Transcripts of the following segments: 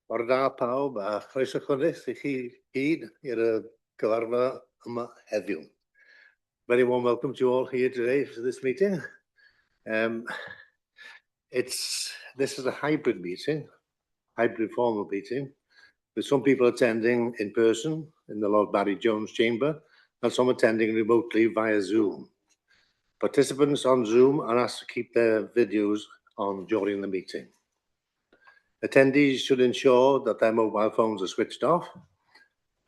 Bore da pawb a chroeso chwynus I chi gyd i'r gyfarfod yma heddiw. Very warm welcome to you all here today for this meeting. This is a hybrid meeting, hybrid formal meeting, with some people attending in person in the Lord Barry Jones chamber and some attending remotely via Zoom. Participants on Zoom are asked to keep their videos on during the meeting. Attendees should ensure that their mobile phones are switched off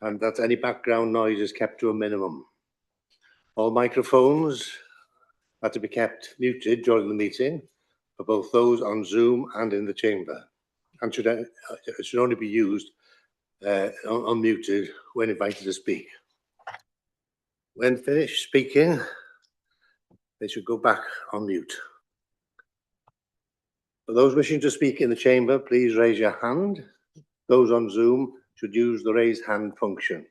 and that any background noise is kept to a minimum. All microphones are to be kept muted during the meeting for both those on Zoom and in the chamber, and should only be used unmuted when invited to speak. When finished speaking, they should go back on mute. For those wishing to speak in the chamber, please raise your hand. Those on Zoom should use the raise hand function.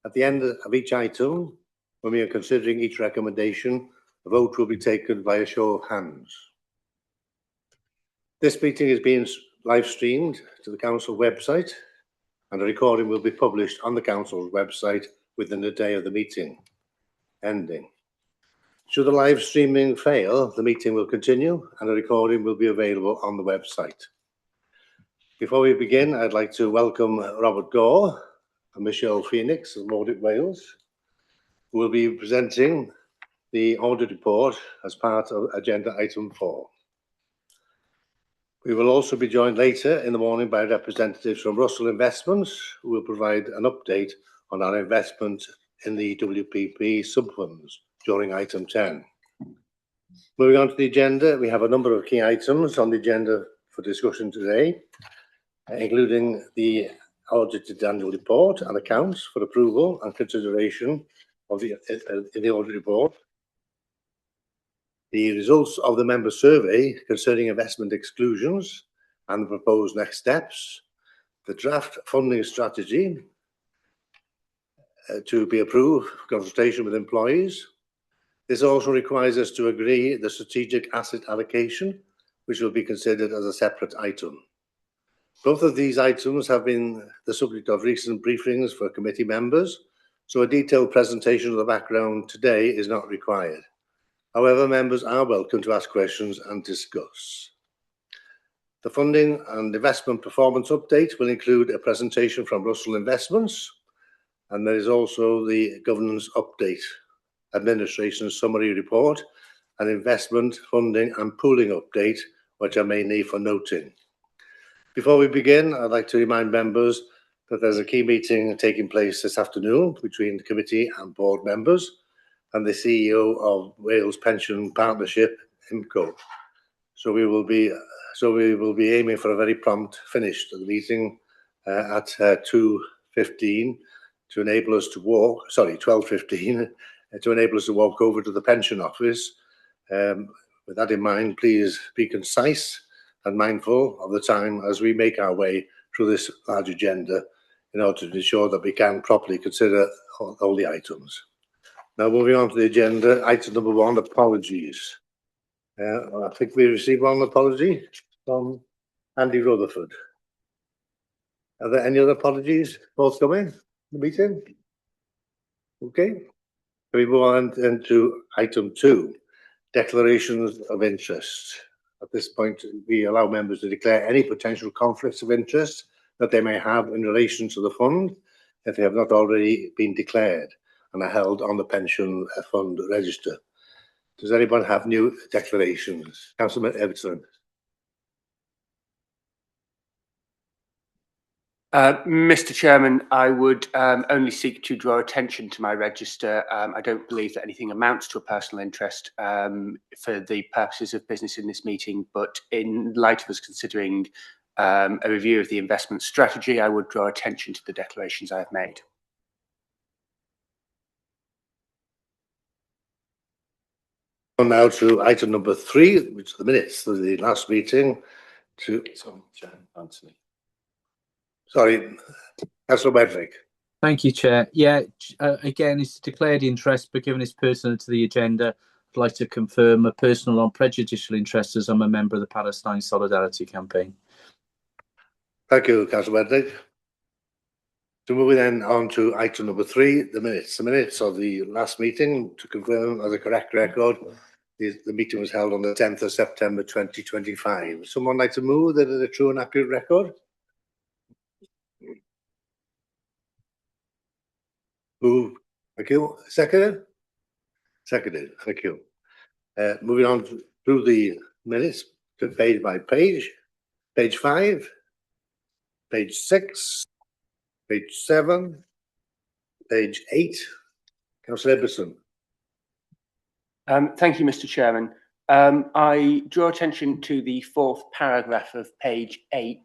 At the end of each item, when we are considering each recommendation, a vote will be taken by a show of hands. This meeting is being live streamed to the council website, and a recording will be published on the council's website within a day of the meeting ending. Should the live streaming fail, the meeting will continue and a recording will be available on the website. Before we begin, I'd like to welcome Robert Gore and Michelle Phoenix of Audit Wales, who will be presenting the audit report as part of agenda item 4. We will also be joined later in the morning by representatives from Russell Investments, who will provide an update on our investment in the WPP sub-funds during item 10. Moving on to the agenda, we have a number of key items on the agenda for discussion today, including the audited annual report and accounts for approval and consideration of the audit report, the results of the member survey concerning investment exclusions and the proposed next steps, the draft funding strategy to be approved for consultation with employees. This also requires us to agree the strategic asset allocation, which will be considered as a separate item. Both of these items have been the subject of recent briefings for committee members, so a detailed presentation of the background today is not required. However, members are welcome to ask questions and discuss. The funding and investment performance update will include a presentation from Russell Investments, and there is also the governance update, administration summary report, and investment funding and pooling update, which are mainly for noting. Before we begin, I'd like to remind members that there's a key meeting taking place this afternoon between the committee and board members and the CEO of Wales Pension Partnership, IMCO. So we will be aiming for a very prompt finish to the meeting at 2:15 to enable us to walk. 12:15 to enable us to walk over to the pension office. With that in mind, please be concise and mindful of the time as we make our way through this large agenda in order to ensure that we can properly consider all the items. Now, moving on to the agenda, item number 1, apologies. I think we received one apology from Andy Rutherford. Are there any other apologies forthcoming in the meeting? Okay. We move on to item 2, declarations of interest. At this point, we allow members to declare any potential conflicts of interest that they may have in relation to the fund if they have not already been declared and are held on the pension fund register. Does anyone have new declarations? Councillor Everton. Mr. Chairman, I would only seek to draw attention to my register. I don't believe that anything amounts to a personal interest for the purposes of business in this meeting, but in light of us considering a review of the investment strategy, I would draw attention to the declarations I have made. Now to item number 3, which is the minutes of the last meeting. Sorry, Councillor Wedrick. Thank you, Chair. Yeah, again, it's declared interest, but given it's personal to the agenda, I'd like to confirm a personal non-prejudicial interest as I'm a member of the Palestine Solidarity Campaign. Thank you, Councillor Weddick. So moving then on to item number 3, the minutes. The minutes of the last meeting, to confirm as a correct record, the meeting was held on the 10th of September 2025. Someone like to move that is a true and accurate record? Move. Thank you. Seconded? Seconded. Thank you. Moving on through the minutes, to page by page. Page 5, page 6, page 7, page 8. Councillor Ibbotson. Thank you, Mr. Chairman. I draw attention to the 4th paragraph of page 8,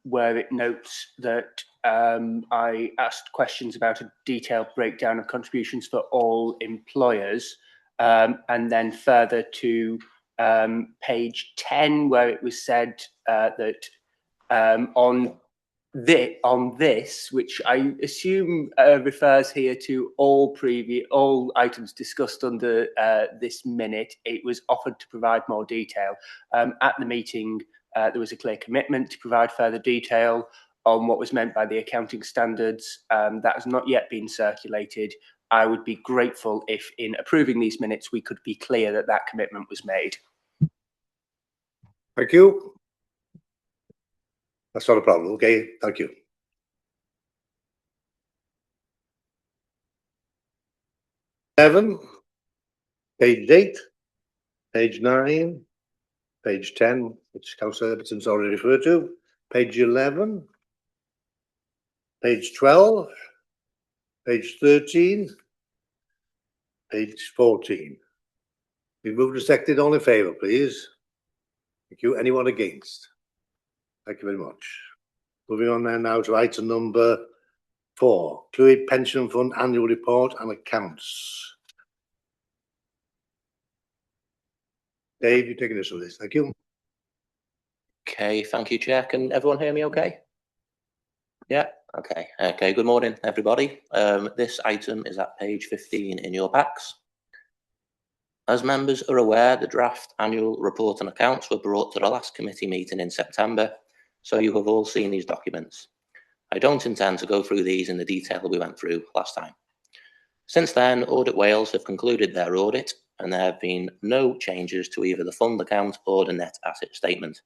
where it notes that I asked questions about a detailed breakdown of contributions for all employers, and then further to page 10, where it was said that on this, which I assume refers here to all items discussed under this minute, it was offered to provide more detail. At the meeting, there was a clear commitment to provide further detail on what was meant by the accounting standards. That has not yet been circulated. I would be grateful if, in approving these minutes, we could be clear that that commitment was made. Thank you. That's not a problem. Okay, thank you. Page 8, page 9, page 10, which Councillor Ibbetson's already referred to, page 11, page 12, page 13, page 14. We moved and seconded. All in favour, please. Thank you. Anyone against? Thank you very much. Moving on then now to item number 4, Clwyd Pension Fund Annual Report and Accounts. Dave, you're taking us with this. Thank you. Okay, thank you, Chair. Can everyone hear me okay? Yeah, okay. Okay, good morning, everybody. This item is at page 15 in your packs. As members are aware, the draft annual report and accounts were brought to the last committee meeting in September, so you have all seen these documents. I don't intend to go through these in the detail we went through last time. Since then, Audit Wales have concluded their audit, and there have been no changes to either the fund account or the net asset statement.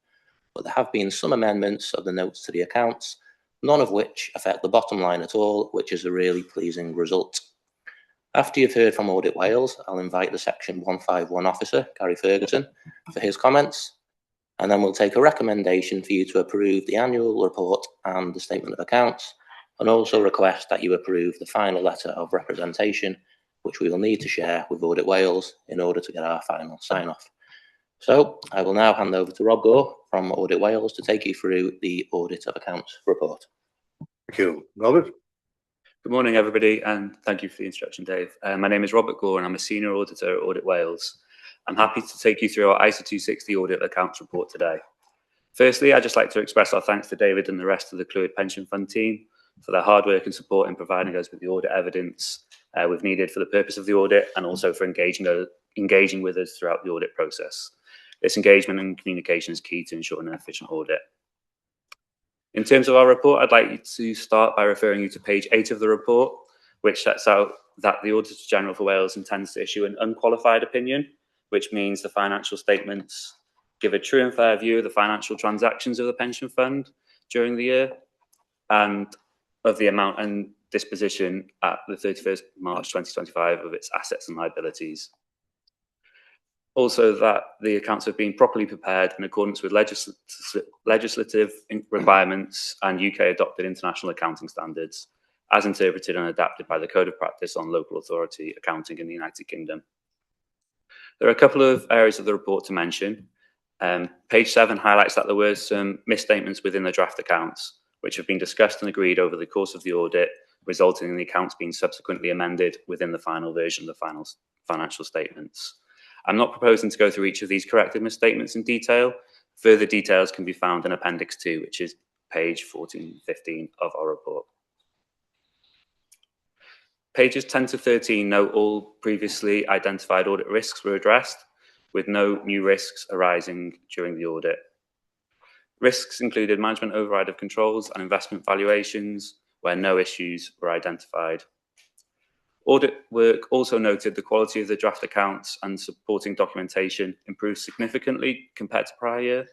But there have been some amendments of the notes to the accounts, none of which affect the bottom line at all, which is a really pleasing result. After you've heard from Audit Wales, I'll invite the Section 151 officer, Gary Ferguson, for his comments, and then we'll take a recommendation for you to approve the annual report and the statement of accounts, and also request that you approve the final letter of representation, which we will need to share with Audit Wales in order to get our final sign-off. So I will now hand over to Rob Gore from Audit Wales to take you through the Audit of Accounts report. Thank you. Robert? Good morning, everybody, and thank you for the introduction, Dave. My name is Robert Gore, and I'm a Senior Auditor at Audit Wales. I'm happy to take you through our ISA 260 Audit of Accounts report today. Firstly, I'd just like to express our thanks to David and the rest of the Clwyd Pension Fund team for their hard work and support in providing us with the audit evidence we've needed for the purpose of the audit, and also for engaging with us throughout the audit process. This engagement and communication is key to ensuring an efficient audit. In terms of our report, I'd like to start by referring you to page 8 of the report, which sets out that the Auditor General for Wales intends to issue an unqualified opinion, which means the financial statements give a true and fair view of the financial transactions of the pension fund during the year, and of the amount and disposition at the 31st March 2025 of its assets and liabilities. Also, that the accounts have been properly prepared in accordance with legislative requirements and UK adopted international accounting standards, as interpreted and adapted by the Code of Practice on Local Authority Accounting in the United Kingdom. There are a couple of areas of the report to mention. Page 7 highlights that there were some misstatements within the draft accounts, which have been discussed and agreed over the course of the audit, resulting in the accounts being subsequently amended within the final version of the final financial statements. I'm not proposing to go through each of these corrected misstatements in detail. Further details can be found in Appendix 2, which is page 14-15 of our report. Pages 10 to 13 note all previously identified audit risks were addressed, with no new risks arising during the audit. Risks included management override of controls and investment valuations, where no issues were identified. Audit work also noted the quality of the draft accounts and supporting documentation improved significantly compared to prior year,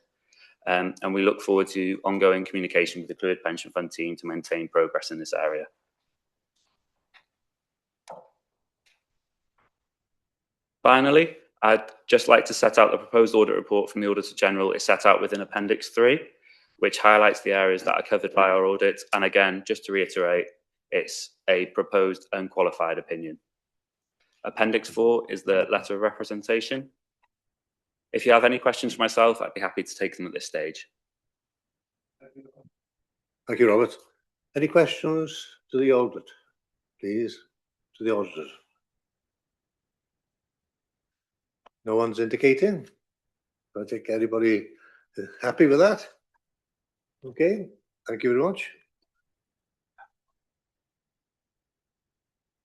and we look forward to ongoing communication with the Clwyd Pension Fund team to maintain progress in this area. Finally, I'd just like to set out the proposed audit report from the Auditor General is set out within Appendix 3, which highlights the areas that are covered by our audit. And again, just to reiterate, it's a proposed unqualified opinion. Appendix 4 is the letter of representation. If you have any questions for myself, I'd be happy to take them at this stage. Thank you, Robert. Any questions to the audit, please, to the auditor? No one's indicating. I think everybody is happy with that. Okay, thank you very much.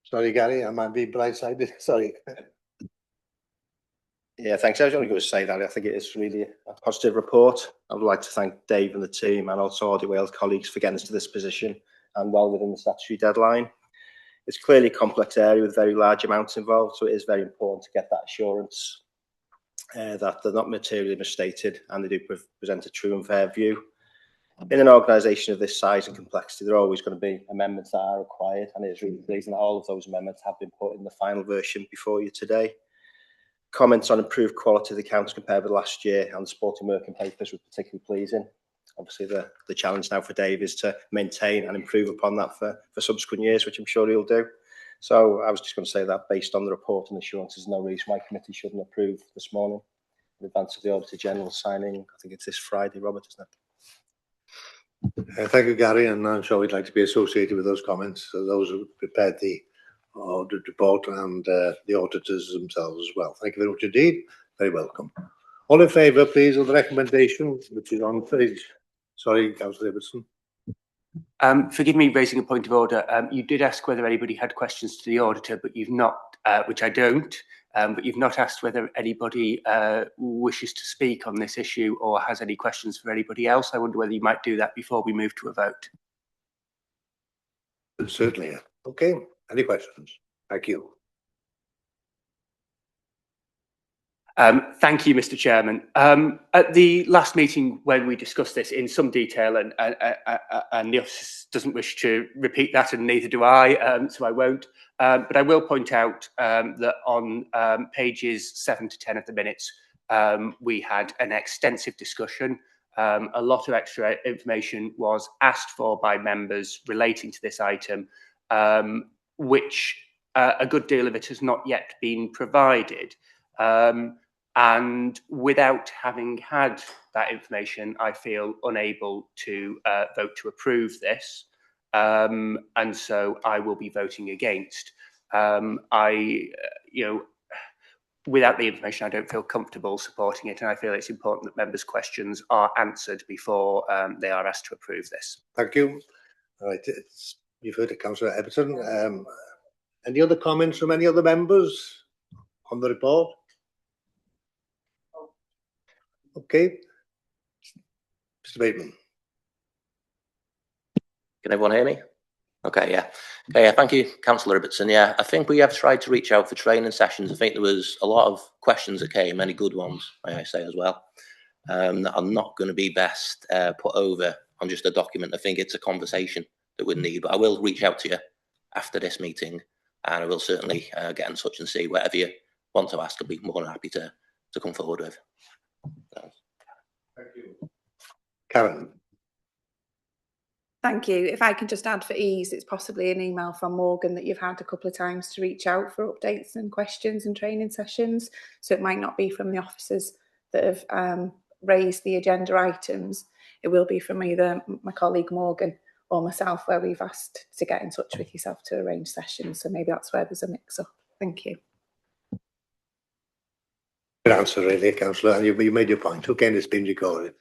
Sorry, Gary, I might be blindsided. Sorry. Yeah, thanks. I was only going to say that I think it is really a positive report. I would like to thank Dave and the team and also Audit Wales colleagues for getting us to this position and well within the statutory deadline. It's clearly a complex area with very large amounts involved, so it is very important to get that assurance that they're not materially misstated and they do present a true and fair view. In an organisation of this size and complexity, there are always going to be amendments that are required, and it is really pleasing that all of those amendments have been put in the final version before you today. Comments on improved quality of the accounts compared with last year and supporting working papers were particularly pleasing. Obviously, the challenge now for Dave is to maintain and improve upon that for subsequent years, which I'm sure he'll do. So I was just going to say that based on the report and assurances, there's no reason why committee shouldn't approve this morning in advance of the Auditor General signing. I think it's this Friday, Robert, isn't it? Thank you, Gary, and I'm sure we'd like to be associated with those comments. So those who prepared the audit report and the auditors themselves as well. Thank you very much indeed. Very welcome. All in favour, please, of the recommendation, which is on page. Sorry, Councillor Ibbotson. Forgive me raising a point of order. You did ask whether anybody had questions to the auditor, but you've not, which I don't, but you've not asked whether anybody wishes to speak on this issue or has any questions for anybody else. I wonder whether you might do that before we move to a vote. Certainly. Okay. Any questions? Thank you. Thank you, Mr. Chairman. At the last meeting, when we discussed this in some detail, and the office doesn't wish to repeat that, and neither do I, so I won't. But I will point out that on pages 7 to 10 of the minutes, we had an extensive discussion. A lot of extra information was asked for by members relating to this item, which a good deal of it has not yet been provided. And without having had that information, I feel unable to vote to approve this. And so I will be voting against. Without the information, I don't feel comfortable supporting it. And I feel it's important that members' questions are answered before they are asked to approve this. Thank you. All right. You've heard of Councillor Ibbotson. Any other comments from any other members on the report? Okay. Mr. Bateman. Can everyone hear me? Okay, yeah. Okay, yeah, thank you, Councillor Ibbotson. Yeah, I think we have tried to reach out for training sessions. I think there was a lot of questions that came, many good ones, may I say as well, that are not going to be best put over on just a document. I think it's a conversation that we need, but I will reach out to you after this meeting, and I will certainly get in touch and see whatever you want to ask. I'll be more than happy to come forward with. Thank you. Karen. Thank you. If I can just add for ease, it's possibly an email from Morgan that you've had a couple of times to reach out for updates and questions and training sessions. So it might not be from the officers that have raised the agenda items. It will be from either my colleague Morgan or myself, where we've asked to get in touch with yourself to arrange sessions. So maybe that's where there's a mix-up. Thank you. Good answer, really, Councillor. And you made your point. Okay, it's been recorded.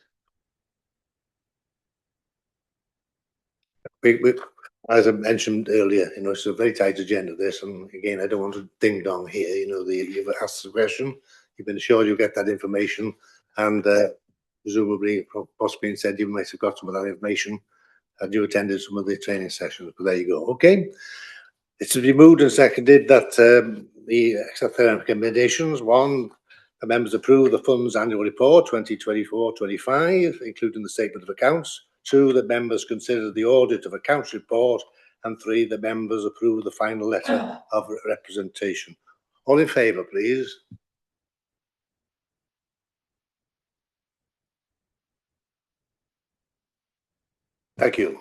As I mentioned earlier, it's a very tight agenda, this, and again, I don't want to ding dong here. You've asked the question, you've been assured you'll get that information, and the presumably, possibly said you might have got some of that information had you attended some of the training sessions, but there you go. Okay. It's to be moved and seconded that the accept their recommendations. One, the members approve the Fund's annual report 2024-25, including the statement of accounts. Two, that members consider the audit of accounts report. And three, the members approve the final letter of representation. All in favour, please. Thank you.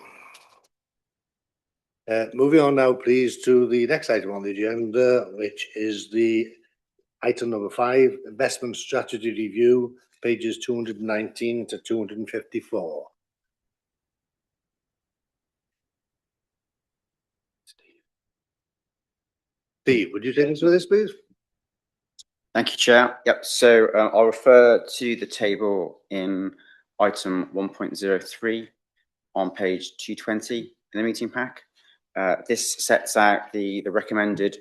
Moving on now, please, to the next item on the agenda, which is the item number 5, investment strategy review, pages 219 to 254. Steve, would you take us through this, please? Thank you, Chair. Yep, so I'll refer to the table in item 1.03 on page 220 in the meeting pack. This sets out the recommended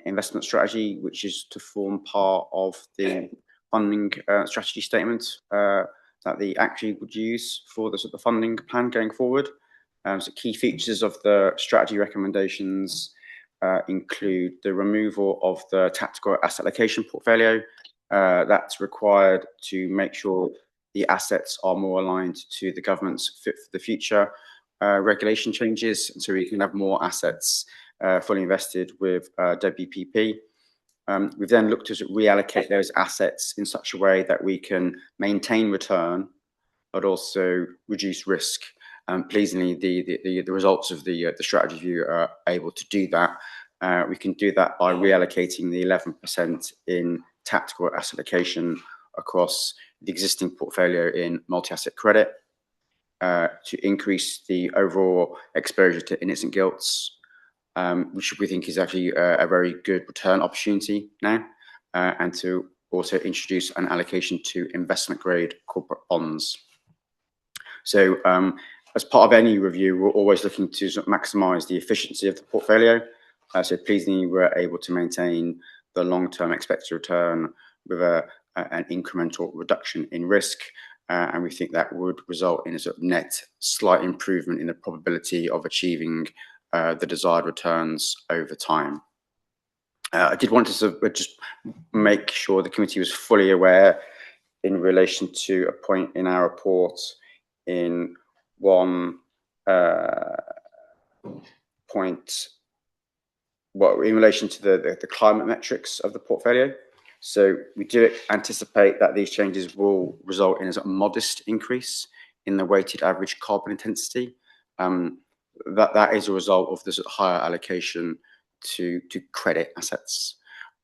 investment strategy, which is to form part of the funding strategy statement that the actuary would use for the funding plan going forward. So key features of the strategy recommendations include the removal of the tactical asset allocation portfolio that's required to make sure the assets are more aligned to the government's fit for the future regulation changes, so we can have more assets fully invested with WPP. We've then looked to reallocate those assets in such a way that we can maintain return, but also reduce risk. Pleasingly, the results of the strategy review are able to do that. We can do that by reallocating the 11% in tactical asset allocation across the existing portfolio in multi-asset credit to increase the overall exposure to innocent gilts, which we think is actually a very good return opportunity now, and to also introduce an allocation to investment grade corporate bonds. So as part of any review, we're always looking to maximise the efficiency of the portfolio. So pleasingly, we're able to maintain the long-term expected return with an incremental reduction in risk. And we think that would result in a net slight improvement in the probability of achieving the desired returns over time. I did want to just make sure the committee was fully aware in relation to a point in our report in one point, well, in relation to the climate metrics of the portfolio. So we do anticipate that these changes will result in a modest increase in the weighted average carbon intensity. That is a result of this higher allocation to credit assets.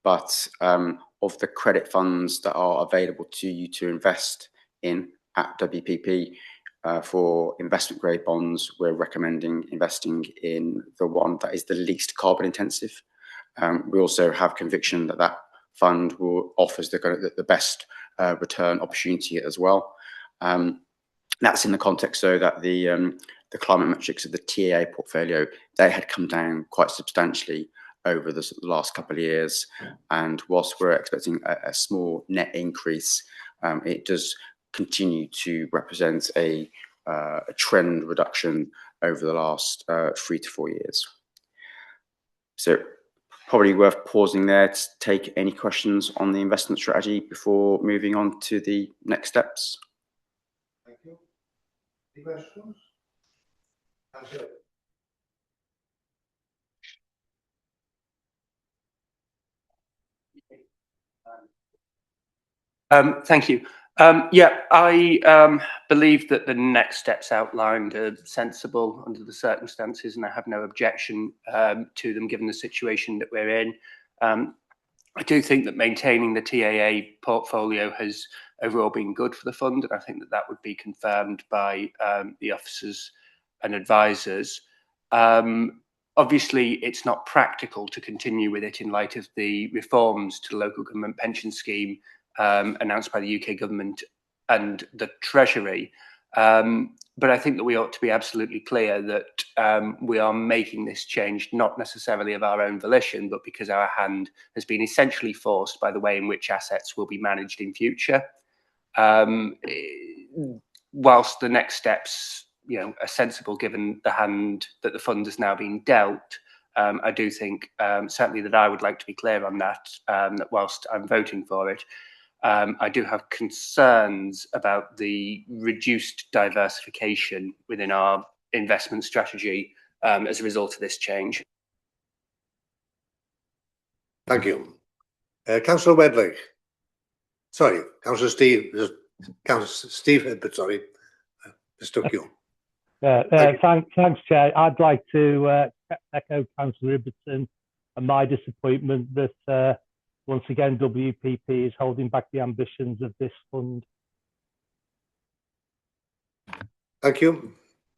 But of the credit funds that are available to you to invest in at WPP for investment grade bonds, we're recommending investing in the one that is the least carbon intensive. We also have conviction that that fund offers the best return opportunity as well. That's in the context, though, that the climate metrics of the TAA portfolio, they had come down quite substantially over the last couple of years. And whilst we're expecting a small net increase, it does continue to represent a trend reduction over the last 3 to 4 years. So probably worth pausing there to take any questions on the investment strategy before moving on to the next steps. Thank you. Any questions? Thank you. Yeah, I believe that the next steps outlined are sensible under the circumstances, and I have no objection to them given the situation that we're in. I do think that maintaining the TAA portfolio has overall been good for the fund, and I think that that would be confirmed by the officers and advisors. Obviously, it's not practical to continue with it in light of the reforms to the local government pension scheme announced by the UK government and the Treasury. But I think that we ought to be absolutely clear that we are making this change not necessarily of our own volition, but because our hand has been essentially forced by the way in which assets will be managed in future. whilst the next steps, are sensible given the hand that the fund has now been dealt, I do think certainly that I would like to be clear on that, that whilst I'm voting for it, I do have concerns about the reduced diversification within our investment strategy as a result of this change. Thank you. Councillor Wedley. Sorry, Councillor Steve. Councillor Steve Hibbert, sorry. Mistook you. Thanks, Chair. I'd like to echo Councillor Ibbotson and my disappointment that once again WPP is holding back the ambitions of this fund. Thank you.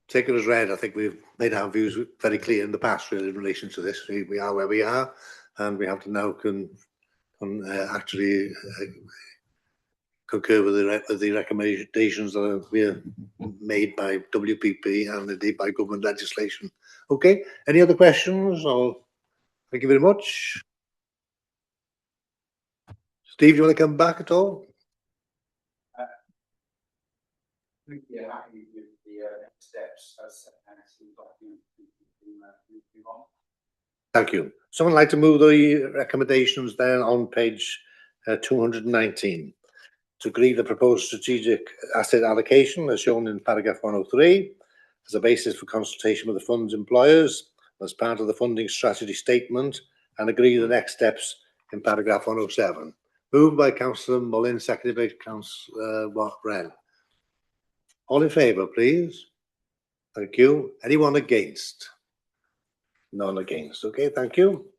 Take it as read. I think we've made our views very clear in the past, really, in relation to this. We are where we are, and we have to now actually concur with the recommendations that are being made by WPP and indeed by government legislation. Okay. Any other questions? Or thank you very much. Steve, do you want to come back at all? Yeah, happy with the next steps as set out in the document. Move on. Thank you. Someone like to move the recommendations then on page 219 to agree the proposed strategic asset allocation as shown in paragraph 103 as a basis for consultation with the fund's employers as part of the funding strategy statement and agree the next steps in paragraph 107. Moved by Councillor Mullin, seconded by Councillor Wren. All in favour, please. Thank you. Anyone against? None against. Okay, thank you.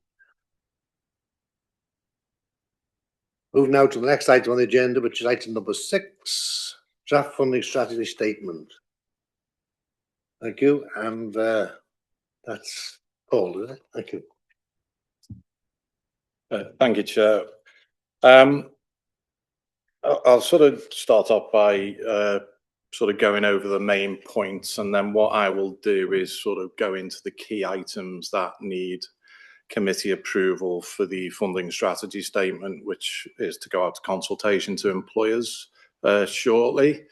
Move now to the next item on the agenda, which is item number 6, draft funding strategy statement. Thank you. And that's Paul, is it? Thank you. Thank you, Chair. I'll sort of start off by sort of going over the main points, and then what I will do is sort of go into the key items that need committee approval for the funding strategy statement, which is to go out to consultation to employers shortly.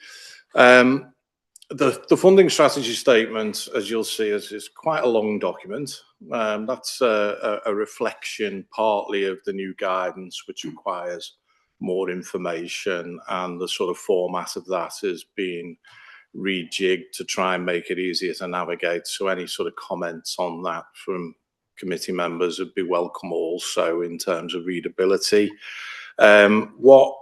The funding strategy statement, as you'll see, is quite a long document. That's a reflection partly of the new guidance, which requires more information, and the sort of format of that is being rejigged to try and make it easier to navigate. So any sort of comments on that from committee members would be welcome also in terms of readability. What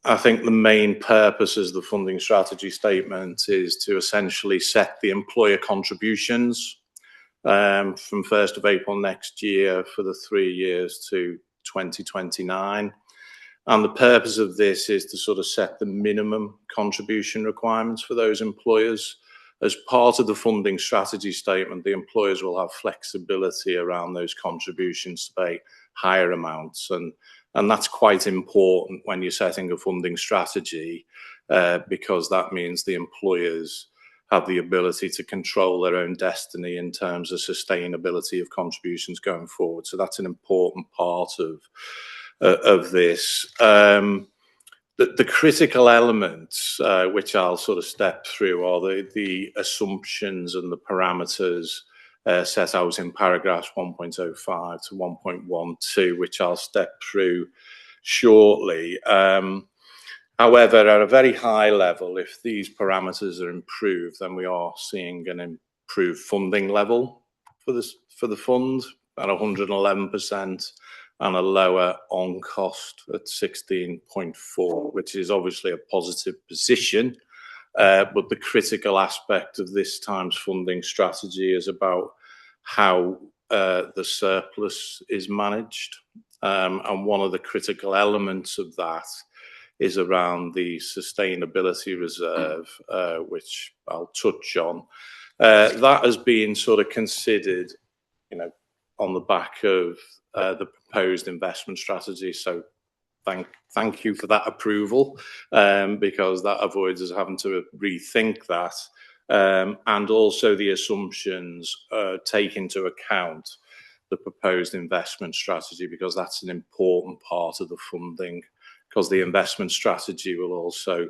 I think the main purpose of the funding strategy statement is to essentially set the employer contributions from 1st of April next year for the 3 years to 2029. And the purpose of this is to sort of set the minimum contribution requirements for those employers. As part of the funding strategy statement, the employers will have flexibility around those contributions to pay higher amounts. And that's quite important when you're setting a funding strategy, because that means the employers have the ability to control their own destiny in terms of sustainability of contributions going forward. So that's an important part of this. The critical elements, which I'll sort of step through, are the assumptions and the parameters set out in paragraphs 1.05 to 1.12, which I'll step through shortly. However, at a very high level, if these parameters are improved, then we are seeing an improved funding level for the fund at 111%. And a lower on cost at 16.4, which is obviously a positive position. But the critical aspect of this time's funding strategy is about how the surplus is managed. And one of the critical elements of that is around the sustainability reserve, which I'll touch on. That has been sort of considered, on the back of the proposed investment strategy. So thank you for that approval, because that avoids us having to rethink that. And also the assumptions take into account the proposed investment strategy, because that's an important part of the funding, because the investment strategy will also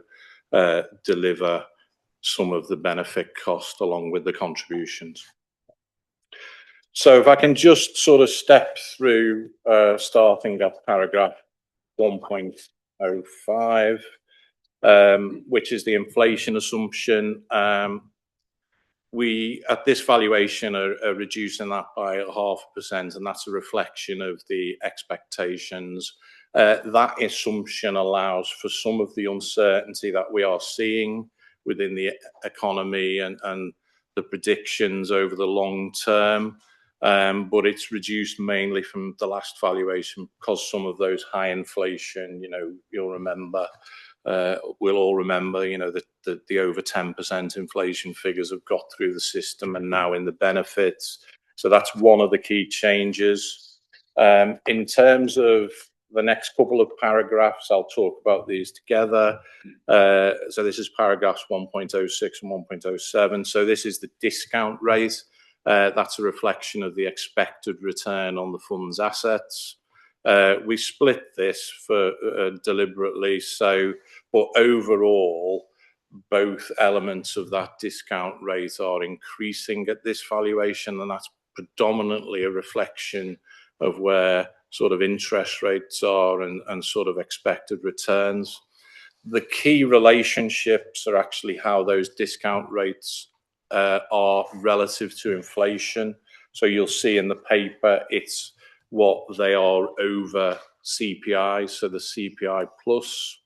deliver some of the benefit cost along with the contributions. So if I can just sort of step through, starting at paragraph 1.05, which is the inflation assumption. We, at this valuation, are reducing that by 0.5%, and that's a reflection of the expectations. That assumption allows for some of the uncertainty that we are seeing within the economy and the predictions over the long term. But it's reduced mainly from the last valuation because some of those high inflation, you'll remember, we'll all remember, that the over 10% inflation figures have got through the system and now in the benefits. So that's one of the key changes. In terms of the next couple of paragraphs, I'll talk about these together. So this is paragraphs 1.06 and 1.07. So this is the discount rate. That's a reflection of the expected return on the fund's assets. We split this for deliberately, but overall, both elements of that discount rate are increasing at this valuation, and that's predominantly a reflection of where sort of interest rates are and sort of expected returns. The key relationships are actually how those discount rates are relative to inflation. So you'll see in the paper, it's what they are over CPI, so the CPI plus.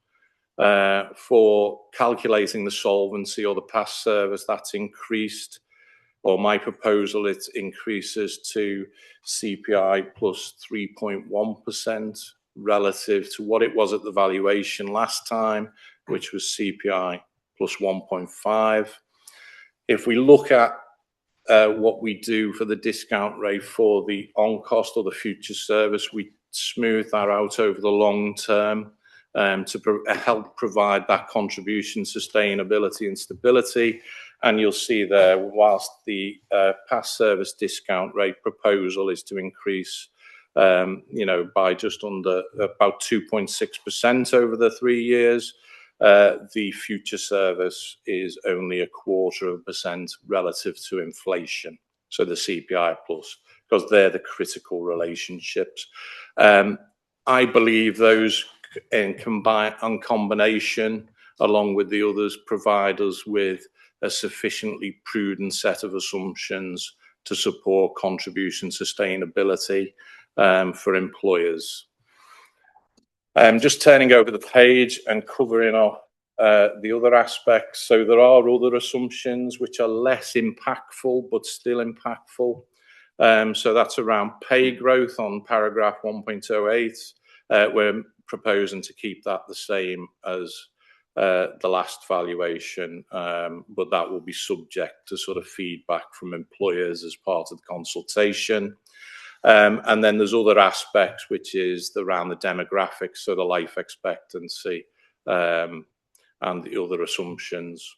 For calculating the solvency or the past service, that's increased, or my proposal, it increases to CPI plus 3.1% relative to what it was at the valuation last time, which was CPI plus 1.5. If we look at what we do for the discount rate for the on-cost or the future service, we smooth that out over the long term to help provide that contribution, sustainability and stability. And you'll see there, whilst the past service discount rate proposal is to increase by just under about 2.6% over the 3 years, the future service is only 0.25% relative to inflation, so the CPI plus, because they're the critical relationships. I believe those in combination, along with the others, provide us with a sufficiently prudent set of assumptions to support contribution sustainability for employers. Just turning over the page and covering off the other aspects. So there are other assumptions which are less impactful, but still impactful. So that's around pay growth on paragraph 1.08. We're proposing to keep that the same as the last valuation, but that will be subject to sort of feedback from employers as part of the consultation. And then there's other aspects, which is around the demographics, so the life expectancy and the other assumptions.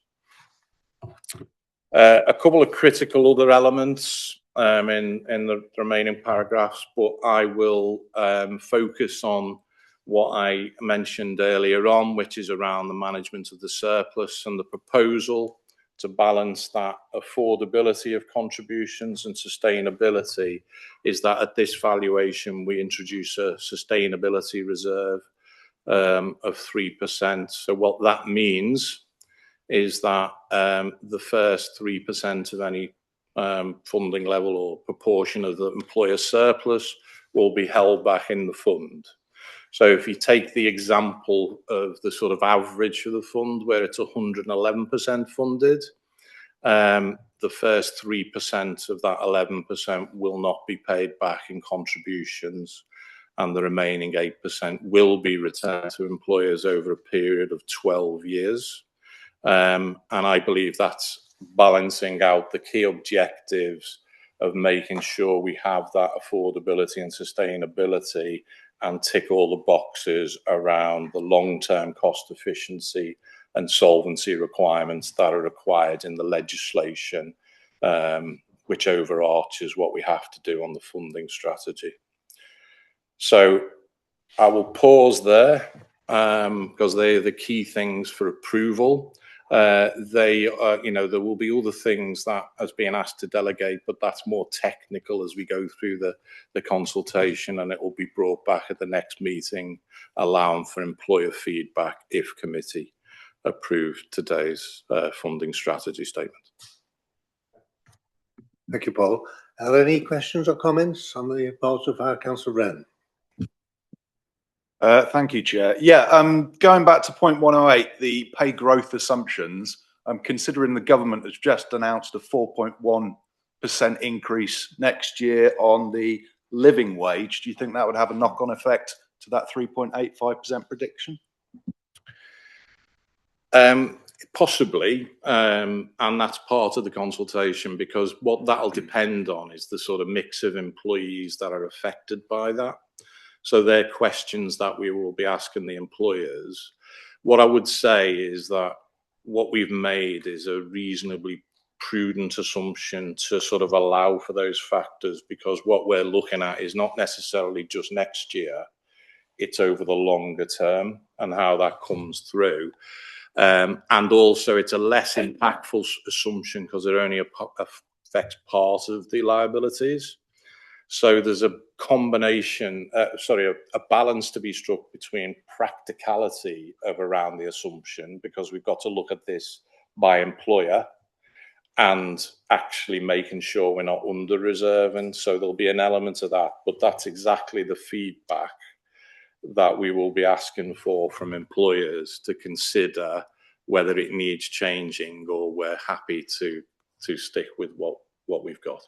A couple of critical other elements in the remaining paragraphs, but I will focus on what I mentioned earlier on, which is around the management of the surplus and the proposal to balance that affordability of contributions and sustainability, is that at this valuation, we introduce a sustainability reserve of 3%. So what that means is that the first 3% of any funding level or proportion of the employer surplus will be held back in the fund. So if you take the example of the sort of average of the fund, where it's 111% funded, the first 3% of that 11% will not be paid back in contributions, and the remaining 8% will be returned to employers over a period of 12 years. And I believe that's balancing out the key objectives of making sure we have that affordability and sustainability and tick all the boxes around the long-term cost efficiency and solvency requirements that are required in the legislation, which overarches what we have to do on the funding strategy. So I will pause there because they're the key things for approval. They are, you know, there will be other things that has been asked to delegate, but that's more technical as we go through the consultation, and it will be brought back at the next meeting, allowing for employer feedback if committee approved today's funding strategy statement. Thank you, Paul. Are there any questions or comments on the report of our Councillor Wren? Thank you, Chair. Yeah, going back to point 108, the pay growth assumptions, considering the government has just announced a 4.1% increase next year on the living wage, do you think that would have a knock-on effect to that 3.85% prediction? Possibly, and that's part of the consultation, because what that'll depend on is the sort of mix of employees that are affected by that. So they're questions that we will be asking the employers. What I would say is that what we've made is a reasonably prudent assumption to sort of allow for those factors, because what we're looking at is not necessarily just next year, it's over the longer term and how that comes through. And also it's a less impactful assumption because it only affects part of the liabilities. So there's a combination, a balance to be struck between practicality of around the assumption, because we've got to look at this by employer, and actually making sure we're not under reserving. So there'll be an element of that, but that's exactly the feedback that we will be asking for from employers to consider whether it needs changing, or we're happy to stick with what we've got.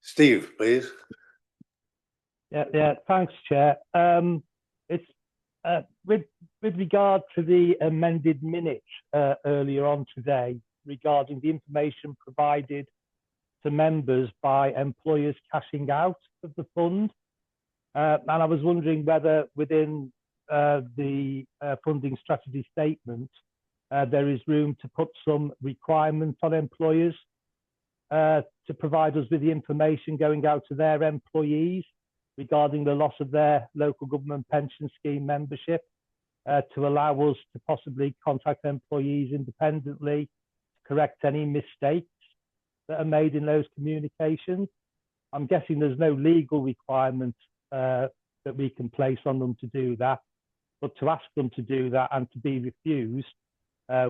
Steve, please. Yeah. Thanks, Chair. It's with regard to the amended minutes earlier on today regarding the information provided to members by employers cashing out of the fund, and I was wondering whether within the funding strategy statement there is room to put some requirements on employers to provide us with the information going out to their employees regarding the loss of their local government pension scheme membership, to allow us to possibly contact employees independently to correct any mistakes that are made in those communications. I'm guessing there's no legal requirement that we can place on them to do that, but to ask them to do that and to be refused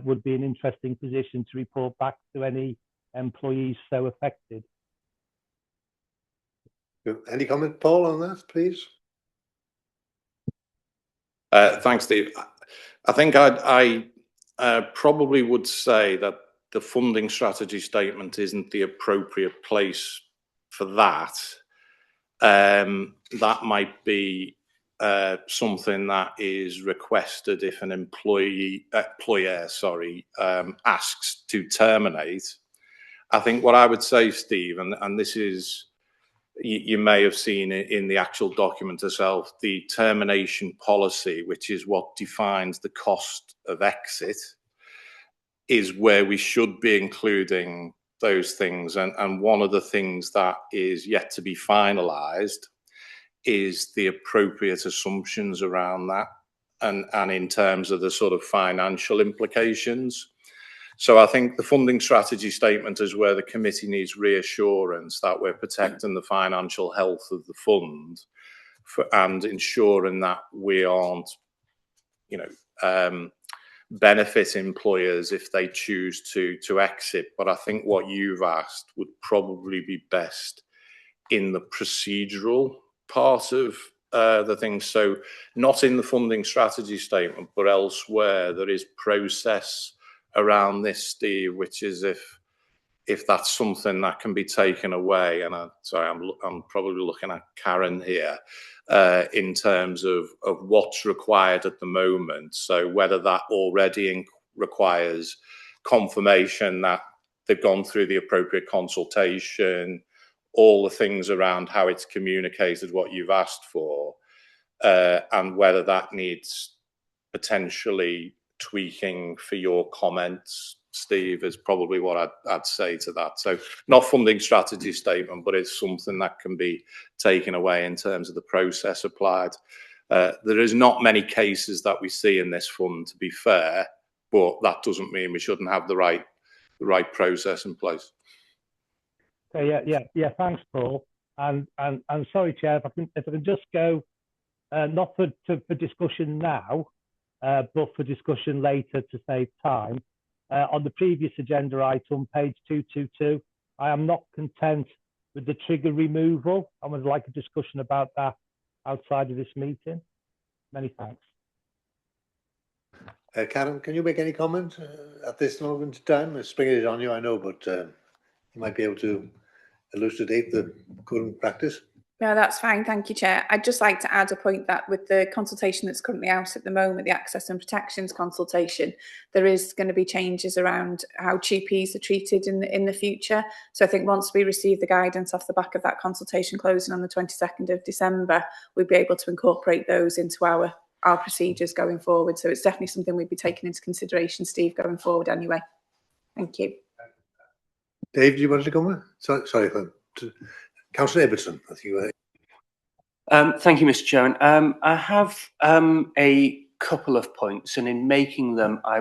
would be an interesting position to report back to any employees so affected. Any comment, Paul, on that, please? Thanks, Steve. I think I probably would say that the funding strategy statement isn't the appropriate place for that. That might be something that is requested if an employer asks to terminate. I think what I would say, Steve, and this is, you may have seen it in the actual document itself, the termination policy, which is what defines the cost of exit, is where we should be including those things. And one of the things that is yet to be finalised is the appropriate assumptions around that, and in terms of the sort of financial implications. So I think the funding strategy statement is where the committee needs reassurance that we're protecting the financial health of the fund and ensuring that we aren't, benefit employers if they choose to exit. But I think what you've asked would probably be best in the procedural part of the thing. So not in the funding strategy statement, but elsewhere there is process around this, Steve, which is if that's something that can be taken away. And I'm probably looking at Karen here in terms of what's required at the moment. So whether that already requires confirmation that they've gone through the appropriate consultation, all the things around how it's communicated what you've asked for, and whether that needs potentially tweaking for your comments Steve, is probably what I'd say to that. So not funding strategy statement, but it's something that can be taken away in terms of the process applied. There is not many cases that we see in this fund, to be fair, but that doesn't mean we shouldn't have the right process in place. Okay, yeah. Thanks, Paul. And sorry, Chair, if I can just go, not for discussion now, but for discussion later to save time. On the previous agenda item, page 222, I am not content with the trigger removal. I would like a discussion about that outside of this meeting. Many thanks. Karen, can you make any comment at this moment in time? I'm springing it on you, I know, but you might be able to elucidate the current practice. No, that's fine. Thank you, Chair. I'd just like to add a point that with the consultation that's currently out at the moment, the Access and Protections consultation, there is going to be changes around how GPs are treated in the future. So I think once we receive the guidance off the back of that consultation closing on the 22nd of December, we'll be able to incorporate those into our procedures going forward. So it's definitely something we'd be taking into consideration, Steve, going forward anyway. Thank you. Dave, do you want to come? Sorry, Councillor Ibbotson, I think you were. Thank you, Mr. Chairman. I have a couple of points, and in making them, I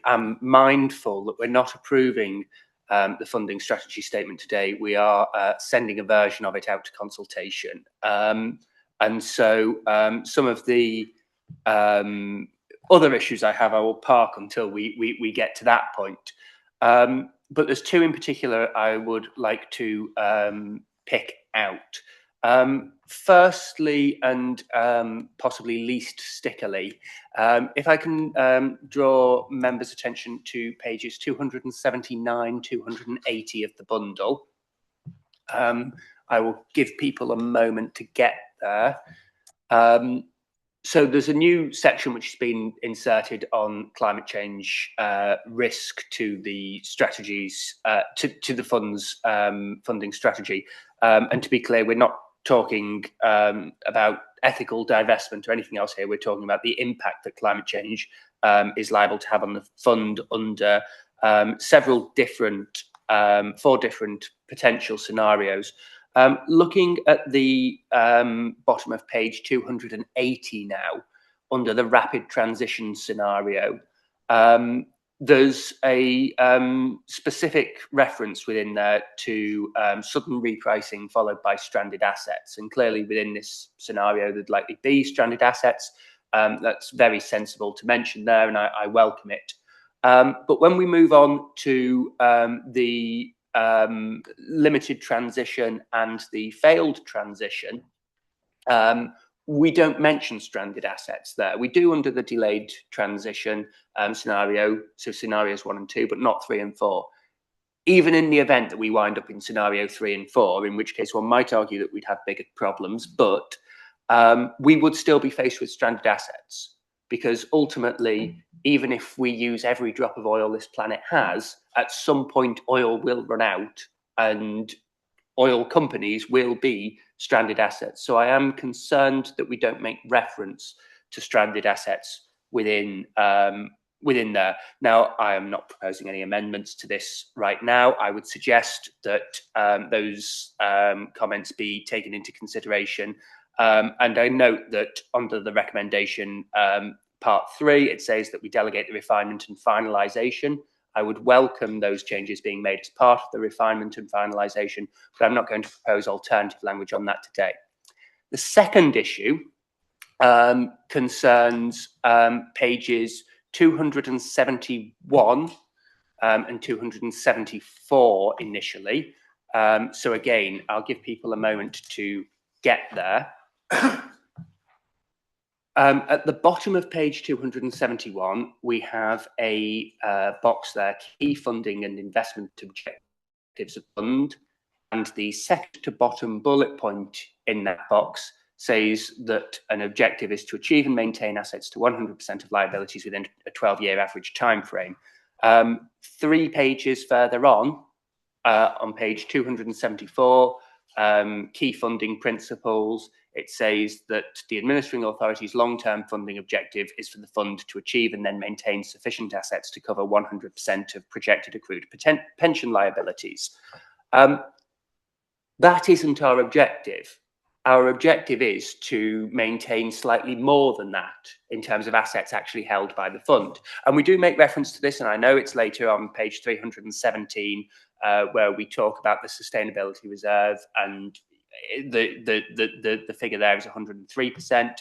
am mindful that we're not approving the funding strategy statement today. We are sending a version of it out to consultation, and so some of the other issues I have, I will park until we get to that point. But there's two in particular I would like to pick out. Firstly, and possibly least stickily, if I can draw members' attention to pages 279, 280 of the bundle. I will give people a moment to get there. So there's a new section which has been inserted on climate change risk to the strategies, to the fund's funding strategy. And to be clear, we're not talking about ethical divestment or anything else here. We're talking about the impact that climate change is liable to have on the fund under several different, 4 different potential scenarios. Looking at the bottom of page 280 now, under the rapid transition scenario, there's a specific reference within there to sudden repricing followed by stranded assets. And clearly within this scenario, there'd likely be stranded assets. That's very sensible to mention there, and I welcome it. But when we move on to the limited transition and the failed transition, we don't mention stranded assets there. We do under the delayed transition scenario, so scenarios 1 and 2, but not 3 and 4. Even in the event that we wind up in scenario 3 and 4, in which case one might argue that we'd have bigger problems, but we would still be faced with stranded assets, because ultimately, even if we use every drop of oil this planet has, at some point oil will run out and oil companies will be stranded assets. So I am concerned that we don't make reference to stranded assets within there. Now, I am not proposing any amendments to this right now. I would suggest that those comments be taken into consideration. And I note that under the recommendation part 3, it says that we delegate the refinement and finalisation. I would welcome those changes being made as part of the refinement and finalisation, but I'm not going to propose alternative language on that today. The second issue concerns pages 271 and 274 initially. So again, I'll give people a moment to get there. At the bottom of page 271, we have a box there, key funding and investment objectives of fund, and the second to bottom bullet point in that box says that an objective is to achieve and maintain assets to 100% of liabilities within a 12-year average time frame. 3 pages further on page 274, key funding principles. It says that the administering authority's long-term funding objective is for the fund to achieve and then maintain sufficient assets to cover 100% of projected accrued pension liabilities. That isn't our objective. Our objective is to maintain slightly more than that in terms of assets actually held by the fund. And we do make reference to this, and I know it's later on page 317, where we talk about the sustainability reserve, and the figure there is 103%.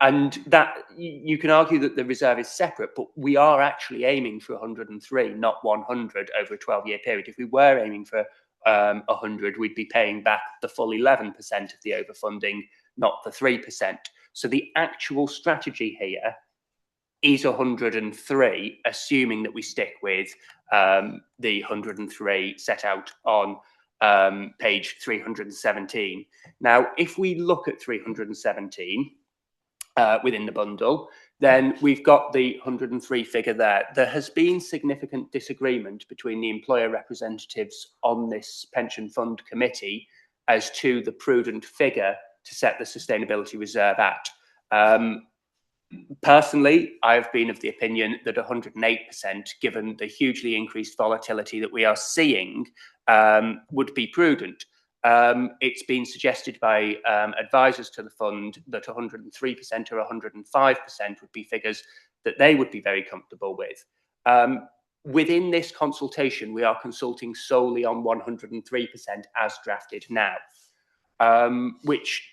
And that you can argue that the reserve is separate, but we are actually aiming for 103, not 100 over a 12-year period. If we were aiming for 100, we'd be paying back the full 11% of the overfunding, not the 3%. So the actual strategy here is 103, assuming that we stick with the 103 set out on page 317. Now, if we look at 317 within the bundle, then we've got the 103 figure there. There has been significant disagreement between the employer representatives on this pension fund committee as to the prudent figure to set the sustainability reserve at. Personally, I've been of the opinion that 108%, given the hugely increased volatility that we are seeing, would be prudent. It's been suggested by advisors to the fund that 103% or 105% would be figures that they would be very comfortable with. Within this consultation, we are consulting solely on 103% as drafted now, which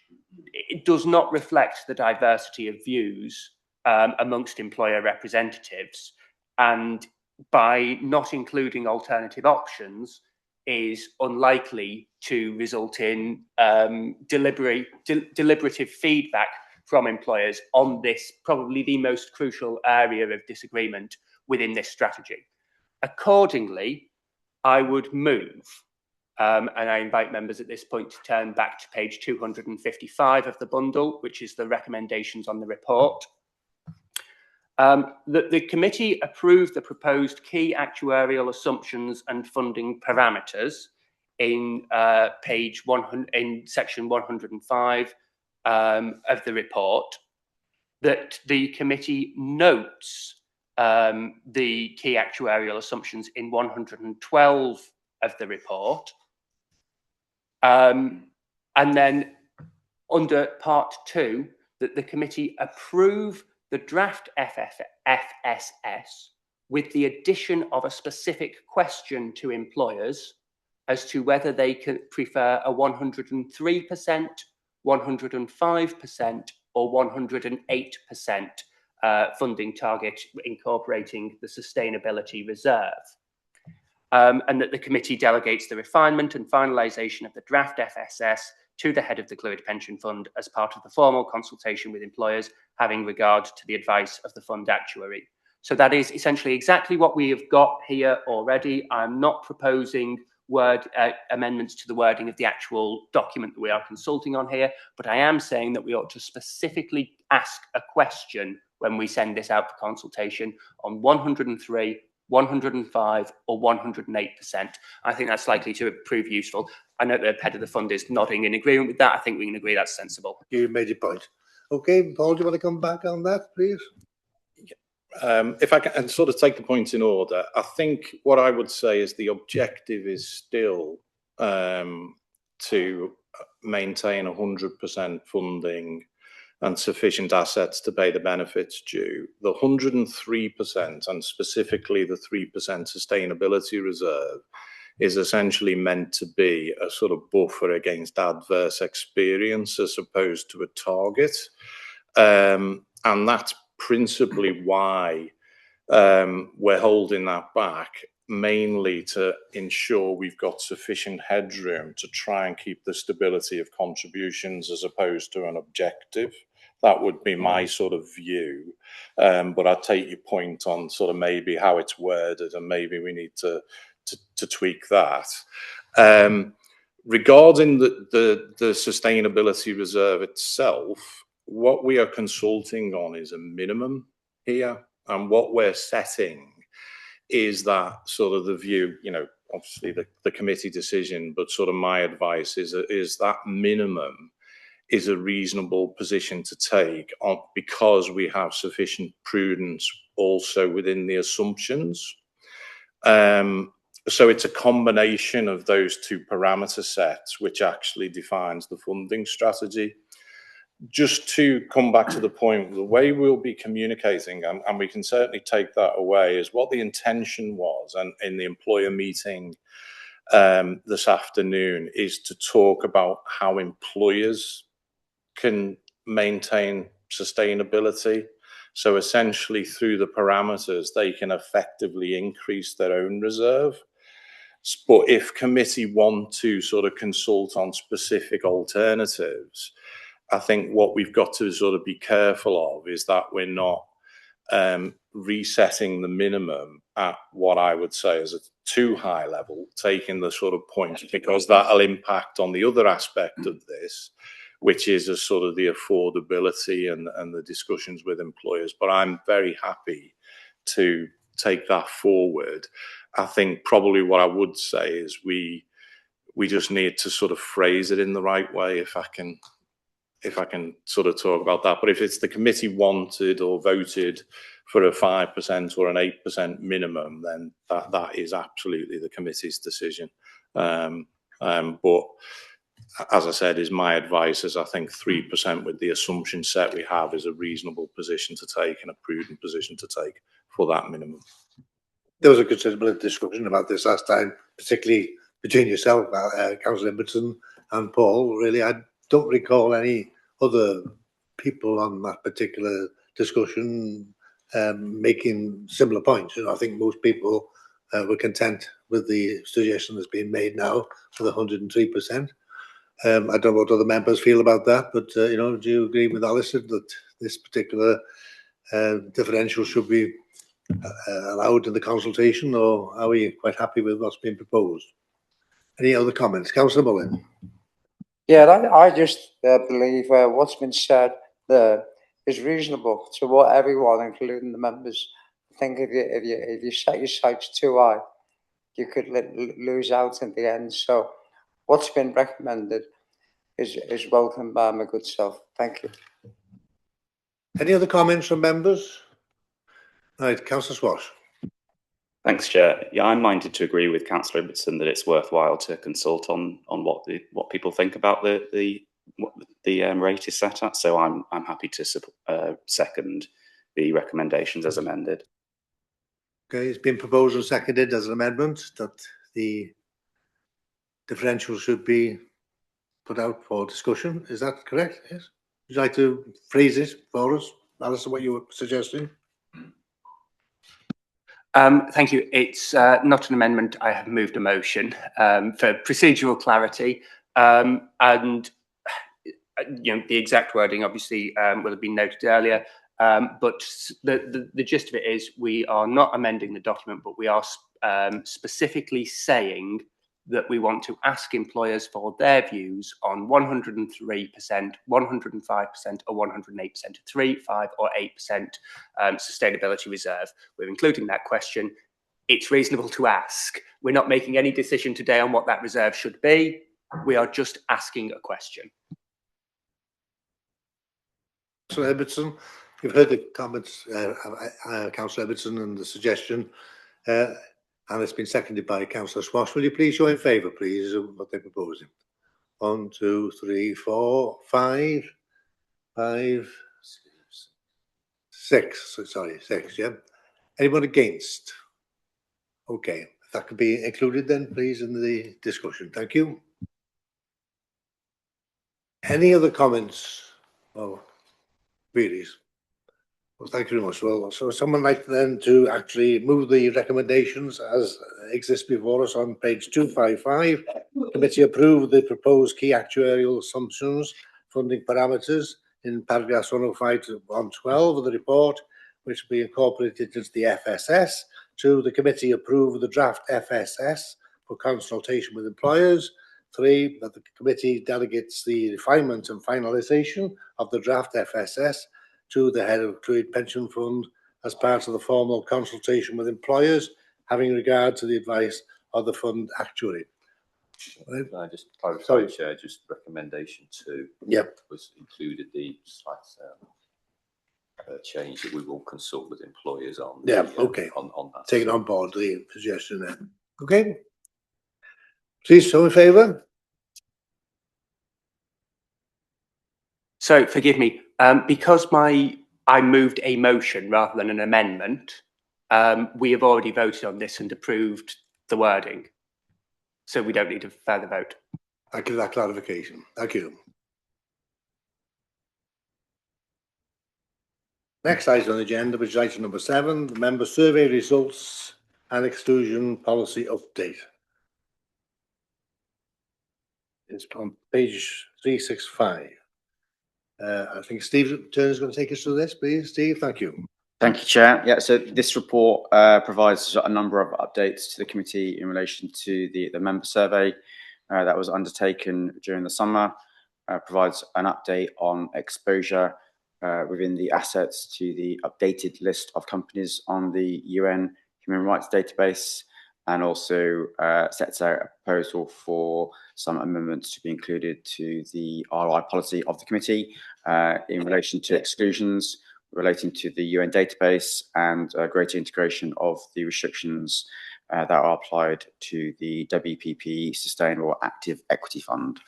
it does not reflect the diversity of views amongst employer representatives. And by not including alternative options, is unlikely to result in deliberative feedback from employers on this, probably the most crucial area of disagreement within this strategy. Accordingly, I would move, and I invite members at this point to turn back to page 255 of the bundle, which is the recommendations on the report. The committee approved the proposed key actuarial assumptions and funding parameters in in section 105 of the report. That the committee notes the key actuarial assumptions in 112 of the report, and then under part 2 that the committee approve the draft FSS with the addition of a specific question to employers as to whether they can prefer a 103%, 105%, or 108% funding target incorporating the sustainability reserve. And that the committee delegates the refinement and finalisation of the draft FSS to the head of the Clwyd Pension Fund as part of the formal consultation with employers, having regard to the advice of the fund actuary. So that is essentially exactly what we have got here already. I'm not proposing amendments to the wording of the actual document that we are consulting on here, but I am saying that we ought to specifically ask a question when we send this out for consultation on 103, 105 or 108%. I think that's likely to prove useful. I know the head of the fund is nodding in agreement with that. I think we can agree that's sensible. You made your point. Okay, Paul, do you want to come back on that, please? If I can sort of take the points in order, I think what I would say is the objective is still to maintain 100% funding and sufficient assets to pay the benefits due. The 103% and specifically the 3% sustainability reserve is essentially meant to be a sort of buffer against adverse experience as opposed to a target. And that's principally why we're holding that back, mainly to ensure we've got sufficient headroom to try and keep the stability of contributions as opposed to an objective. That would be my sort of view. But I take your point on sort of maybe how it's worded, and maybe we need to tweak that. Regarding the sustainability reserve itself, what we are consulting on is a minimum here, and what we're setting is that sort of the view, obviously the committee decision, but sort of my advice is that minimum is a reasonable position to take on, because we have sufficient prudence also within the assumptions. So it's a combination of those two parameter sets which actually defines the funding strategy. Just to come back to the point, the way we'll be communicating, and we can certainly take that away, is what the intention was, and in the employer meeting this afternoon, is to talk about how employers can maintain sustainability. So essentially, through the parameters, they can effectively increase their own reserve. But if committee want to sort of consult on specific alternatives, I think what we've got to sort of be careful of is that we're not resetting the minimum at what I would say is a too high level, taking the sort of point, because that'll impact on the other aspect of this, which is a sort of the affordability and the discussions with employers. But I'm very happy to take that forward. I think probably what I would say is we just need to sort of phrase it in the right way, if I can sort of talk about that. But if it's the committee wanted or voted for a 5% or an 8% minimum, then that is absolutely the committee's decision. But as I said, is my advice is I think 3% with the assumption set we have is a reasonable position to take and a prudent position to take for that minimum. There was a considerable discussion about this last time, particularly between yourself, Councillor Ibbotson and Paul. Really, I don't recall any other people on that particular discussion making similar points. You know, I think most people were content with the suggestion that's been made now for the 103%. I don't know what other members feel about that, but you know, do you agree with Alison that this particular differential should be allowed in the consultation, or are we quite happy with what's been proposed? Any other comments? Councillor Mullin. Yeah, I just believe what's been said there is reasonable to what everyone, including the members, I think if you set your sights too high, you could lose out in the end. So what's been recommended is welcomed by my good self. Thank you. Any other comments from members? Right, Councillor Swash. Thanks, Chair. Yeah, I'm minded to agree with Councillor Ibbotson that it's worthwhile to consult on what people think about the rate is set at. So I'm happy to second the recommendations as amended. Okay, it's been proposed and seconded as an amendment that the differential should be put out for discussion. Is that correct? Yes. Would you like to phrase it for us, Alison, what you were suggesting? Thank you. It's not an amendment. I have moved a motion for procedural clarity, and you know, the exact wording obviously will have been noted earlier. But the gist of it is we are not amending the document, but we are specifically saying that we want to ask employers for their views on 103%, 105%, or 108%, 3%, 5%, or 8% sustainability reserve. We're including that question. It's reasonable to ask. We're not making any decision today on what that reserve should be. We are just asking a question. Councillor Ibbotson, you've heard the comments, Councillor Ibbotson, and the suggestion. And it's been seconded by Councillor Swash. Will you please show in favour, please, of what they're proposing? 1, 2, 3, 4, 5, 6. Sorry, 6. Yeah. Anyone against? Okay, if that could be included then, please, in the discussion. Thank you. Any other comments or queries? Well, thank you very much. Well, so someone like then to actually move the recommendations as exist before us on page 255. Committee approve the proposed key actuarial assumptions, funding parameters in paragraphs 105 to 112 of the report, which will be incorporated into the FSS. 2, the committee approve the draft FSS for consultation with employers. 3, that the committee delegates the refinement and finalisation of the draft FSS to the head of Clwyd Pension Fund as part of the formal consultation with employers, having regard to the advice of the fund actuary. Can I just clarify, Sorry. Chair, just recommendation 2 Yep. was included the slight change that we will consult with employers on. Yeah, the, okay. On that. Taking on board the suggestion there. Okay. Please, show in favour. So forgive me, because I moved a motion rather than an amendment, we have already voted on this and approved the wording. So we don't need a further vote. Thank you for that clarification. Thank you. Next item on the agenda, which is item number 7, the member survey results and exclusion policy update. It's on page 365. I think Steve Turner's going to take us through this, please. Steve, thank you. Thank you, Chair. Yeah, so this report provides a number of updates to the committee in relation to the member survey that was undertaken during the summer, provides an update on exposure within the assets to the updated list of companies on the UN Human Rights Database, and also sets out a proposal for some amendments to be included to the RI policy of the committee in relation to exclusions relating to the UN database and greater integration of the restrictions that are applied to the WPP Sustainable Active Equity Fund.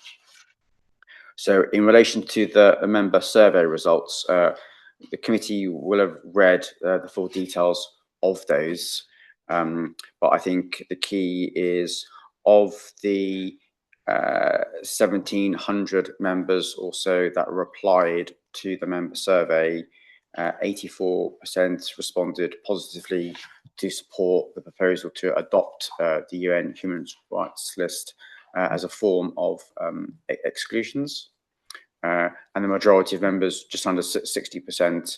So in relation to the member survey results, the committee will have read the full details of those. But I think the key is, of the 1,700 members or so that replied to the member survey, 84% responded positively to support the proposal to adopt the UN Human Rights List as a form of exclusions. And the majority of members, just under 60%,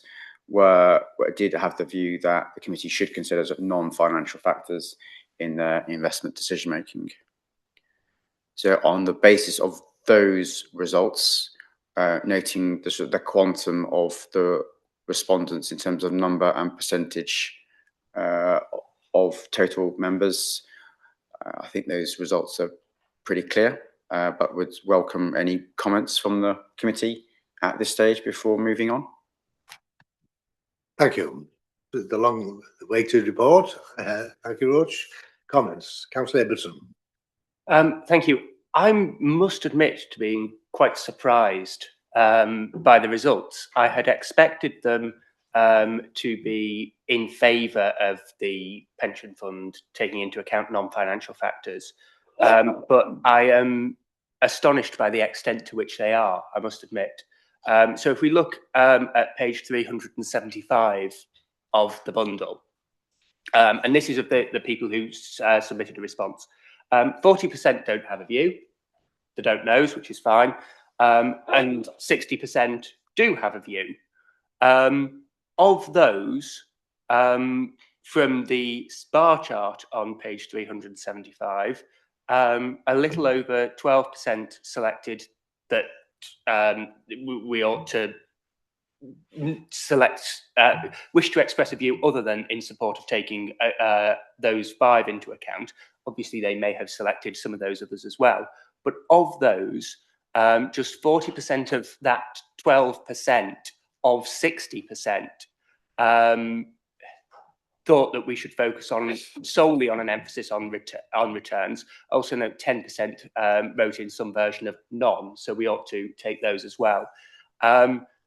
did have the view that the committee should consider as non-financial factors in their investment decision making. So on the basis of those results, noting the quantum of the respondents in terms of number and percentage of total members, I think those results are pretty clear, but would welcome any comments from the committee at this stage before moving on. Thank you. The long weighted report. Thank you, Roach. Comments? Councillor Ibbotson. Thank you. I must admit to being quite surprised by the results. I had expected them to be in favour of the pension fund taking into account non-financial factors, but I am astonished by the extent to which they are, I must admit. So if we look at page 375 of the bundle, and this is of the people who submitted a response, 40% don't have a view, they don't knows, which is fine, and 60% do have a view. Of those, from the bar chart on page 375, a little over 12% selected that we ought to wish to express a view other than in support of taking those 5 into account. Obviously, they may have selected some of those others as well. But of those, just 40% of that 12% of 60% thought that we should focus on solely on an emphasis on returns. Also note 10% wrote in some version of none, so we ought to take those as well.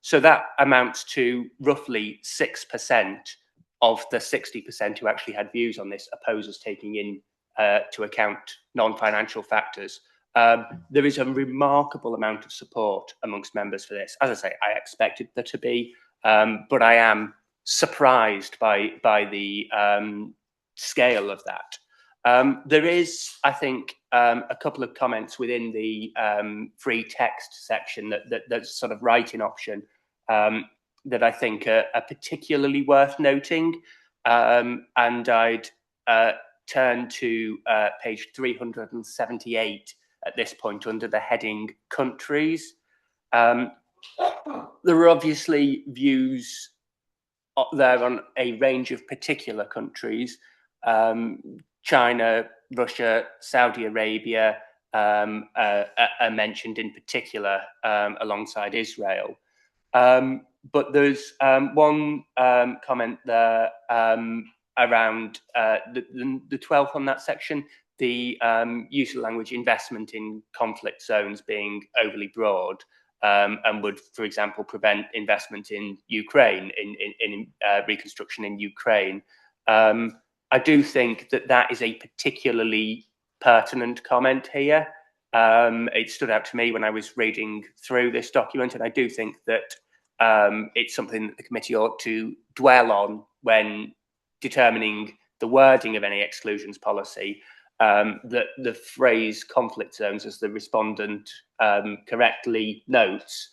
So that amounts to roughly 6% of the 60% who actually had views on this oppose us taking in to account non-financial factors. There is a remarkable amount of support amongst members for this. As I say, I expected there to be, but I am surprised by the scale of that. There is, I think, a couple of comments within the free text section that's sort of writing option that I think are particularly worth noting, and I'd turn to page 378 at this point under the heading countries. There are obviously views there on a range of particular countries. China, Russia, Saudi Arabia are mentioned in particular alongside Israel. But there's one comment there around the 12th on that section, the use of language investment in conflict zones being overly broad and would, for example, prevent investment in Ukraine, in reconstruction in Ukraine. I do think that that is a particularly pertinent comment here. It stood out to me when I was reading through this document, and I do think that it's something that the committee ought to dwell on when determining the wording of any exclusions policy. That the phrase conflict zones, as the respondent correctly notes,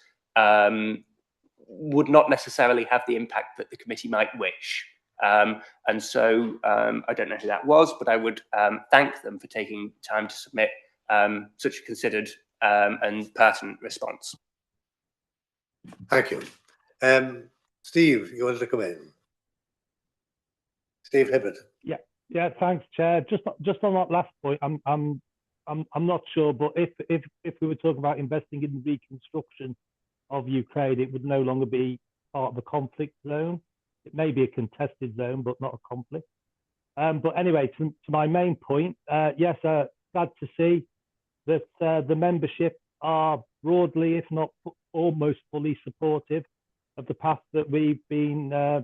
would not necessarily have the impact that the committee might wish. And so I don't know who that was, but I would thank them for taking time to submit such a considered and pertinent response. Thank you. Steve, you wanted to come in? Steve Hibbert. Yeah, thanks, Chair. Just on that last point, I'm not sure, but if we were talking about investing in the reconstruction of Ukraine, it would no longer be part of a conflict zone. It may be a contested zone, but not a conflict. But anyway, to my main point, yes, glad to see that the membership are broadly, if not almost fully supportive of the path that we've been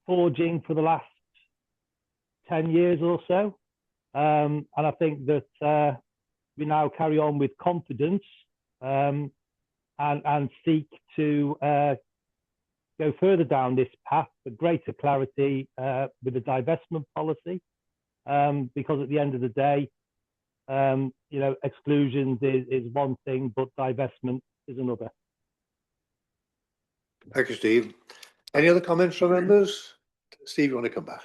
forging for the last 10 years or so. And I think that we now carry on with confidence and seek to go further down this path for greater clarity with the divestment policy. Because at the end of the day, exclusions is one thing, but divestment is another. Thank you, Steve. Any other comments from members? Steve, you want to come back?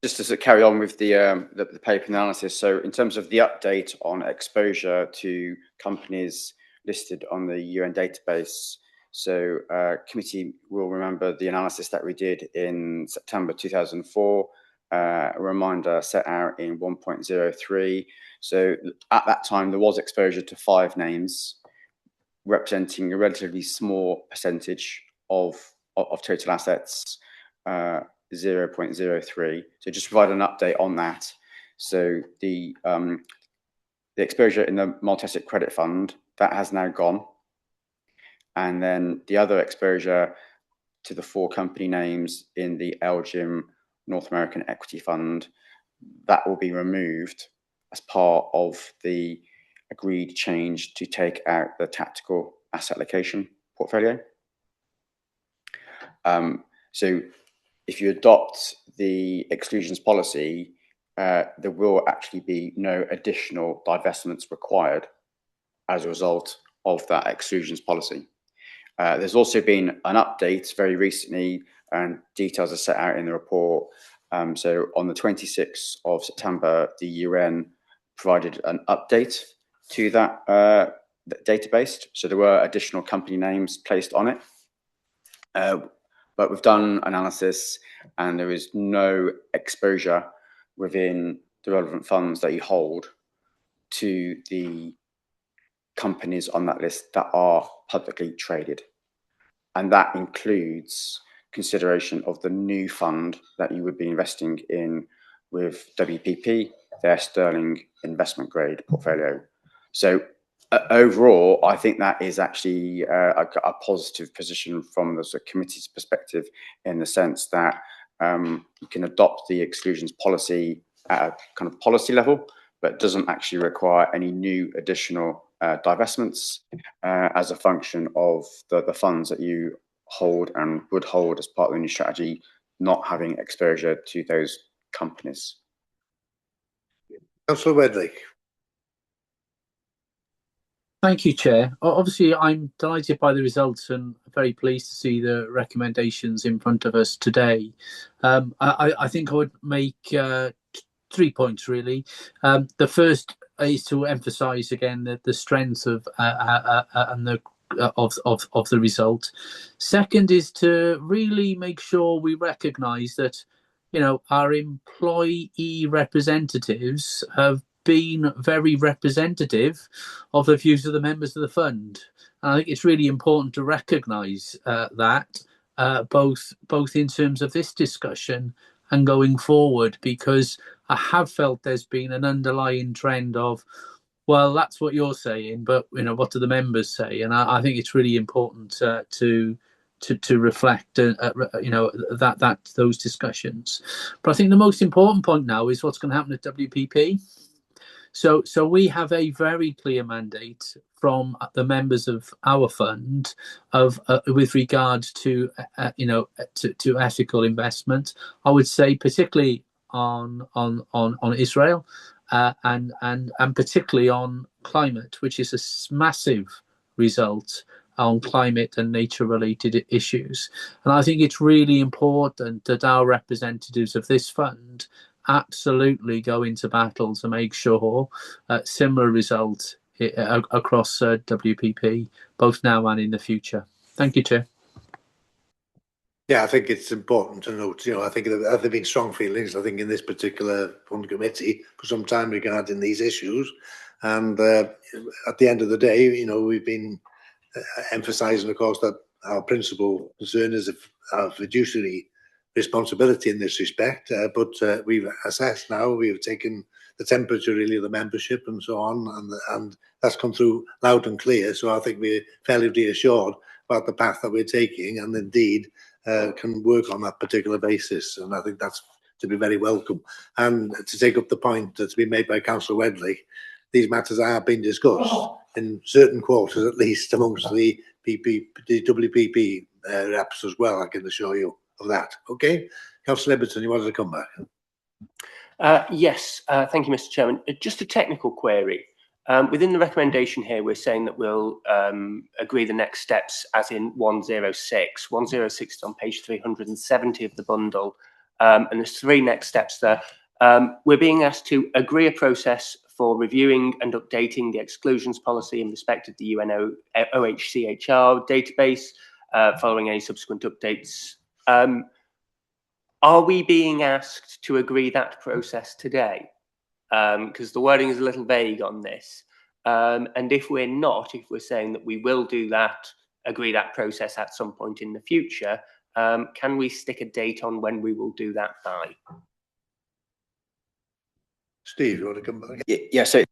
Just to carry on with the paper analysis. So in terms of the update on exposure to companies listed on the UN database, so committee will remember the analysis that we did in September 2004, a reminder set out in 1.03. So at that time, there was exposure to 5 names, representing a relatively small percentage of total assets, 0.03. So just provide an update on that. So the exposure in the multi-asset credit fund, that has now gone. And then the other exposure to the 4 company names in the Elgin North American Equity Fund, that will be removed as part of the agreed change to take out the tactical asset allocation portfolio. So if you adopt the exclusions policy, there will actually be no additional divestments required as a result of that exclusions policy. There's also been an update very recently, and details are set out in the report. So on the 26th of September, the UN provided an update to that database. So there were additional company names placed on it. But we've done analysis, and there is no exposure within the relevant funds that you hold to the companies on that list that are publicly traded. And that includes consideration of the new fund that you would be investing in with WPP, their sterling investment grade portfolio. So overall, I think that is actually a positive position from the committee's perspective, in the sense that you can adopt the exclusions policy at a kind of policy level, but doesn't actually require any new additional divestments as a function of the funds that you hold and would hold as part of the new strategy, not having exposure to those companies. Councillor Wedley. Thank you, Chair. Obviously, I'm delighted by the results and very pleased to see the recommendations in front of us today. I think I would make 3 points, really. The first is to emphasise again the strength of the result. Second is to really make sure we recognise that our employee representatives have been very representative of the views of the members of the fund. And I think it's really important to recognise that both in terms of this discussion and going forward, because I have felt there's been an underlying trend of, well, that's what you're saying, but what do the members say? And I think it's really important to reflect, that those discussions. But I think the most important point now is what's going to happen at WPP. So we have a very clear mandate from the members of our fund of with regard to to ethical investment. I would say particularly on Israel and particularly on climate, which is a massive result on climate and nature related issues. And I think it's really important that our representatives of this fund absolutely go into battle to make sure similar results across WPP, both now and in the future. Thank you, Chair. Yeah, I think it's important to note, I think there have been strong feelings, I think, in this particular fund committee for some time regarding these issues. And at the end of the day, we've been emphasising, of course, that our principal concern is our fiduciary responsibility in this respect. But we've assessed now, we've taken the temperature really of the membership and so on, and that's come through loud and clear. So I think we're fairly reassured about the path that we're taking, and indeed can work on that particular basis. And I think that's to be very welcome. And to take up the point that's been made by Councillor Wedley, these matters are being discussed in certain quarters, at least amongst the WPP reps as well. I can assure you of that. Okay, Councillor Liberton, you wanted to come back? Yes, thank you, Mr. Chairman. Just a technical query. Within the recommendation here, we're saying that we'll agree the next steps as in 106. 106 is on page 370 of the bundle, and there's 3 next steps there. We're being asked to agree a process for reviewing and updating the exclusions policy in respect of the UN OHCHR database, following any subsequent updates. Are we being asked to agree that process today? Because the wording is a little vague on this. And if we're not, if we're saying that we will do that, agree that process at some point in the future, can we stick a date on when we will do that by? Steve, you want to come back? Yeah, so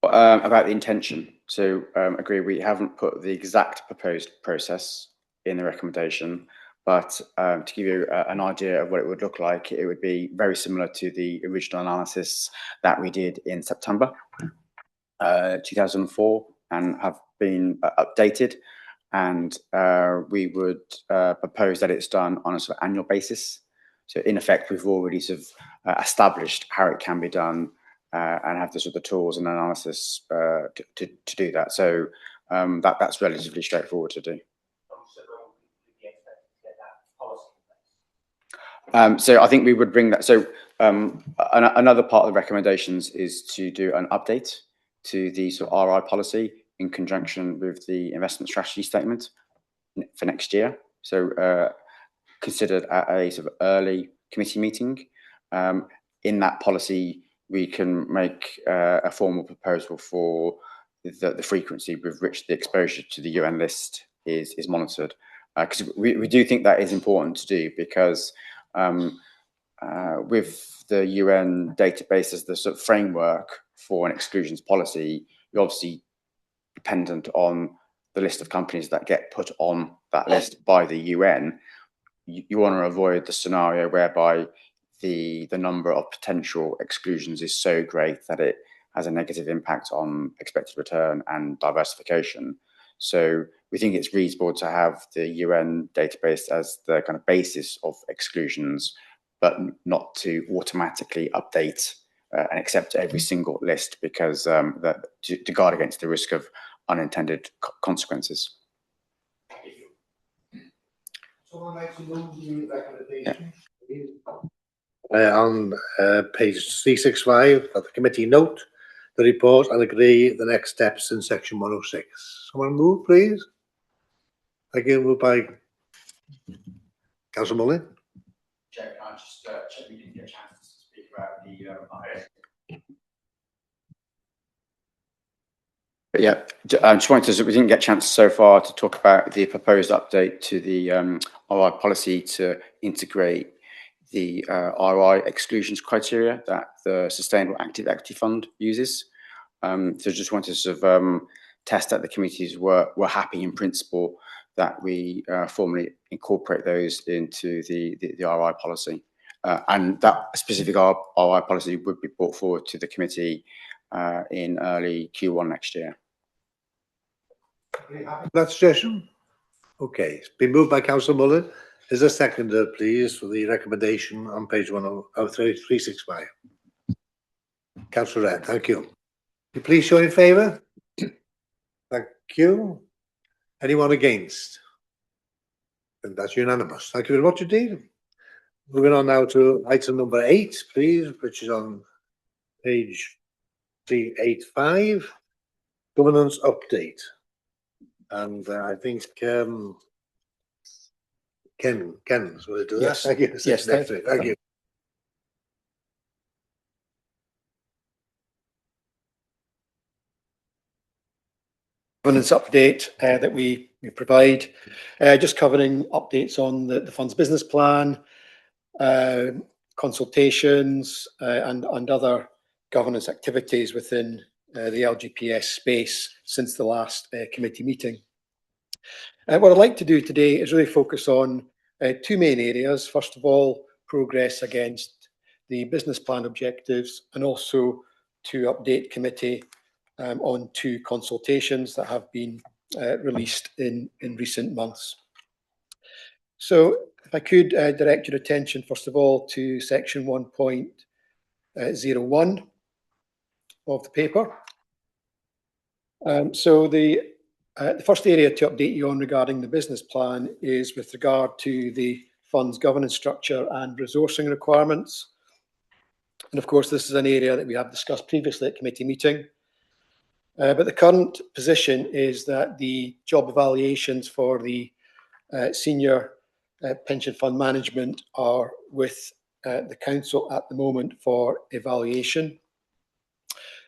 about the intention. So agree, we haven't put the exact proposed process in the recommendation, but to give you an idea of what it would look like, it would be very similar to the original analysis that we did in September 2004 and have been updated. And we would propose that it's done on a sort of annual basis. So in effect, we've already sort of established how it can be done and have the sort of tools and analysis to do that. So that's relatively straightforward to do. So I think we would bring that. So another part of the recommendations is to do an update to the sort of RI policy in conjunction with the investment strategy statement for next year. So considered at a sort of early committee meeting. In that policy, we can make a formal proposal for the frequency with which the exposure to the UN list is monitored. Because we do think that is important to do, because with the UN database as the sort of framework for an exclusions policy, you're obviously dependent on the list of companies that get put on that list by the UN. You want to avoid the scenario whereby the number of potential exclusions is so great that it has a negative impact on expected return and diversification. So we think it's reasonable to have the UN database as the kind of basis of exclusions, but not to automatically update and accept every single list, because to guard against the risk of unintended consequences. Someone like to move the recommendation? On page 365 of the committee note, the report and agree the next steps in section 106. Someone move, please. Thank you. Moved by Councillor Mullin. Chair, can I just check we didn't get a chance to speak about the But yeah, I just wanted to, we didn't get a chance so far to talk about the proposed update to the RI policy to integrate the RI exclusions criteria that the Sustainable Active Equity Fund uses. So just wanted to sort of test that the committees were happy in principle that we formally incorporate those into the RI policy. And that specific RI policy would be brought forward to the committee in early Q1 next year. That suggestion? Okay, it's been moved by Councillor Mullen. Is there a seconder, please, for the recommendation on page 365? Councillor Wren, thank you. Will you please show in favour? Thank you. Anyone against? And that's unanimous. Thank you very much indeed. Moving on now to item number 8, please, which is on page 385, governance update. And I think Ken's will do that. Yes. Thank you. Yes, Thank you. Governance update that we provide, just covering updates on the fund's business plan, consultations and other governance activities within the LGPS space since the last committee meeting. What I'd like to do today is really focus on two main areas. First of all, progress against the business plan objectives, and also to update committee on two consultations that have been released in recent months. So if I could direct your attention first of all to section 1.01 of the paper. So the first area to update you on regarding the business plan is with regard to the fund's governance structure and resourcing requirements. And of course, this is an area that we have discussed previously at committee meeting. But the current position is that the job evaluations for the senior pension fund management are with the council at the moment for evaluation.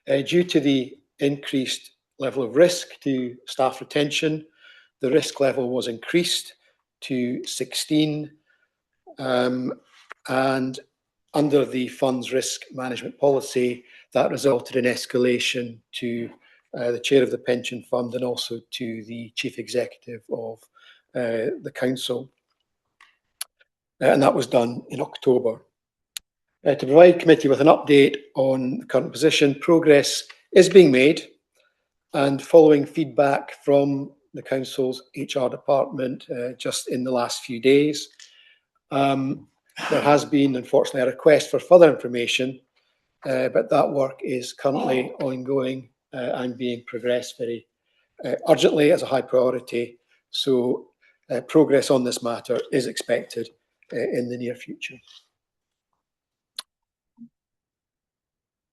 Due to the increased level of risk to staff retention, the risk level was increased to 16, and under the fund's risk management policy, that resulted in escalation to the chair of the pension fund and also to the chief executive of the council. And that was done in October. To provide committee with an update on the current position, progress is being made, and following feedback from the council's HR department just in the last few days, there has been, unfortunately, a request for further information, but that work is currently ongoing and being progressed very urgently as a high priority. So progress on this matter is expected in the near future.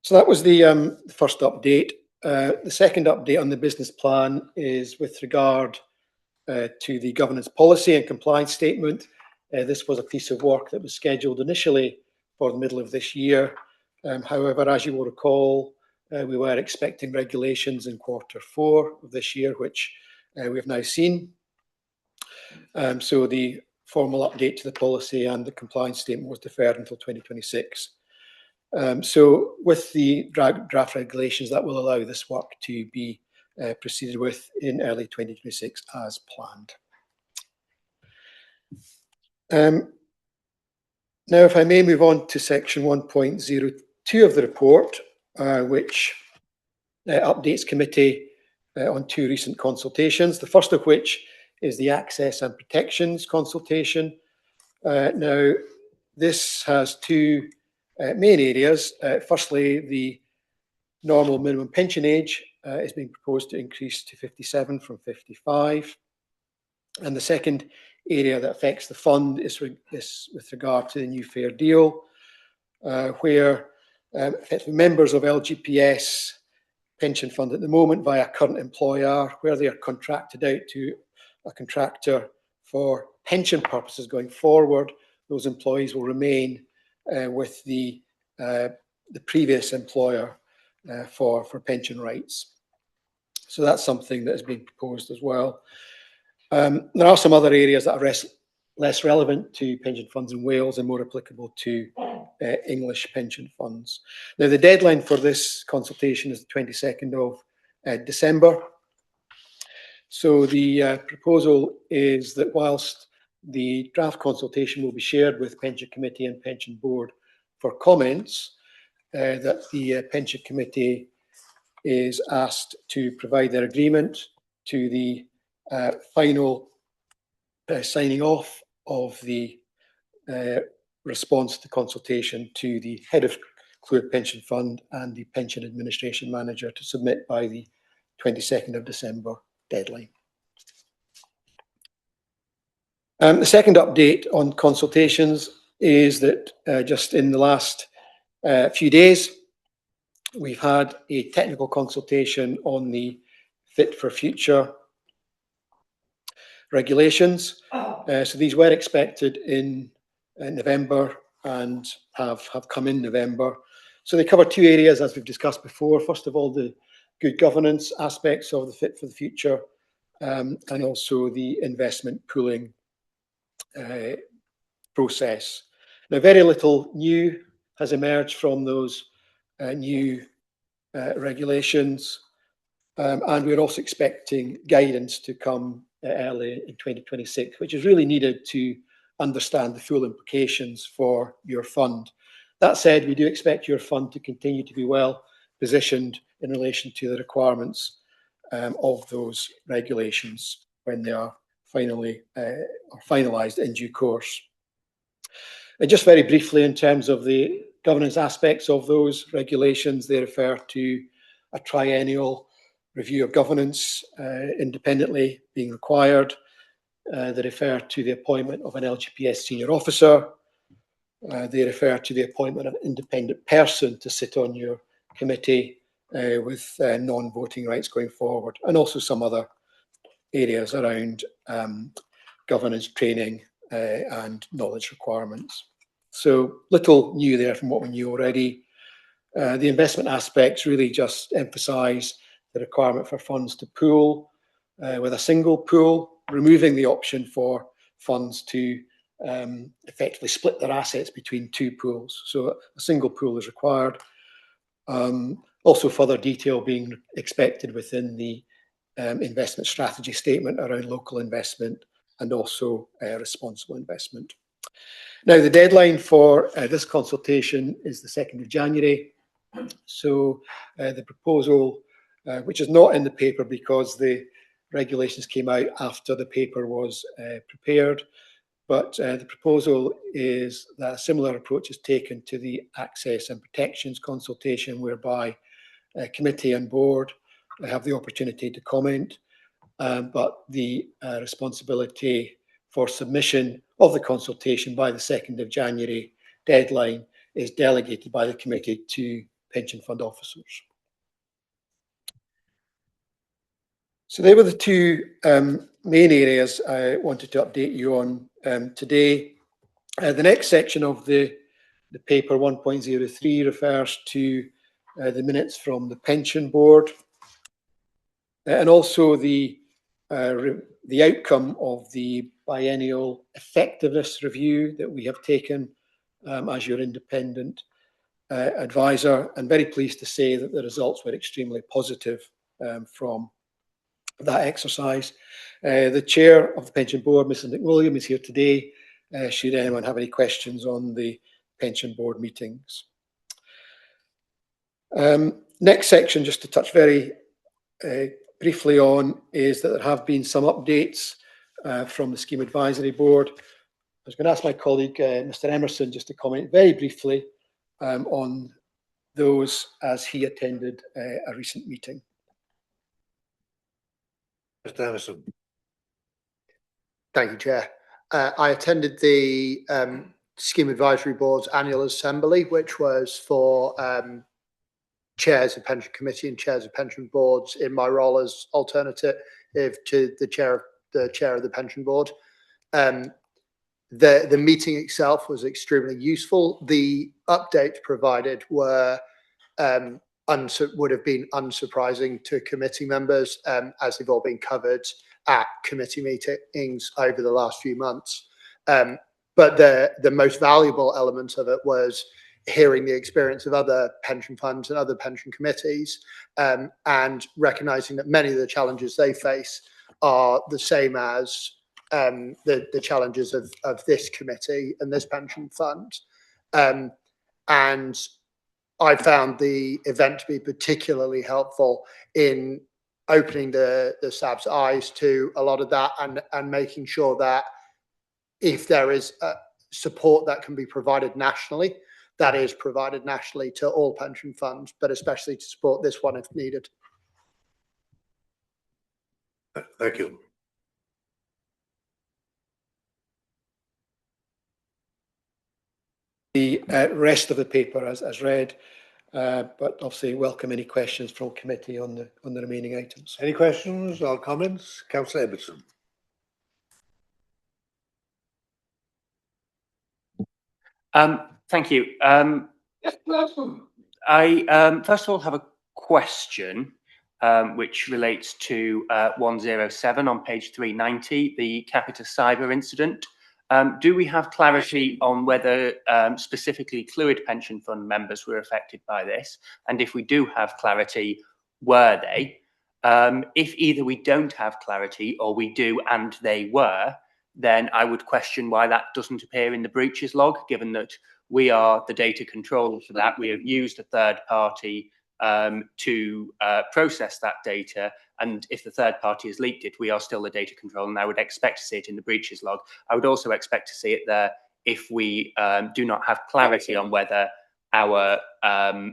So that was the first update. The second update on the business plan is with regard to the governance policy and compliance statement. This was a piece of work that was scheduled initially for the middle of this year. However, as you will recall, we were expecting regulations in Q4 of this year, which we've now seen. So the formal update to the policy and the compliance statement was deferred until 2026. So with the draft regulations, that will allow this work to be proceeded with in early 2026 as planned. Now, if I may move on to section 1.02 of the report, which updates committee on two recent consultations, the first of which is the Access and Protections consultation. Now, this has two main areas. Firstly, the normal minimum pension age is being proposed to increase to 57 from 55. And the second area that affects the fund is with regard to the new fair deal, where members of LGPS pension fund at the moment via current employer, where they are contracted out to a contractor for pension purposes going forward, those employees will remain with the previous employer for pension rights. So that's something that has been proposed as well. There are some other areas that are less relevant to pension funds in Wales and more applicable to English pension funds. Now, the deadline for this consultation is the 22nd of December. So the proposal is that whilst the draft consultation will be shared with Pension Committee and Pension Board for comments, that the Pension Committee is asked to provide their agreement to the final signing off of the response to consultation to the head of Clwyd Pension Fund and the Pension Administration Manager to submit by the 22nd of December deadline. The second update on consultations is that just in the last few days, we've had a technical consultation on the Fit for Future regulations. So these were expected in November and have come in November. So they cover two areas, as we've discussed before. First of all, the good governance aspects of the Fit for the Future, and also the investment pooling process. Now, very little new has emerged from those new regulations, and we're also expecting guidance to come early in 2026, which is really needed to understand the full implications for your fund. That said, we do expect your fund to continue to be well positioned in relation to the requirements of those regulations when they are finalised in due course. And just very briefly, in terms of the governance aspects of those regulations, they refer to a triennial review of governance independently being required. They refer to the appointment of an LGPS senior officer. They refer to the appointment of an independent person to sit on your committee with non-voting rights going forward, and also some other areas around governance training and knowledge requirements. So little new there from what we knew already. The investment aspects really just emphasise the requirement for funds to pool with a single pool, removing the option for funds to effectively split their assets between two pools. So a single pool is required. Also further detail being expected within the investment strategy statement around local investment and also responsible investment. Now, the deadline for this consultation is the 2nd of January. So the proposal, which is not in the paper because the regulations came out after the paper was prepared, but the proposal is that a similar approach is taken to the access and protections consultation, whereby committee and board have the opportunity to comment, but the responsibility for submission of the consultation by the 2nd of January deadline is delegated by the committee to pension fund officers. So they were the two main areas I wanted to update you on today. The next section of the paper 1.03 refers to the minutes from the pension board and also the outcome of the biennial effectiveness review that we have taken as your independent advisor, and very pleased to say that the results were extremely positive from that exercise. The chair of the pension board, Mrs. McWilliam, is here today should anyone have any questions on the pension board meetings. Next section, just to touch very briefly on, is that there have been some updates from the Scheme Advisory Board. I was going to ask my colleague, Mr. Emerson, just to comment very briefly on those as he attended a recent meeting. Mr. Emerson. Thank you, Chair. I attended the Scheme Advisory Board's annual assembly, which was for chairs of pension committee and chairs of pension boards in my role as alternative to the chair of the pension board. The meeting itself was extremely useful. The updates provided were would have been unsurprising to committee members, as they've all been covered at committee meetings over the last few months. But the most valuable element of it was hearing the experience of other pension funds and other pension committees, and recognising that many of the challenges they face are the same as the challenges of this committee and this pension fund. And I found the event to be particularly helpful in opening the SAB's eyes to a lot of that, and making sure that if there is support that can be provided nationally, that is provided nationally to all pension funds, but especially to support this one if needed. Thank you. The rest of the paper as read, but obviously welcome any questions from committee on the remaining items. Any questions or comments? Councillor Ibbotson. Thank you. I first of all have a question which relates to 107 on page 390, the Capita Cyber incident. Do we have clarity on whether specifically Clwyd Pension Fund members were affected by this? And if we do have clarity, were they? If either we don't have clarity or we do and they were, then I would question why that doesn't appear in the breaches log, given that we are the data controller for that. We have used a third party to process that data, and if the third party has leaked it, we are still the data controller, and I would expect to see it in the breaches log. I would also expect to see it there if we do not have clarity on whether our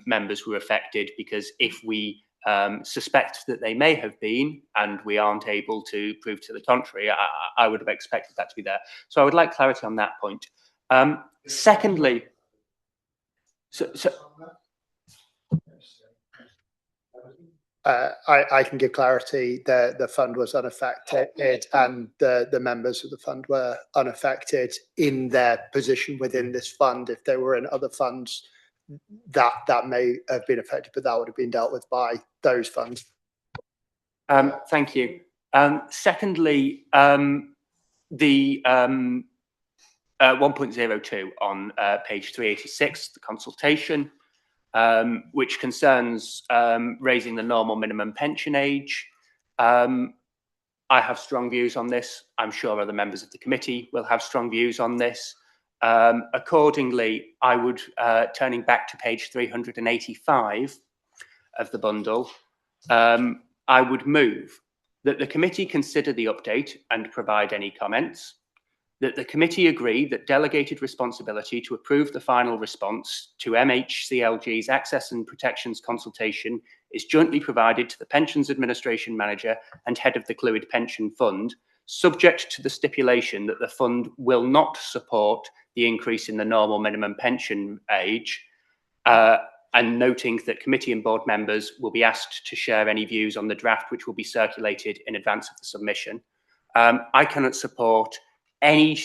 members were affected, because if we suspect that they may have been and we aren't able to prove to the contrary, I would have expected that to be there. So I would like clarity on that point. Secondly, I can give clarity. The fund was unaffected, and the members of the fund were unaffected in their position within this fund. If they were in other funds, that may have been affected, but that would have been dealt with by those funds. Thank you. Secondly, the 1.02 on page 386, the consultation, which concerns raising the normal minimum pension age. I have strong views on this. I'm sure other members of the committee will have strong views on this. Accordingly, I would, turning back to page 385 of the bundle, I would move that the committee consider the update and provide any comments, that the committee agree that delegated responsibility to approve the final response to MHCLG's Access and Protections consultation is jointly provided to the Pensions Administration Manager and Head of the Clwyd Pension Fund, subject to the stipulation that the fund will not support the increase in the normal minimum pension age, and noting that committee and board members will be asked to share any views on the draft, which will be circulated in advance of the submission. I cannot support any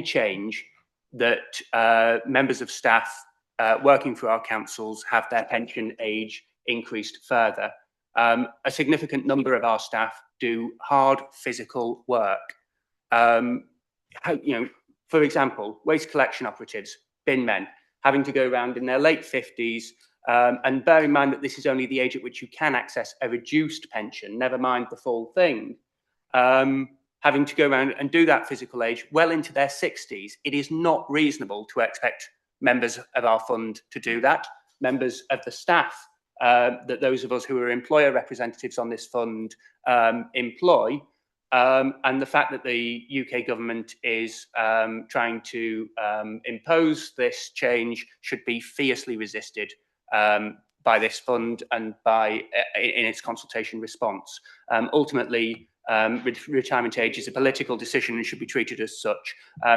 change that members of staff working for our councils have their pension age increased further. A significant number of our staff do hard physical work. For example, waste collection operatives, bin men, having to go around in their late 50s, and bear in mind that this is only the age at which you can access a reduced pension, never mind the full thing. Having to go around and do that physical age well into their 60s, it is not reasonable to expect members of our fund to do that. Members of the staff that those of us who are employer representatives on this fund employ, and the fact that the UK government is trying to impose this change should be fiercely resisted by this fund and in its consultation response. Ultimately, retirement age is a political decision and should be treated as such.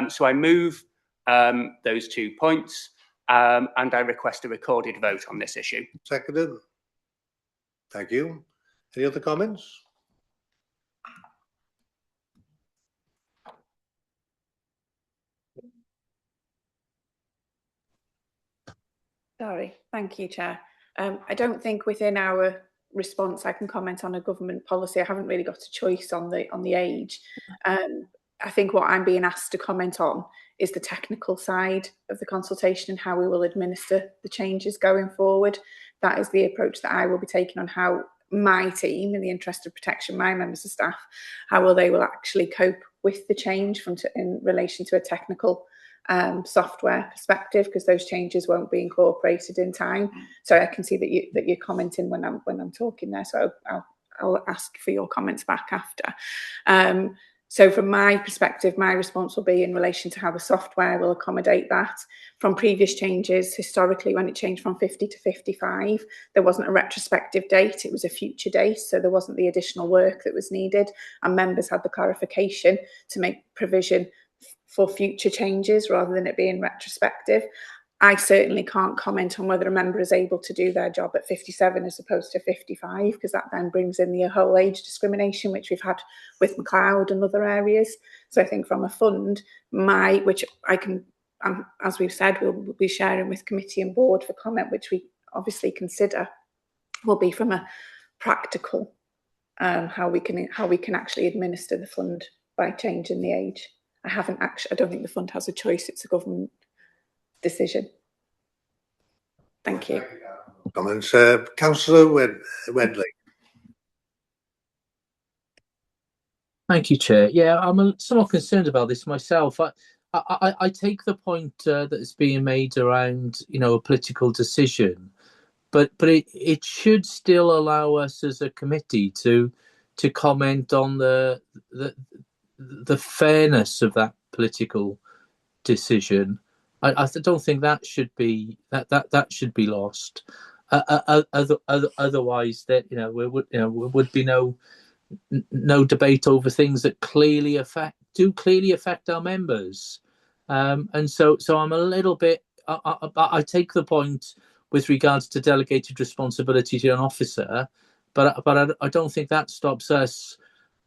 So I move those 2 points, and I request a recorded vote on this issue. Seconded. Thank you. Any other comments? Sorry, thank you, Chair. I don't think within our response I can comment on a government policy. I haven't really got a choice on the age. I think what I'm being asked to comment on is the technical side of the consultation and how we will administer the changes going forward. That is the approach that I will be taking on how my team, in the interest of protection, my members of staff, how they will actually cope with the change in relation to a technical software perspective, because those changes won't be incorporated in time. So I can see that you're commenting when I'm talking there. So I'll ask for your comments back after. So from my perspective, my response will be in relation to how the software will accommodate that. From previous changes, historically, when it changed from 50 to 55, there wasn't a retrospective date, it was a future date. So there wasn't the additional work that was needed. And members had the clarification to make provision for future changes rather than it being retrospective. I certainly can't comment on whether a member is able to do their job at 57 as opposed to 55, because that then brings in the whole age discrimination, which we've had with McLeod and other areas. So I think from a fund, which I can, as we've said, we'll be sharing with committee and board for comment, which we obviously consider, will be from a practical how we can actually administer the fund by changing the age. I don't think the fund has a choice. It's a government decision. Thank you. Comments, Councillor Wedley. Thank you, Chair. Yeah, I'm somewhat concerned about this myself. I take the point that is being made around, a political decision, but it should still allow us as a committee to comment on the fairness of that political decision. I don't think that should be lost. Otherwise, that there would be no debate over things that clearly affect our members. And so I'm a little bit. I take the point with regards to delegated responsibility to an officer, but I don't think that stops us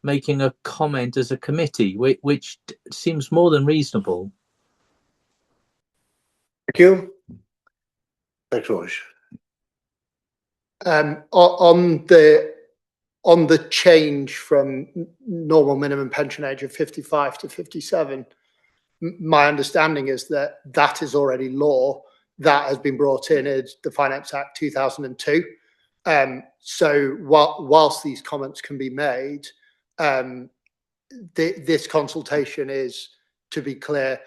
making a comment as a committee, which seems more than reasonable. Thank you. Thanks, Roish. On the change from normal minimum pension age of 55 to 57, my understanding is that is already law that has been brought in as the Finance Act 2002. So whilst these comments can be made, this consultation is, to be clear,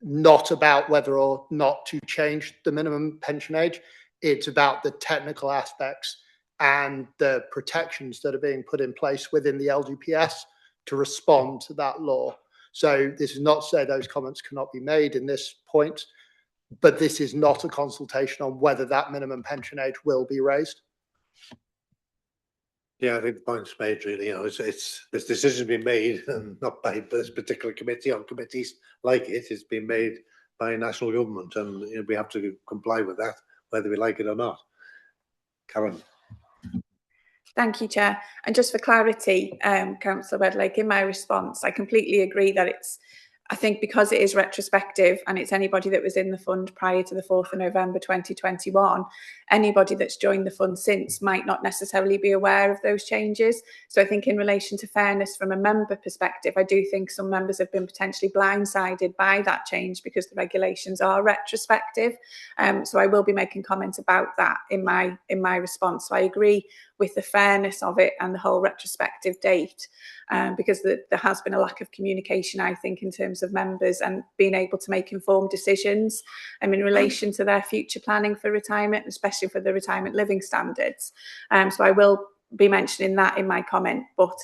not about whether or not to change the minimum pension age. It's about the technical aspects and the protections that are being put in place within the LGPS to respond to that law. So this is not to say those comments cannot be made in this point, but this is not a consultation on whether that minimum pension age will be raised. Yeah, I think the point's made really. This decision's been made, and not by this particular committee. On committees like it's been made by national government, and we have to comply with that, whether we like it or not. Karen. Thank you, Chair. And just for clarity, Councillor Wedlake, in my response, I completely agree that I think because it is retrospective and it's anybody that was in the fund prior to the 4th of November 2021, anybody that's joined the fund since might not necessarily be aware of those changes. So I think in relation to fairness from a member perspective, I do think some members have been potentially blindsided by that change because the regulations are retrospective. So I will be making comments about that in my response. So I agree with the fairness of it and the whole retrospective date, because there has been a lack of communication, I think, in terms of members and being able to make informed decisions in relation to their future planning for retirement, especially for the retirement living standards. So I will be mentioning that in my comment. But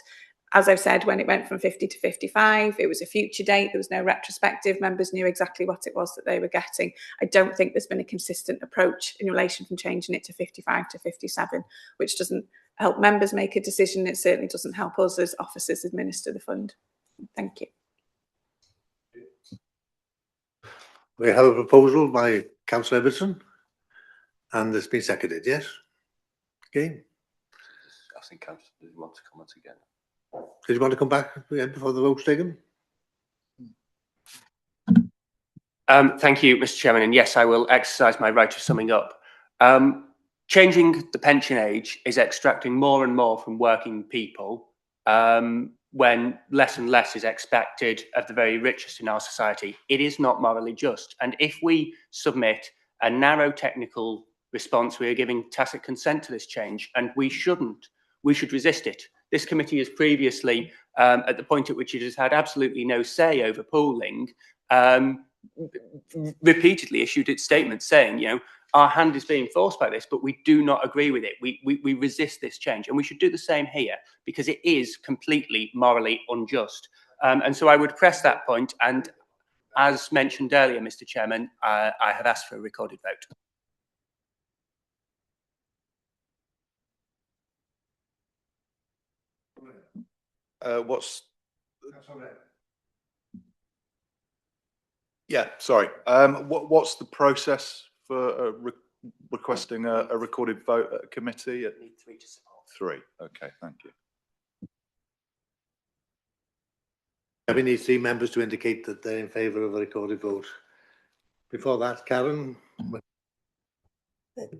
as I've said, when it went from 50 to 55, it was a future date. There was no retrospective. Members knew exactly what it was that they were getting. I don't think there's been a consistent approach in relation from changing it to 55 to 57, which doesn't help members make a decision. It certainly doesn't help us as officers administer the fund. Thank you. We have a proposal by Councillor Everton, and it's been seconded, yes? Okay. I think Councillor did want to comment again. Did you want to come back again before the vote's taken? Thank you, Mr. Chairman. And yes, I will exercise my right of summing up. Changing the pension age is extracting more and more from working people when less and less is expected of the very richest in our society. It is not morally just. And if we submit a narrow technical response, we are giving tacit consent to this change, and we shouldn't. We should resist it. This committee has previously, at the point at which it has had absolutely no say over pooling, repeatedly issued its statement saying, you know, our hand is being forced by this, but we do not agree with it. We resist this change, and we should do the same here because it is completely morally unjust. And so I would press that point, and as mentioned earlier, Mr. Chairman, I have asked for a recorded vote. Yeah, sorry. What's the process for requesting a recorded vote at a committee? We need 3 to support. 3. Okay, thank you. We need 3 members to indicate that they're in favour of a recorded vote. Before that, Karen.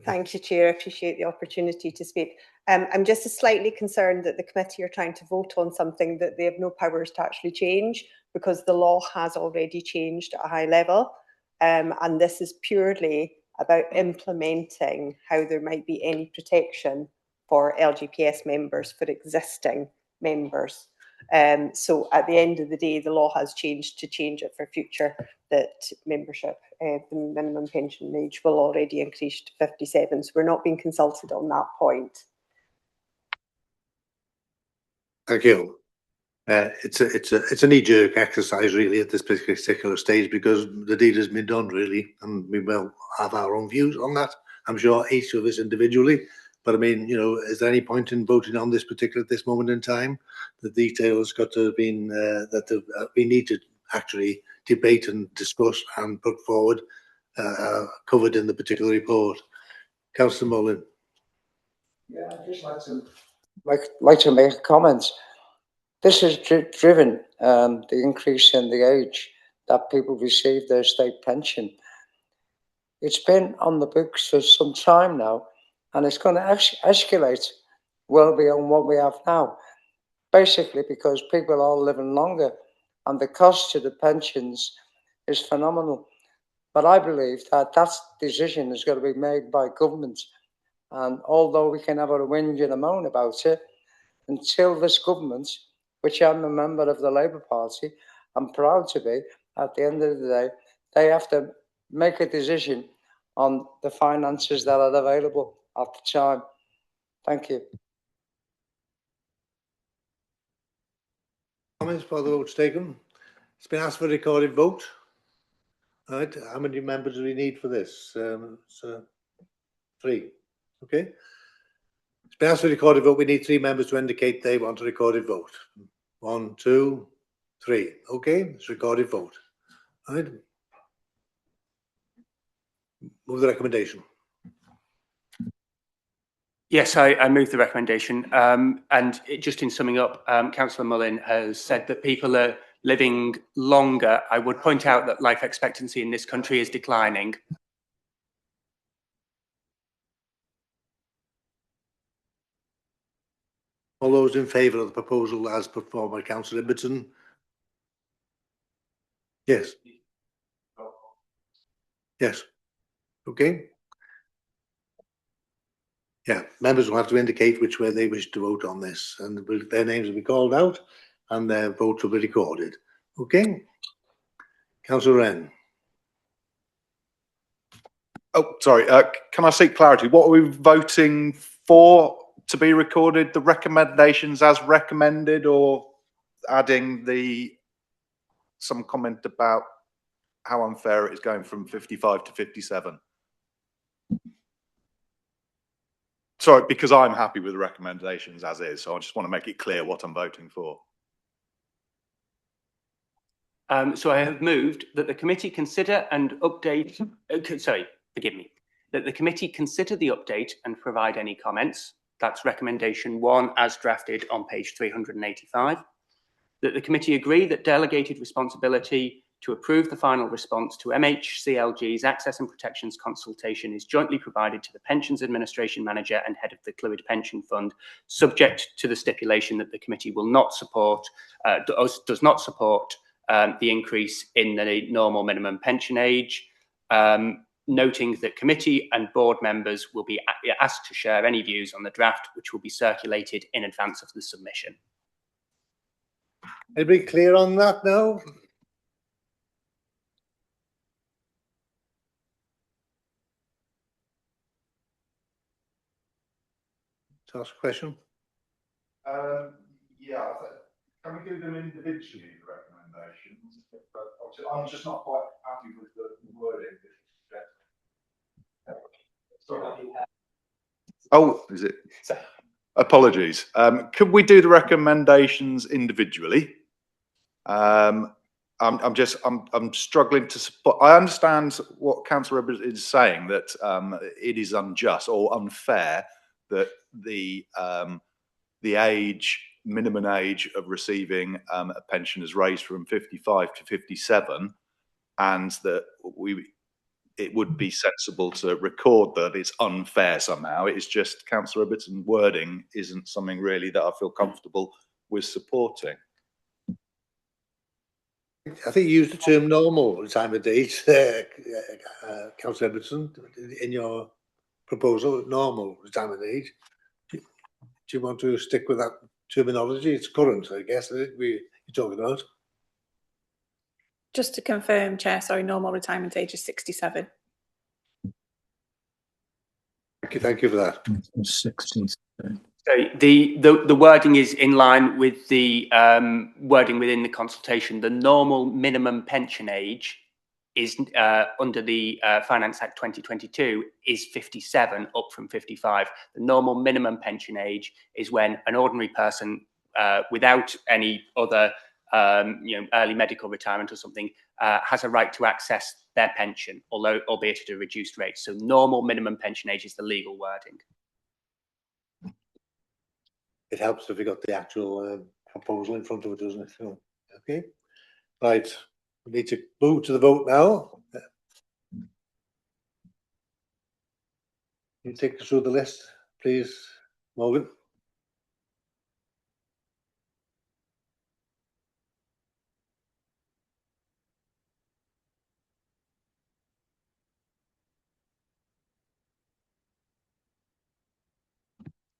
Thank you, Chair. I appreciate the opportunity to speak. I'm just slightly concerned that the committee are trying to vote on something that they have no powers to actually change, because the law has already changed at a high level. And this is purely about implementing how there might be any protection for LGPS members, for existing members. So at the end of the day, the law has changed to change it for future, that membership, the minimum pension age will already increase to 57. So we're not being consulted on that point. Thank you. It's a knee-jerk exercise really at this particular stage, because the deed has been done really, and we will have our own views on that. I'm sure each of us individually, but I mean, you know, is there any point in voting on this particular at this moment in time? The detail has got to have been we need to actually debate and discuss and put forward, covered in the particular report. Councillor Mullin. Yeah, I'd just like to make a comment. This has driven the increase in the age that people receive their state pension. It's been on the books for some time now, and it's going to escalate well beyond what we have now. Basically, because people are living longer, and the cost to the pensions is phenomenal. But I believe that that decision is going to be made by government. And although we can have a whinge and a moan about it, until this government, which I'm a member of the Labour Party, I'm proud to be, at the end of the day, they have to make a decision on the finances that are available at the time. Thank you. Comments for the votes taken? It's been asked for a recorded vote. All right, how many members do we need for this? So 3. Okay. It's been asked for a recorded vote. We need 3 members to indicate they want a recorded vote. 1, 2, 3. Okay, it's a recorded vote. All right. Move the recommendation. Yes, I move the recommendation. And just in summing up, Councillor Mullin has said that people are living longer. I would point out that life expectancy in this country is declining. All those in favour of the proposal as put forward by Councillor Ibbotson? Yes. Yes. Okay. Yeah, members will have to indicate which way they wish to vote on this, and their names will be called out and their votes will be recorded. Okay. Councillor Wren. Oh, sorry. Can I seek clarity? What are we voting for to be recorded? The recommendations as recommended, or adding some comment about how unfair it is going from 55 to 57? Sorry, because I'm happy with the recommendations as is, so I just want to make it clear what I'm voting for. So I have moved that the committee consider and update, that the committee consider the update and provide any comments. That's recommendation 1 as drafted on page 385. That the committee agree that delegated responsibility to approve the final response to MHCLG's Access and Protections consultation is jointly provided to the Pensions Administration Manager and Head of the Clwyd Pension Fund, subject to the stipulation that the committee will not support, does not support the increase in the normal minimum pension age, noting that committee and board members will be asked to share any views on the draft, which will be circulated in advance of the submission. Everybody clear on that now? To ask a question? Yeah, can we do them individually, the recommendations? But I'm just not quite happy with the wording. Oh, is it? Apologies. Could we do the recommendations individually? I'm struggling to support. I understand what Councillor is saying, that it is unjust or unfair that the minimum age of receiving a pension is raised from 55 to 57, and that it would be sensible to record that it's unfair somehow. It's just Councillor Ibbotson wording isn't something really that I feel comfortable with supporting. I think you used the term normal retirement age, Councillor Ibbotson, in your proposal, normal retirement age. Do you want to stick with that terminology? It's current, I guess, you're talking about. Just to confirm, Chair, sorry, normal retirement age is 67. Thank you for that. 67. So the wording is in line with the wording within the consultation. The normal minimum pension age is under the Finance Act 2022 is 57, up from 55. The normal minimum pension age is when an ordinary person without any other early medical retirement or something has a right to access their pension, albeit at a reduced rate. So normal minimum pension age is the legal wording. It helps if we got the actual proposal in front of it, doesn't it? So, okay, right. We need to move to the vote now. Can you take us through the list, please, Morgan?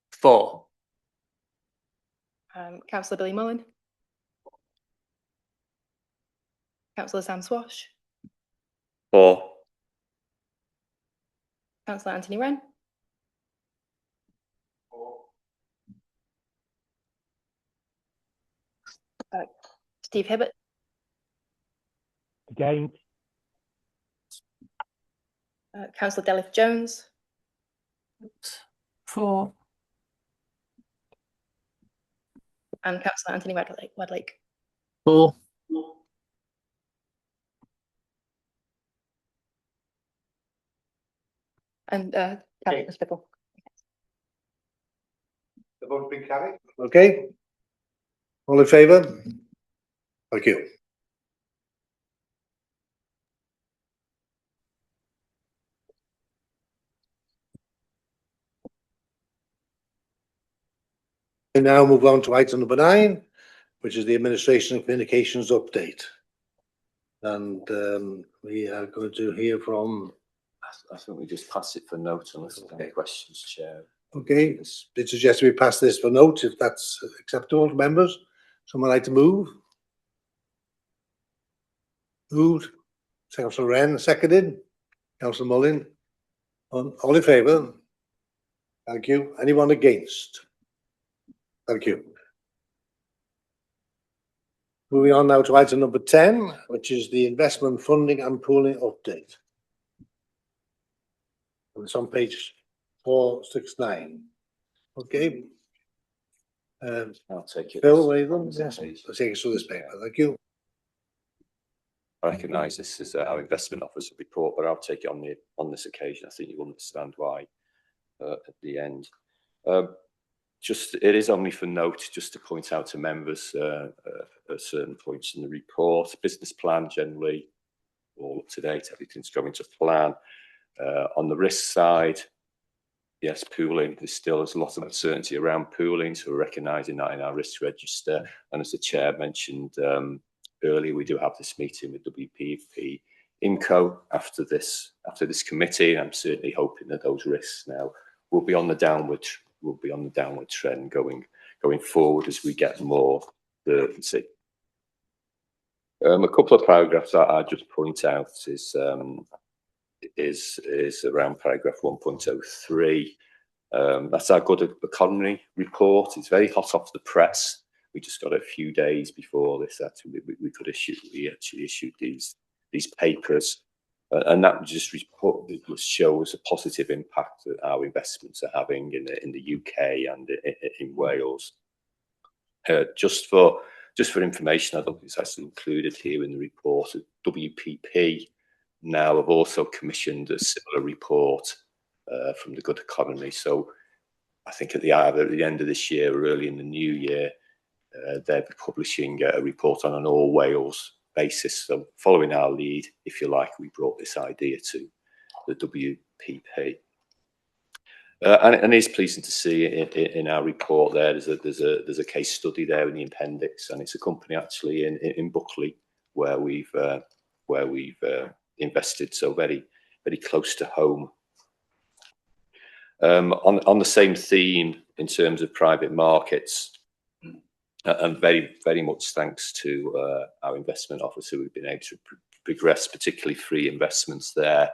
Four. Councillor Billy Mullen. Councillor Sam Swash. 4. Councillor Anthony Wren. 4. Steve Hibbott. Against. Councillor Delith Jones. 4. And Councillor Anthony Wedlake. 4. And Councillor Spittle. The vote's been carried. Okay. All in favour? Thank you. We now move on to item number 9, which is the Administration and Communications update. And we are going to hear from... I think we just pass it for note unless there's any questions, Chair. Okay, it's suggested we pass this for note if that's acceptable to members. Someone like to move? Moved. Councillor Wren, seconded. Councillor Mullin. All in favour? Thank you. Anyone against? Thank you. Moving on now to item number 10, which is the investment funding and pooling update. It's on page 469. Okay. I'll take it. Phil, Wayland, yes, let's take us through this paper. Thank you. I recognise this is our investment officer report, but I'll take it on this occasion. I think you'll understand why at the end. it is only for note, just to point out to members at certain points in the report. Business plan generally all up to date, everything's going to plan. On the risk side, yes, pooling, there's a lot of uncertainty around pooling, so we're recognising that in our risk register. And as the chair mentioned earlier, we do have this meeting with WPP IMCO after this committee. I'm certainly hoping that those risks now will be on the downward trend going forward as we get more certainty. A couple of paragraphs that I just point out is around paragraph 1.03. That's our good economy report. It's very hot off the press. We just got a few days before this. Actually, we actually issued these papers, and that just shows a positive impact that our investments are having in the UK and in Wales. Just for information, I don't think it's actually included here in the report. WPP now have also commissioned a similar report from the good economy. So I think at the end of this year or early in the new year, they'll be publishing a report on an all Wales basis. So following our lead, if you like, we brought this idea to the WPP. And it's pleasing to see in our report there's a case study there in the appendix, and it's a company actually in Buckley where we've invested, so very close to home. On the same theme in terms of private markets, and very much thanks to our investment officer, we've been able to progress particularly 3 investments there.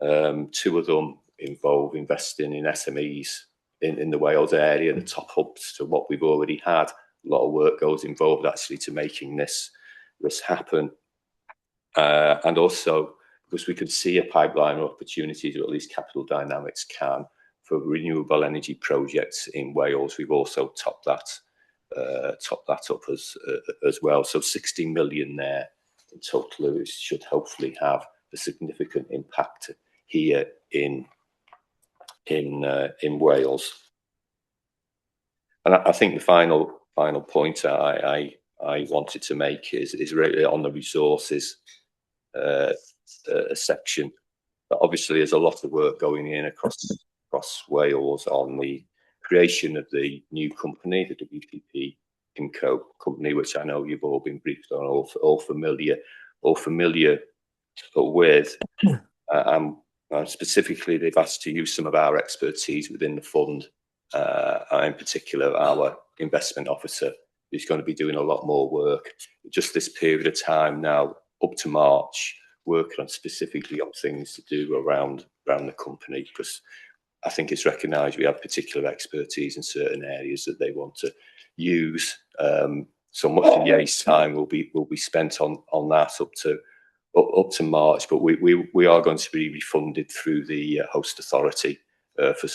2 of them involve investing in SMEs in the Wales area, the top ups to what we've already had. A lot of work goes involved actually to making this happen, and also because we could see a pipeline of opportunities, or at least Capital Dynamics can, for renewable energy projects in Wales. We've also topped that up as well. So 60 million there in total. It should hopefully have a significant impact here in Wales. And I think the final point I wanted to make is really on the resources section. But obviously, there's a lot of work going in across Wales on the creation of the new company, the WPP IMCO company, which I know you've all been briefed on, all familiar with. Specifically, they've asked to use some of our expertise within the fund, and in particular, our investment officer, who's going to be doing a lot more work just this period of time now, up to March, working on specifically on things to do around the company, because I think it's recognised we have particular expertise in certain areas that they want to use. So much of Ye's time will be spent on that up to March, but we are going to be refunded through the host authority for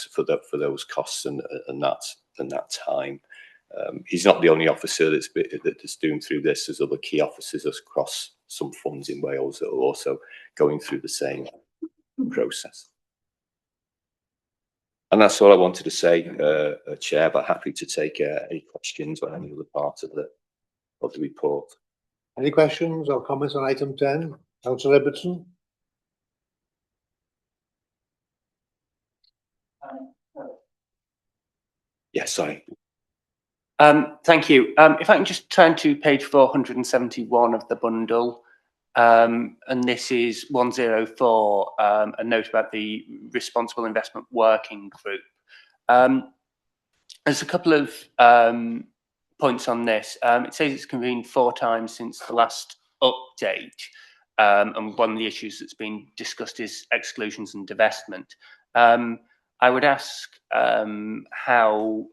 those costs and that time. He's not the only officer that's doing through this. There's other key officers across some funds in Wales that are also going through the same process. And that's all I wanted to say, Chair, but happy to take any questions on any other part of the report. Any questions or comments on item 10? Councillor Ibbotson? Yes, sorry. Thank you. If I can just turn to page 471 of the bundle, and this is 104, a note about the Responsible Investment Working Group. There's a couple of points on this. It says it's convened 4 times since the last update, and one of the issues that's been discussed is exclusions and divestment. I would ask how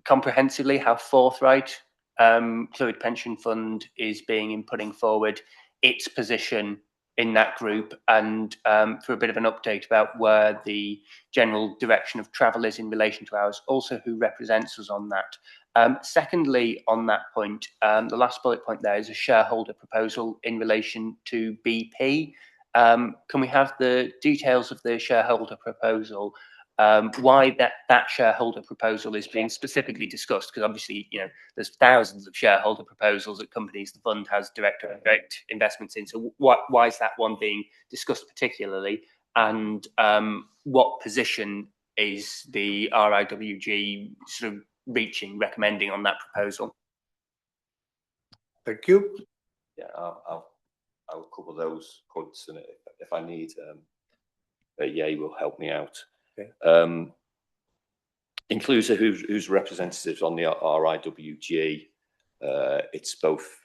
comprehensively, how forthright Clwyd Pension Fund is being in putting forward its position in that group, and for a bit of an update about where the general direction of travel is in relation to ours, also who represents us on that. Secondly, on that point, the last bullet point there is a shareholder proposal in relation to BP. Can we have the details of the shareholder proposal, why that shareholder proposal is being specifically discussed, because obviously, you know, there's thousands of shareholder proposals at companies the fund has direct investments in. So why is that one being discussed particularly? And what position is the RIWG sort of recommending on that proposal? Thank you. Yeah, I'll cover those points, and if I need, Yay will help me out. Okay. Includes who's representatives on the RIWG. It's both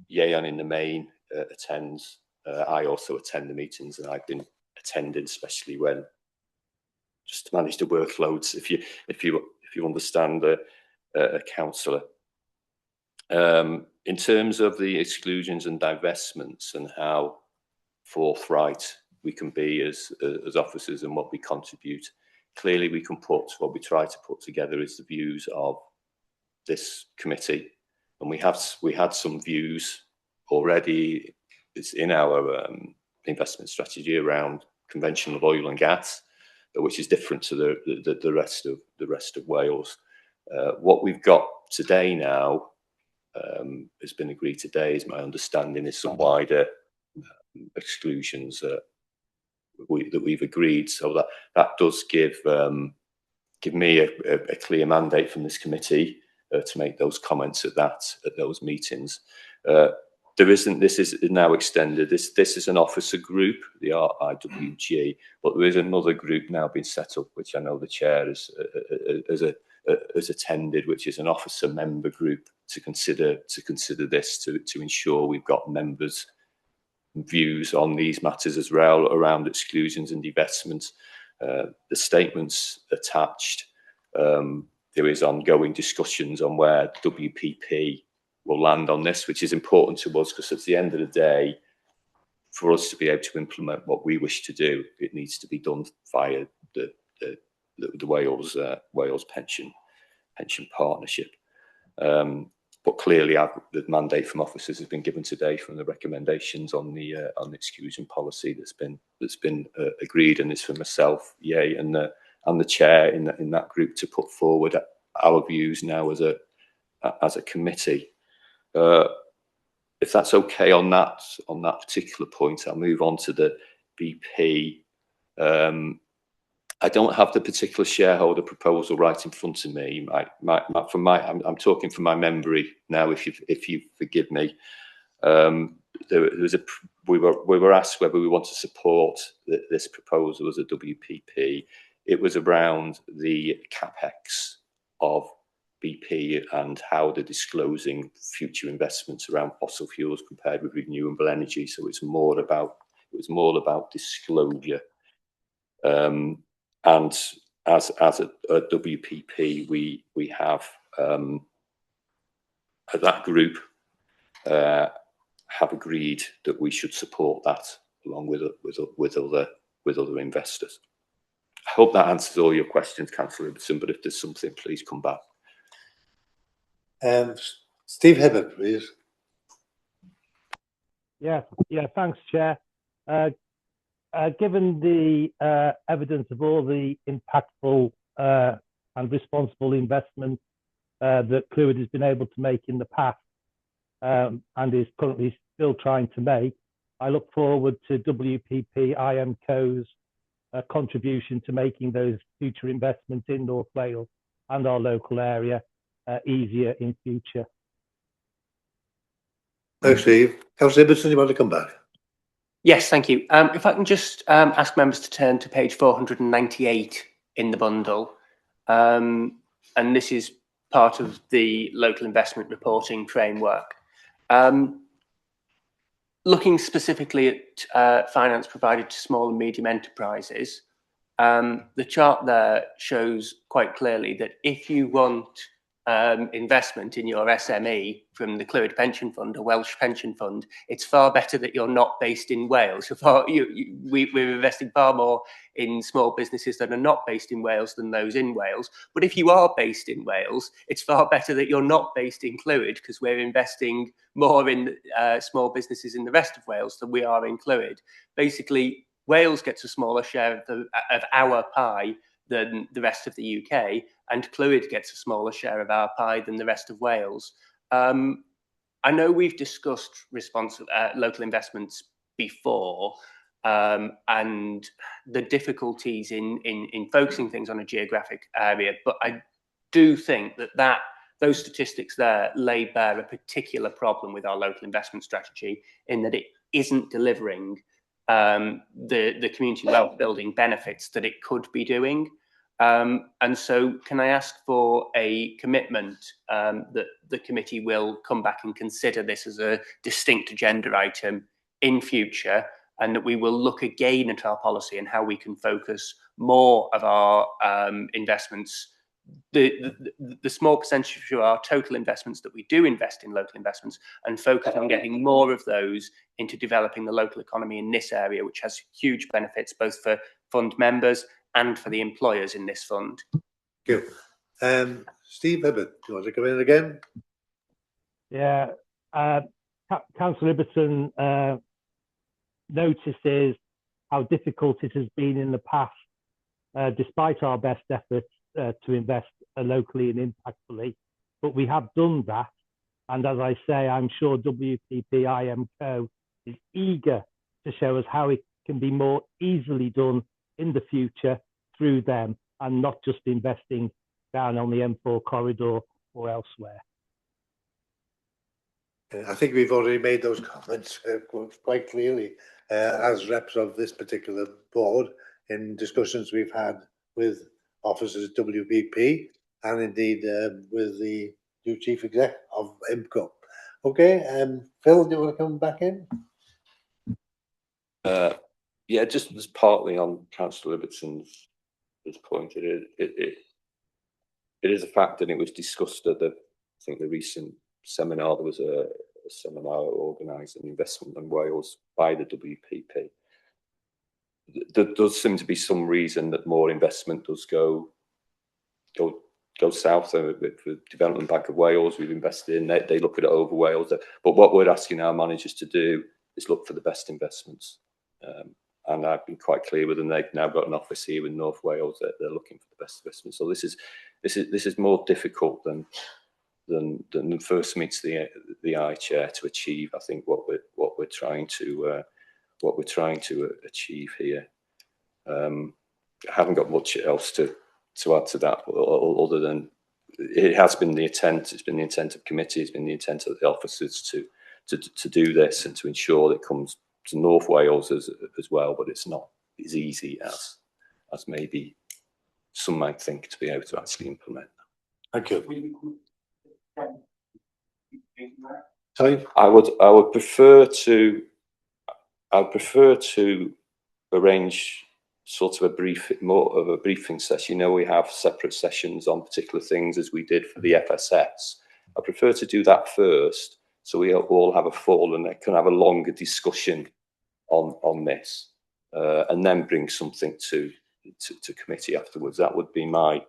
Yay and in the main attends. I also attend the meetings, and I've been attending, especially when just to manage the workloads. If you understand a councillor. In terms of the exclusions and divestments and how forthright we can be as officers and what we contribute, clearly we can put what we try to put together is the views of this committee, and we had some views already. It's in our investment strategy around conventional oil and gas, which is different to the rest of Wales. What we've got today now has been agreed today, is my understanding, is some wider exclusions that we've agreed. So that does give me a clear mandate from this committee to make those comments at those meetings. This is now extended. This is an officer group, the RIWG, but there is another group now being set up, which I know the chair has attended, which is an officer member group to consider this, to ensure we've got members' views on these matters as well around exclusions and divestments. The statements attached. There is ongoing discussions on where WPP will land on this, which is important to us, because at the end of the day, for us to be able to implement what we wish to do, it needs to be done via the Wales pension partnership. But clearly, the mandate from officers has been given today from the recommendations on the exclusion policy that's been agreed, and is for myself, Yay, and the chair in that group to put forward our views now as a committee. If that's okay on that particular point, I'll move on to the BP. I don't have the particular shareholder proposal right in front of me. I'm talking from my memory now. If you forgive me, we were asked whether we want to support this proposal as a WPP. It was around the capex of BP and how they're disclosing future investments around fossil fuels compared with renewable energy. So it was more about disclosure. And as a WPP, we have that group have agreed that we should support that along with other investors. I hope that answers all your questions, Councillor Robertson, but if there's something, please come back. Steve Hibbert, please. Yeah, thanks, Chair. Given the evidence of all the impactful and responsible investments that Clwyd has been able to make in the past and is currently still trying to make, I look forward to WPP IMCO's contribution to making those future investments in North Wales and our local area easier in future. Thanks, Steve. Councillor Ibbotson, you want to come back? Yes, thank you. If I can just ask members to turn to page 498 in the bundle, and this is part of the local investment reporting framework. Looking specifically at finance provided to small and medium enterprises, the chart there shows quite clearly that if you want investment in your SME from the Clwyd pension fund, a Welsh pension fund, it's far better that you're not based in Wales. We're investing far more in small businesses that are not based in Wales than those in Wales. But if you are based in Wales, it's far better that you're not based in Clwyd, because we're investing more in small businesses in the rest of Wales than we are in Clwyd. Basically, Wales gets a smaller share of our pie than the rest of the UK, and Clwyd gets a smaller share of our pie than the rest of Wales. I know we've discussed local investments before, and the difficulties in focusing things on a geographic area, but I do think that those statistics there lay bare a particular problem with our local investment strategy, in that it isn't delivering the community wealth building benefits that it could be doing. And so can I ask for a commitment that the committee will come back and consider this as a distinct agenda item in future, and that we will look again at our policy and how we can focus more of our investments, the small percentage of our total investments that we do invest in local investments, and focus on getting more of those into developing the local economy in this area, which has huge benefits both for fund members and for the employers in this fund. Thank you. Steve Hibbert, do you want to come in again? Yeah, Councillor Ibbotson notices how difficult it has been in the past, despite our best efforts to invest locally and impactfully, but we have done that. And as I say, I'm sure WPP IMCO is eager to show us how it can be more easily done in the future through them, and not just investing down on the M4 corridor or elsewhere. I think we've already made those comments quite clearly as reps of this particular board in discussions we've had with officers at WPP, and indeed with the new chief exec of IMCO. Okay, Phil, do you want to come back in? Yeah, just partly on Councillor Ibbetson's point. It is a fact, and it was discussed at I think the recent seminar. There was a seminar organised in investment in Wales by the WPP. There does seem to be some reason that more investment does go south. With the Development Bank of Wales, we've invested in. They look at it over Wales. But what we're asking our managers to do is look for the best investments. And I've been quite clear with them. They've now got an office here in North Wales that they're looking for the best investments. So this is more difficult than first meets the eye, Chair, to achieve. I think what we're trying to achieve here. I haven't got much else to add to that, other than it has been the intent. It's been the intent of committee. It's been the intent of the officers to do this and to ensure that it comes to North Wales as well. But it's not as easy as maybe some might think to be able to actually implement. Thank you. Sorry? I would prefer to arrange sort of more of a briefing session. You know, we have separate sessions on particular things, as we did for the FSS. I prefer to do that first, so we all have a full and can have a longer discussion on this, and then bring something to committee afterwards. That would be my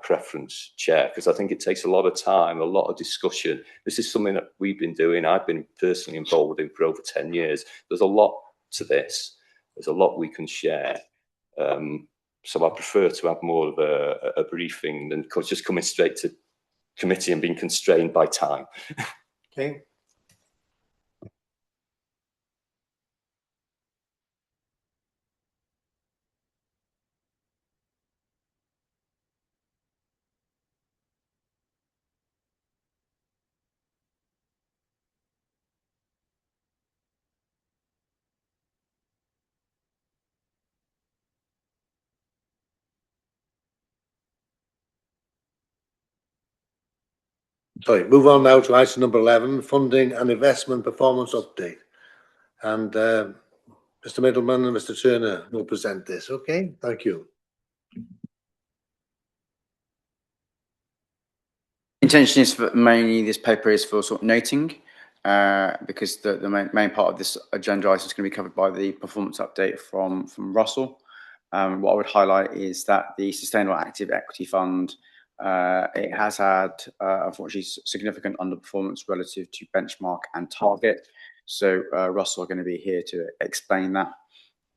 preference, Chair, because I think it takes a lot of time, a lot of discussion. This is something that we've been doing. I've been personally involved in for over 10 years. There's a lot to this. There's a lot we can share. So I prefer to have more of a briefing than just coming straight to committee and being constrained by time. Okay. Sorry, move on now to item number 11, funding and investment performance update. And Mr. Middleman and Mr. Turner will present this. Okay, thank you. Intention is for mainly this paper is for sort of noting, because the main part of this agenda item is going to be covered by the performance update from Russell. What I would highlight is that the Sustainable Active Equity Fund, it has had, unfortunately, significant underperformance relative to benchmark and target. So Russell are going to be here to explain that.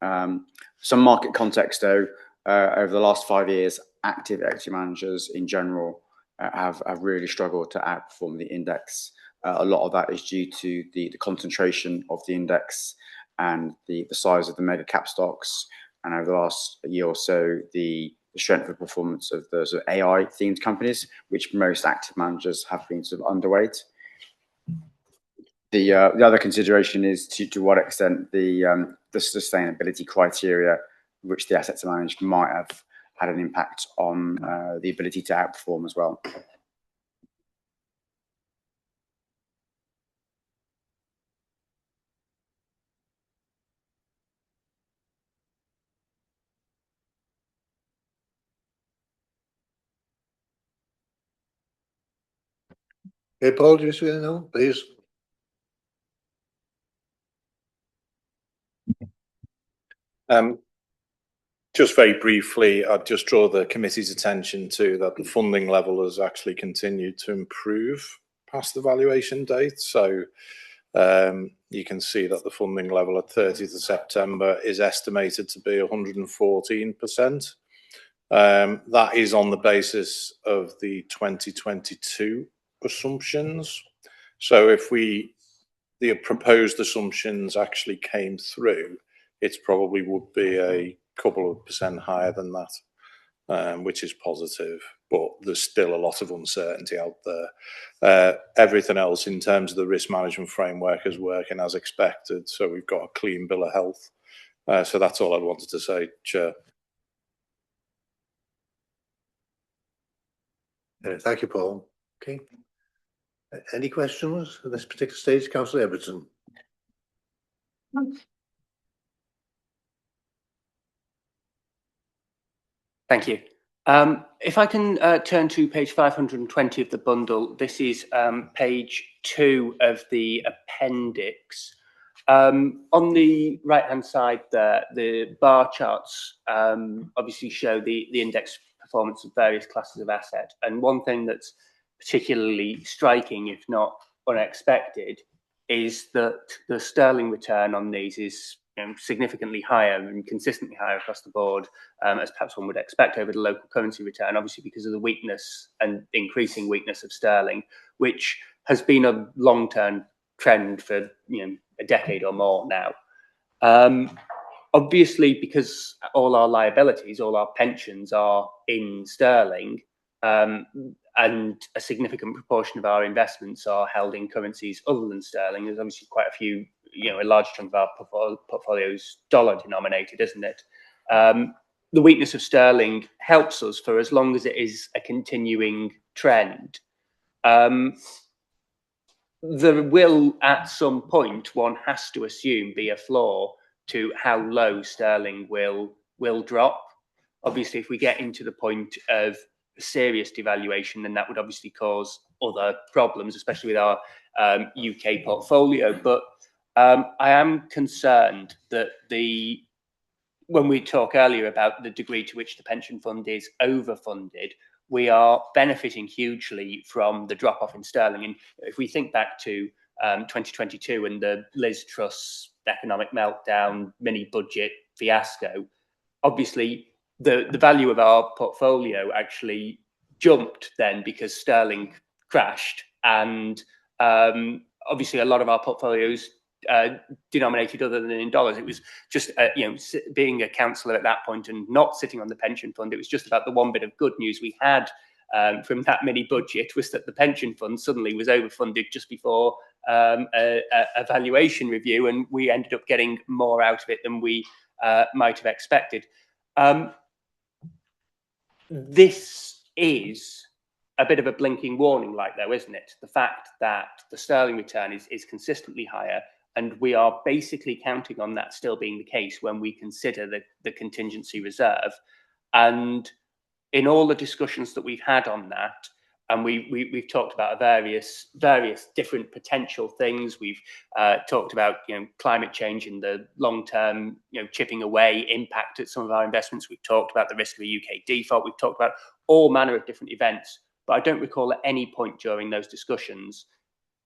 Some market context though, over the last 5 years, active equity managers in general have really struggled to outperform the index. A lot of that is due to the concentration of the index and the size of the mega cap stocks. And over the last year or so, the strength of performance of the sort of AI themed companies, which most active managers have been sort of underweight. The other consideration is to what extent the sustainability criteria which the assets are managed might have had an impact on the ability to outperform as well. Hey, Paul, do you wish to know, please? Just very briefly, I'd just draw the committee's attention to that the funding level has actually continued to improve past the valuation date. So you can see that the funding level at 30th of September is estimated to be 114%. That is on the basis of the 2022 assumptions. So if the proposed assumptions actually came through, it probably would be a couple of percent higher than that, which is positive, but there's still a lot of uncertainty out there. Everything else in terms of the risk management framework is working as expected, so we've got a clean bill of health. So that's all I wanted to say, Chair. Thank you, Paul. Okay. Any questions at this particular stage, Councillor Everton? Thank you. If I can turn to page 520 of the bundle, this is page 2 of the appendix. On the right-hand side there, the bar charts obviously show the index performance of various classes of asset. And one thing that's particularly striking, if not unexpected, is that the sterling return on these is significantly higher and consistently higher across the board, as perhaps one would expect over the local currency return, obviously because of the weakness and increasing weakness of sterling, which has been a long-term trend for a decade or more now. Obviously, because all our liabilities, all our pensions are in sterling, and a significant proportion of our investments are held in currencies other than sterling. There's obviously quite a few, a large chunk of our portfolios dollar denominated, isn't it? The weakness of sterling helps us for as long as it is a continuing trend. There will, at some point, one has to assume, be a floor to how low sterling will drop. Obviously, if we get into the point of serious devaluation, then that would obviously cause other problems, especially with our UK portfolio. But I am concerned that when we talk earlier about the degree to which the pension fund is overfunded, we are benefiting hugely from the drop-off in sterling. And if we think back to 2022 and the Liz Truss economic meltdown, mini-budget fiasco, obviously the value of our portfolio actually jumped then because sterling crashed. And obviously a lot of our portfolios denominated other than in dollars. It was just being a councillor at that point and not sitting on the pension fund, it was just about the one bit of good news we had from that mini budget was that the pension fund suddenly was overfunded just before a valuation review, and we ended up getting more out of it than we might have expected. This is a bit of a blinking warning light, though, isn't it? The fact that the sterling return is consistently higher, and we are basically counting on that still being the case when we consider the contingency reserve. And in all the discussions that we've had on that, and we've talked about various different potential things. We've talked about climate change and the long-term chipping away impact at some of our investments. We've talked about the risk of a UK default. We've talked about all manner of different events. But I don't recall at any point during those discussions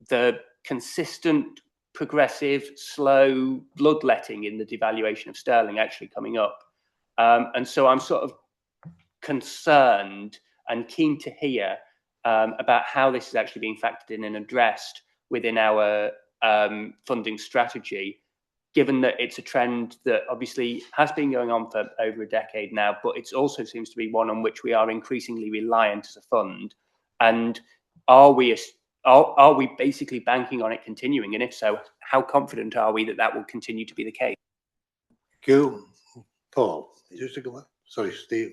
the consistent progressive, slow bloodletting in the devaluation of sterling actually coming up. And so I'm sort of concerned and keen to hear about how this is actually being factored in and addressed within our funding strategy, given that it's a trend that obviously has been going on for over a decade now, but it also seems to be one on which we are increasingly reliant as a fund. And are we basically banking on it continuing? And if so, how confident are we that that will continue to be the case? Thank you. Paul, sorry, Steve.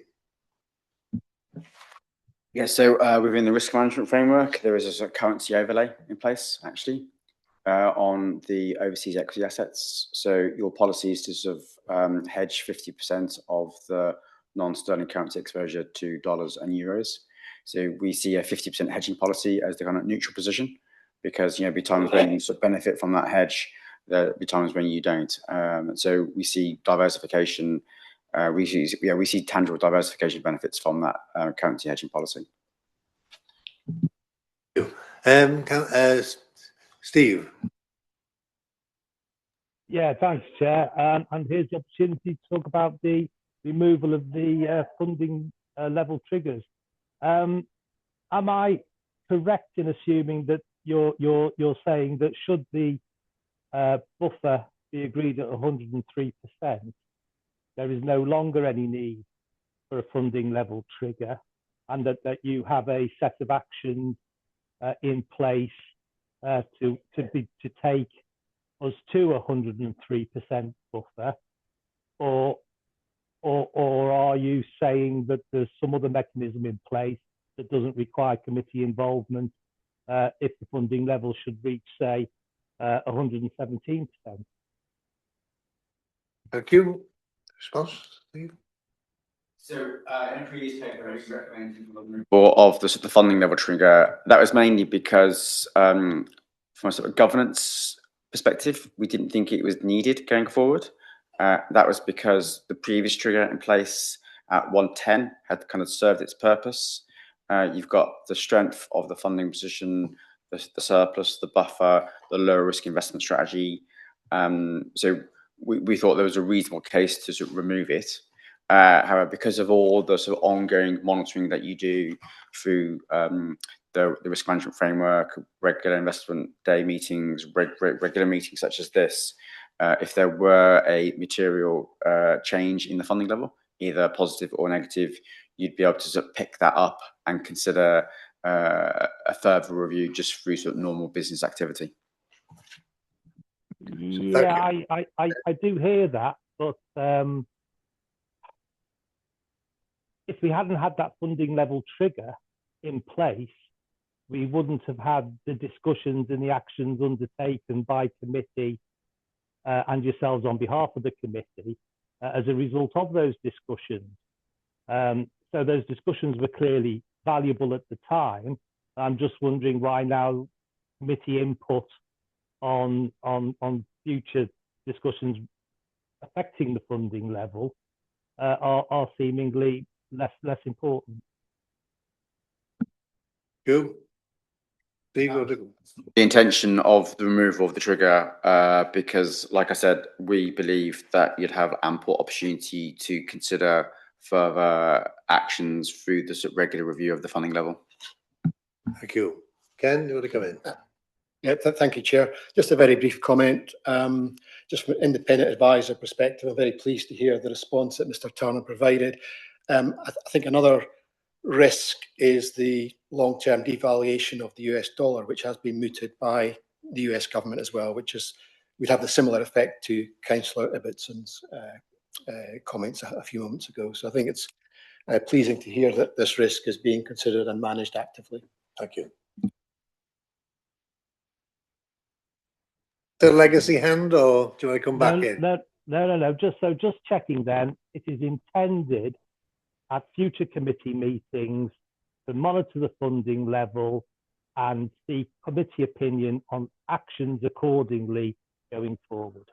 Yeah, so within the risk management framework, there is a currency overlay in place, actually, on the overseas equity assets. So your policy is to sort of hedge 50% of the non-sterling currency exposure to dollars and euros. So we see a 50% hedging policy as the kind of neutral position, because there'll be times when you sort of benefit from that hedge, there'll be times when you don't. So we see diversification. We see tangible diversification benefits from that currency hedging policy. Steve. Yeah, thanks, Chair. And here's the opportunity to talk about the removal of the funding level triggers. Am I correct in assuming that you're saying that should the buffer be agreed at 103%, there is no longer any need for a funding level trigger, and that you have a set of actions in place to take us to 103% buffer, or are you saying that there's some other mechanism in place that doesn't require committee involvement if the funding level should reach, say, 117%? Thank you. Response, Steve? So in a previous paper, I recommended removal of the funding level trigger. That was mainly because from a sort of governance perspective, we didn't think it was needed going forward. That was because the previous trigger in place at 110 had kind of served its purpose. You've got the strength of the funding position, the surplus, the buffer, the lower risk investment strategy. So we thought there was a reasonable case to sort of remove it. However, because of all the sort of ongoing monitoring that you do through the risk management framework, regular investment day meetings, regular meetings such as this, if there were a material change in the funding level, either positive or negative, you'd be able to sort of pick that up and consider a further review just through sort of normal business activity. Yeah, I do hear that, but if we hadn't had that funding level trigger in place, we wouldn't have had the discussions and the actions undertaken by committee and yourselves on behalf of the committee as a result of those discussions. So those discussions were clearly valuable at the time. I'm just wondering why now committee input on future discussions affecting the funding level are seemingly less important. You? The intention of the removal of the trigger, because, like I said, we believe that you'd have ample opportunity to consider further actions through the regular review of the funding level. Thank you. Ken, you want to come in? Yeah, thank you, Chair. Just a very brief comment. Just from an independent advisor perspective, I'm very pleased to hear the response that Mr. Turner provided. I think another risk is the long-term devaluation of the US dollar, which has been mooted by the US government as well, would have the similar effect to Councillor Ibbotson's comments a few moments ago. So I think it's pleasing to hear that this risk is being considered and managed actively. Thank you. The legacy hand, or do I come back in? No. Just checking then, it is intended at future committee meetings to monitor the funding level and seek committee opinion on actions accordingly going forward.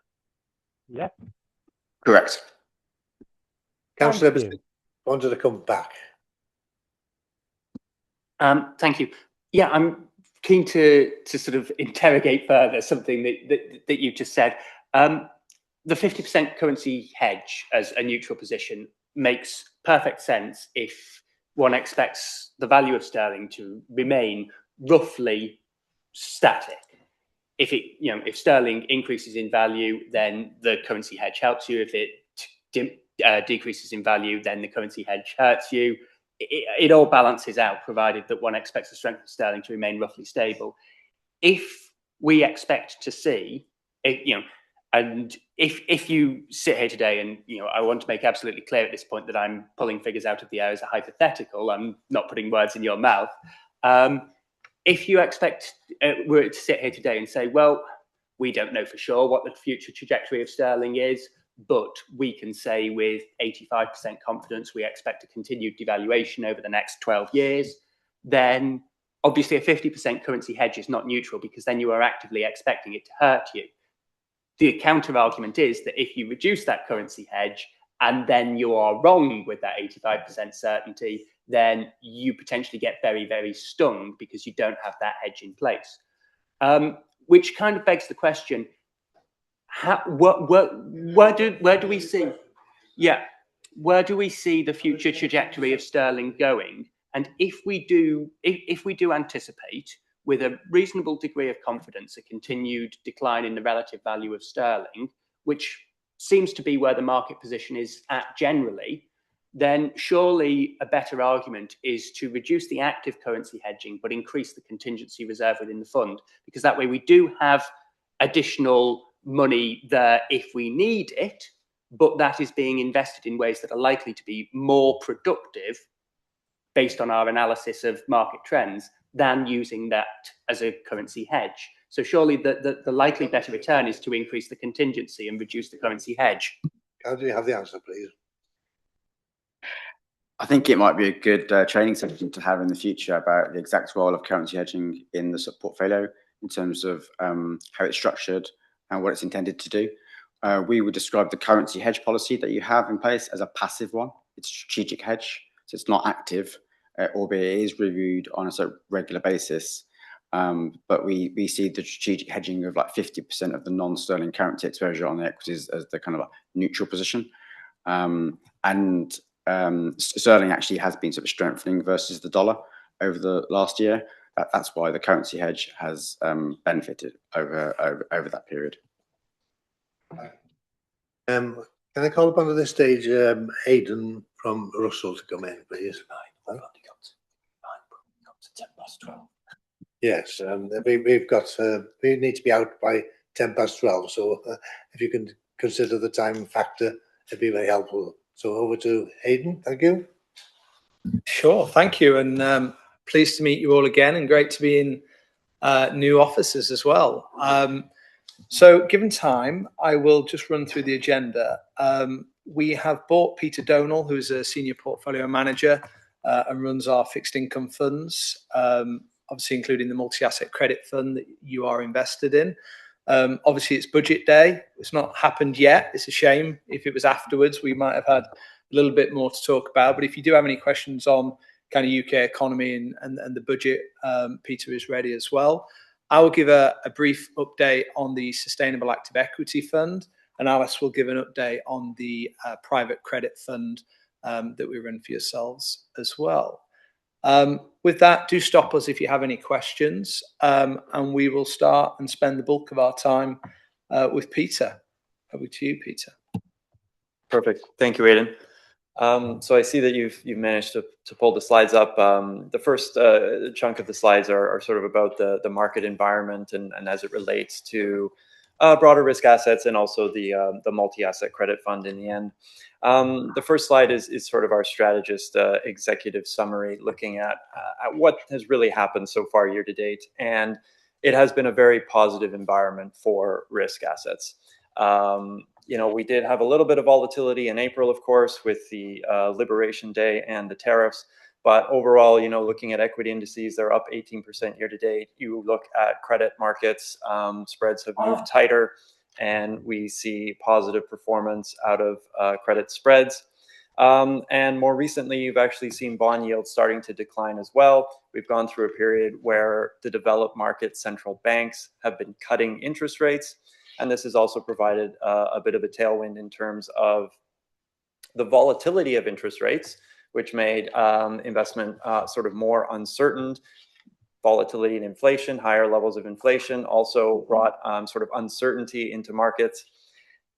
Yeah? Correct. Councillor Ibbotsson wanted to come back. Thank you. Yeah, I'm keen to sort of interrogate further something that you've just said. The 50% currency hedge as a neutral position makes perfect sense if one expects the value of sterling to remain roughly static. If sterling increases in value, then the currency hedge helps you. If it decreases in value, then the currency hedge hurts you. It all balances out, provided that one expects the strength of sterling to remain roughly stable. If we expect to see, and if you sit here today, and I want to make absolutely clear at this point that I'm pulling figures out of the air as a hypothetical. I'm not putting words in your mouth. If you expect were to sit here today and say, well, we don't know for sure what the future trajectory of sterling is, but we can say with 85% confidence we expect a continued devaluation over the next 12 years, then obviously a 50% currency hedge is not neutral, because then you are actively expecting it to hurt you. The counter argument is that if you reduce that currency hedge and then you are wrong with that 85% certainty, then you potentially get very, very stung because you don't have that hedge in place. Which kind of begs the question, where do we see the future trajectory of sterling going? And if we do anticipate, with a reasonable degree of confidence, a continued decline in the relative value of sterling, which seems to be where the market position is at generally, then surely a better argument is to reduce the active currency hedging, but increase the contingency reserve within the fund, because that way we do have additional money there if we need it, but that is being invested in ways that are likely to be more productive based on our analysis of market trends than using that as a currency hedge. So surely the likely better return is to increase the contingency and reduce the currency hedge. How do you have the answer, please? I think it might be a good training session to have in the future about the exact role of currency hedging in the portfolio in terms of how it's structured and what it's intended to do. We would describe the currency hedge policy that you have in place as a passive one. It's a strategic hedge, so it's not active, albeit it is reviewed on a sort of regular basis. But we see the strategic hedging of like 50% of the non-sterling currency exposure on the equities as the kind of a neutral position. Sterling actually has been sort of strengthening versus the dollar over the last year. That's why the currency hedge has benefited over that period. Can I call upon at this stage Aidan from Russell to come in, please? We've only got to 12. Yes, we need to be out by 12, so if you can consider the time factor, it'd be very helpful. So over to Aidan, thank you. Sure, thank you, and pleased to meet you all again, and great to be in new offices as well. So given time, I will just run through the agenda. We have brought Peter Donal, who is a senior portfolio manager and runs our fixed income funds, obviously including the multi-asset credit fund that you are invested in. Obviously, it's budget day. It's not happened yet. It's a shame. If it was afterwards, we might have had a little bit more to talk about. But if you do have any questions on kind of UK economy and the budget, Peter is ready as well. I will give a brief update on the Sustainable Active Equity Fund, and Alice will give an update on the private credit fund that we run for yourselves as well. With that, do stop us if you have any questions, and we will start and spend the bulk of our time with Peter. Over to you, Peter. Perfect. Thank you, Aidan. So I see that you've managed to pull the slides up. The first chunk of the slides are sort of about the market environment and as it relates to broader risk assets and also the multi-asset credit fund in the end. The first slide is sort of our strategist executive summary, looking at what has really happened so far year to date. And it has been a very positive environment for risk assets. We did have a little bit of volatility in April, of course, with the Liberation Day and the tariffs. But overall, looking at equity indices, they're up 18% year to date. You look at credit markets, spreads have moved tighter, and we see positive performance out of credit spreads. And more recently, you've actually seen bond yields starting to decline as well. We've gone through a period where the developed market central banks have been cutting interest rates. And this has also provided a bit of a tailwind in terms of the volatility of interest rates, which made investment sort of more uncertain. Volatility in inflation, higher levels of inflation also brought sort of uncertainty into markets.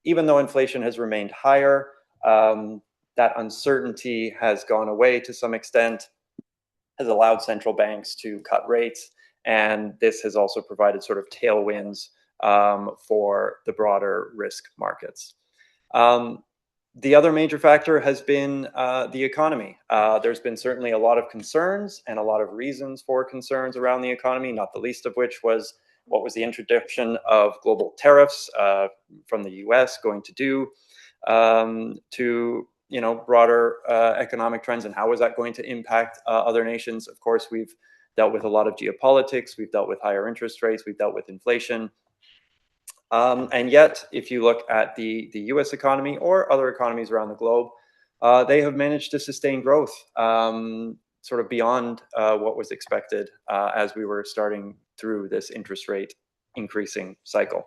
Even though inflation has remained higher, that uncertainty has gone away to some extent, has allowed central banks to cut rates, and this has also provided sort of tailwinds for the broader risk markets. The other major factor has been the economy. There's been certainly a lot of concerns and a lot of reasons for concerns around the economy, not the least of which was what was the introduction of global tariffs from the US going to do to broader economic trends, and how was that going to impact other nations. Of course, we've dealt with a lot of geopolitics, we've dealt with higher interest rates, we've dealt with inflation. And yet, if you look at the US economy or other economies around the globe, they have managed to sustain growth sort of beyond what was expected as we were starting through this interest rate increasing cycle.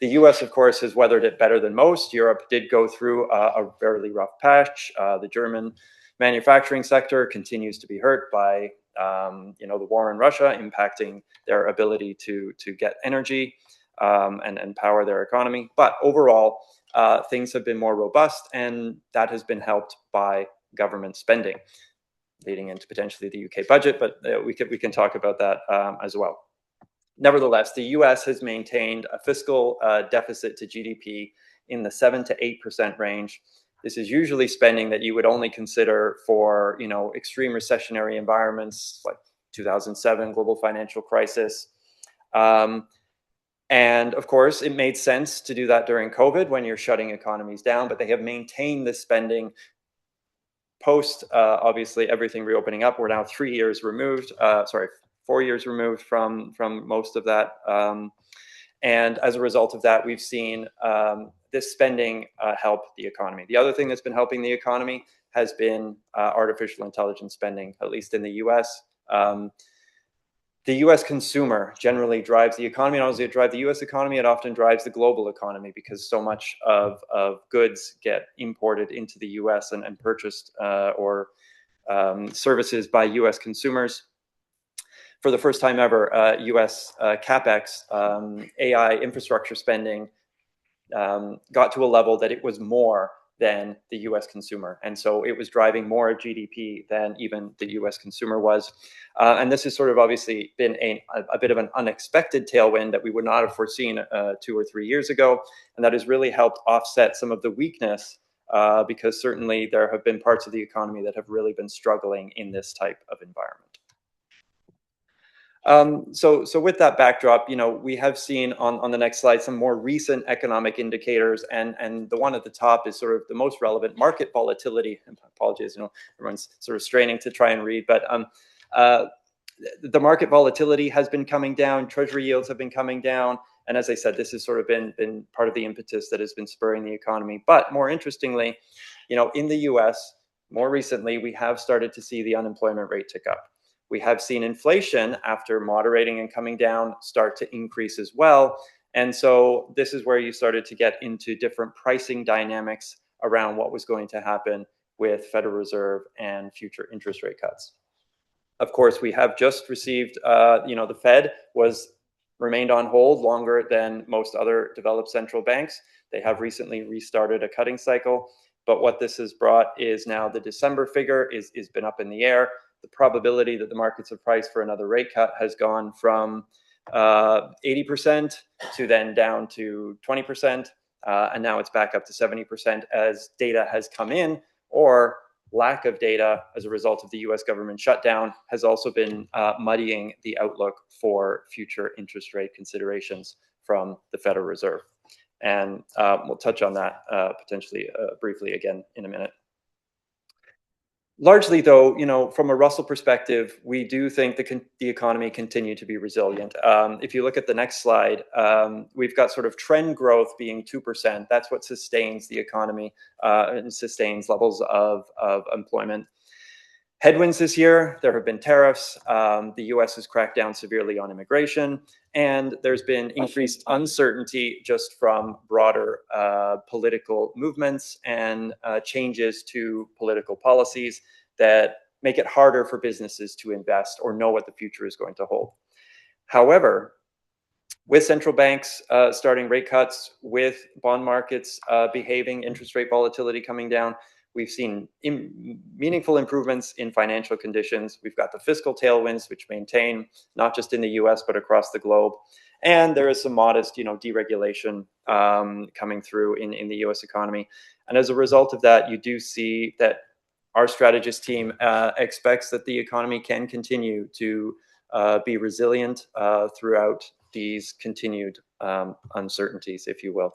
The US, of course, has weathered it better than most. Europe did go through a fairly rough patch. The German manufacturing sector continues to be hurt by the war in Russia, impacting their ability to get energy and power their economy. But overall, things have been more robust, and that has been helped by government spending, leading into potentially the UK budget, but we can talk about that as well. Nevertheless, the US has maintained a fiscal deficit to GDP in the 7 to 8% range. This is usually spending that you would only consider for extreme recessionary environments like 2007 global financial crisis. And of course, it made sense to do that during COVID when you're shutting economies down, but they have maintained this spending post, obviously, everything reopening up. We're now 4 years removed from most of that. And as a result of that, we've seen this spending help the economy. The other thing that's been helping the economy has been artificial intelligence spending, at least in the US. The US consumer generally drives the economy. Not only does it drive the US economy, it often drives the global economy because so much of goods get imported into the US and purchased or services by US consumers. For the first time ever, US CapEx, AI infrastructure spending got to a level that it was more than the US consumer. And so it was driving more GDP than even the US consumer was. And this has sort of obviously been a bit of an unexpected tailwind that we would not have foreseen 2 or 3 years ago. And that has really helped offset some of the weakness because certainly there have been parts of the economy that have really been struggling in this type of environment. So with that backdrop, we have seen on the next slide some more recent economic indicators, and the one at the top is sort of the most relevant: market volatility. Apologies, everyone's sort of straining to try and read, but the market volatility has been coming down. Treasury yields have been coming down, and as I said, this has sort of been part of the impetus that has been spurring the economy. But more interestingly, in the U.S., more recently, we have started to see the unemployment rate tick up. We have seen inflation, after moderating and coming down, start to increase as well. And so this is where you started to get into different pricing dynamics around what was going to happen with Federal Reserve and future interest rate cuts. Of course, we have just received, the Fed remained on hold longer than most other developed central banks. They have recently restarted a cutting cycle. But what this has brought is now the December figure is been up in the air. The probability that the markets have priced for another rate cut has gone from 80% to then down to 20%. And now it's back up to 70% as data has come in, or lack of data as a result of the US government shutdown has also been muddying the outlook for future interest rate considerations from the Federal Reserve. And we'll touch on that potentially briefly again in a minute. Largely, though, from a Russell perspective, we do think the economy continued to be resilient. If you look at the next slide, we've got sort of trend growth being 2%. That's what sustains the economy and sustains levels of employment. Headwinds this year, there have been tariffs. The US has cracked down severely on immigration, and there's been increased uncertainty just from broader political movements and changes to political policies that make it harder for businesses to invest or know what the future is going to hold. However, with central banks starting rate cuts, with bond markets behaving, interest rate volatility coming down, we've seen meaningful improvements in financial conditions. We've got the fiscal tailwinds, which maintain not just in the US, but across the globe. And there is some modest, deregulation coming through in the US economy. And as a result of that, you do see that our strategist team expects that the economy can continue to be resilient throughout these continued uncertainties, if you will.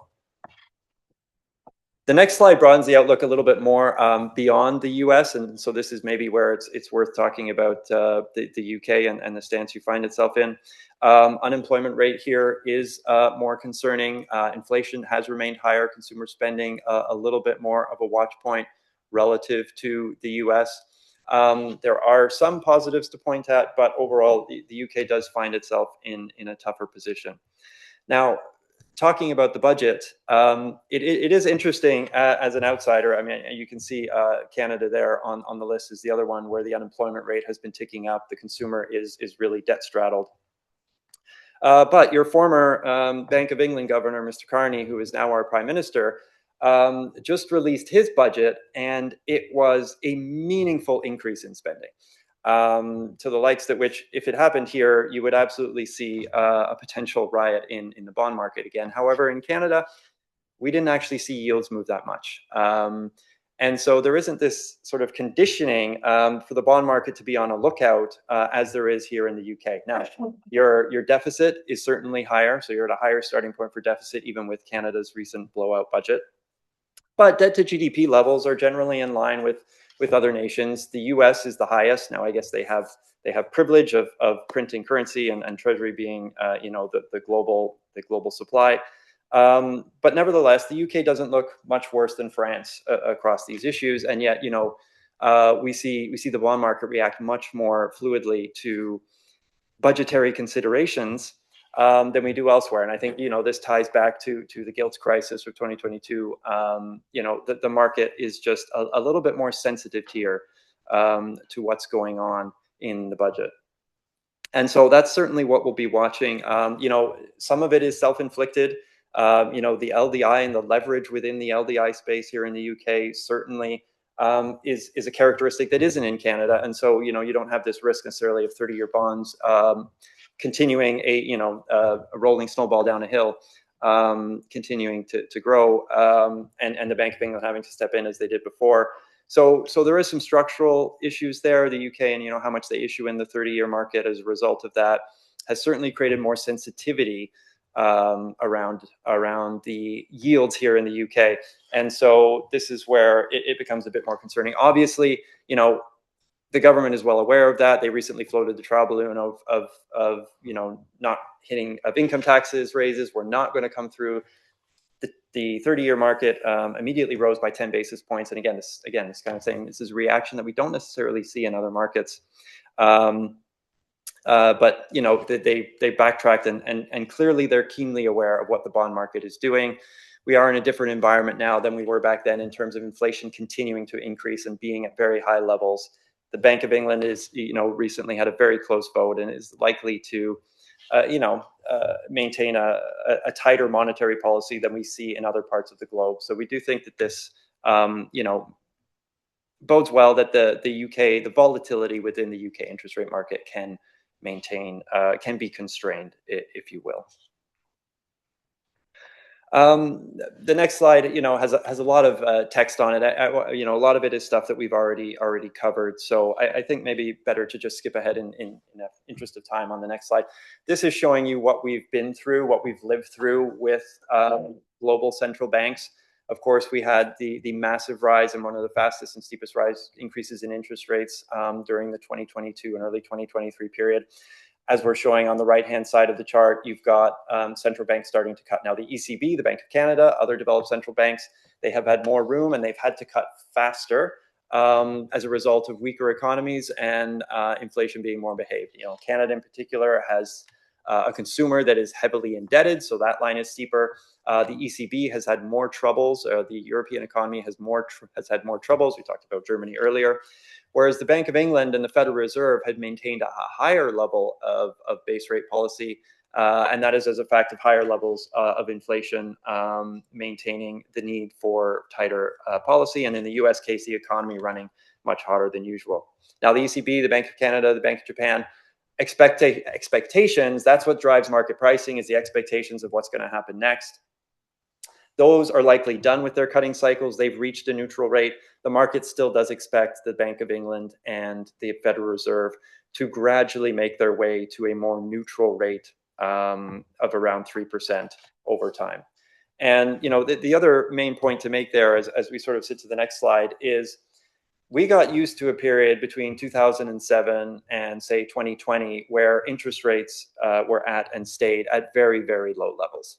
The next slide broadens the outlook a little bit more beyond the US, and so this is maybe where it's worth talking about the UK and the stance you find itself in. Unemployment rate here is more concerning. Inflation has remained higher. Consumer spending a little bit more of a watch point relative to the US. There are some positives to point at, but overall, the UK does find itself in a tougher position. Now, talking about the budget, it is interesting as an outsider. I mean, you can see Canada there on the list is the other one where the unemployment rate has been ticking up. The consumer is really debt straddled. But your former Bank of England governor, Mr. Carney, who is now our prime minister, just released his budget, and it was a meaningful increase in spending. To the likes that which, if it happened here, you would absolutely see a potential riot in the bond market again. However, in Canada, we didn't actually see yields move that much. And so there isn't this sort of conditioning for the bond market to be on a lookout as there is here in the UK. Now, your deficit is certainly higher, so you're at a higher starting point for deficit, even with Canada's recent blowout budget. But debt to GDP levels are generally in line with other nations. The US is the highest. Now, I guess they have privilege of printing currency and treasury being the global supply. But nevertheless, the UK doesn't look much worse than France across these issues. And yet, we see the bond market react much more fluidly to budgetary considerations than we do elsewhere. And I think, this ties back to the gilts crisis of 2022. The market is just a little bit more sensitive here to what's going on in the budget. And so that's certainly what we'll be watching. Some of it is self-inflicted. The LDI and the leverage within the LDI space here in the UK certainly is a characteristic that isn't in Canada. And so, you don't have this risk necessarily of 30-year bonds continuing a rolling snowball down a hill, continuing to grow, and the Bank of England having to step in as they did before. So there is some structural issues there. The UK and how much they issue in the 30-year market as a result of that has certainly created more sensitivity around the yields here in the UK. And so this is where it becomes a bit more concerning. Obviously, the government is well aware of that. They recently floated the trial balloon of not hitting of income taxes raises were not going to come through. The 30-year market immediately rose by 10 basis points. And again, this kind of thing, this is a reaction that we don't necessarily see in other markets. But they backtracked and clearly they're keenly aware of what the bond market is doing. We are in a different environment now than we were back then in terms of inflation continuing to increase and being at very high levels. The Bank of England is, recently had a very close vote and is likely to, maintain a tighter monetary policy than we see in other parts of the globe. So we do think that this, bodes well that the UK, the volatility within the UK interest rate market can be constrained, if you will. The next slide, has a lot of text on it. A lot of it is stuff that we've already covered. So I think maybe better to just skip ahead in the interest of time on the next slide. This is showing you what we've been through, what we've lived through with global central banks Of course, we had the massive rise and one of the fastest and steepest increases in interest rates during the 2022 and early 2023 period. As we're showing on the right-hand side of the chart, you've got central banks starting to cut. Now, the ECB, the Bank of Canada, other developed central banks, they have had more room and they've had to cut faster as a result of weaker economies and inflation being more behaved. You know, Canada in particular has a consumer that is heavily indebted, so that line is steeper. The ECB has had more troubles. The European economy has had more troubles. We talked about Germany earlier. Whereas the Bank of England and the Federal Reserve had maintained a higher level of base rate policy, and that is as a fact of higher levels of inflation, maintaining the need for tighter policy, and in the US case, the economy running much hotter than usual. Now, the ECB, the Bank of Canada, the Bank of Japan, expectations, that's what drives market pricing, is the expectations of what's going to happen next. Those are likely done with their cutting cycles. They've reached a neutral rate. The market still does expect the Bank of England and the Federal Reserve to gradually make their way to a more neutral rate of around 3% over time. And, you know, the other main point to make there, as we sort of sit to the next slide, is we got used to a period between 2007 and, say, 2020, where interest rates were at and stayed at very, very low levels.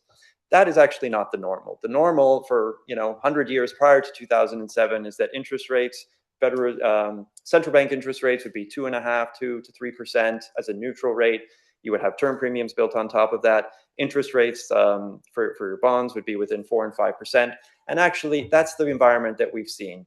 That is actually not the normal. The normal for, 100 years prior to 2007 is that interest rates, central bank interest rates would be 2.5% to 3% as a neutral rate. You would have term premiums built on top of that. Interest rates for your bonds would be within 4% and 5%. And actually, that's the environment that we've seen.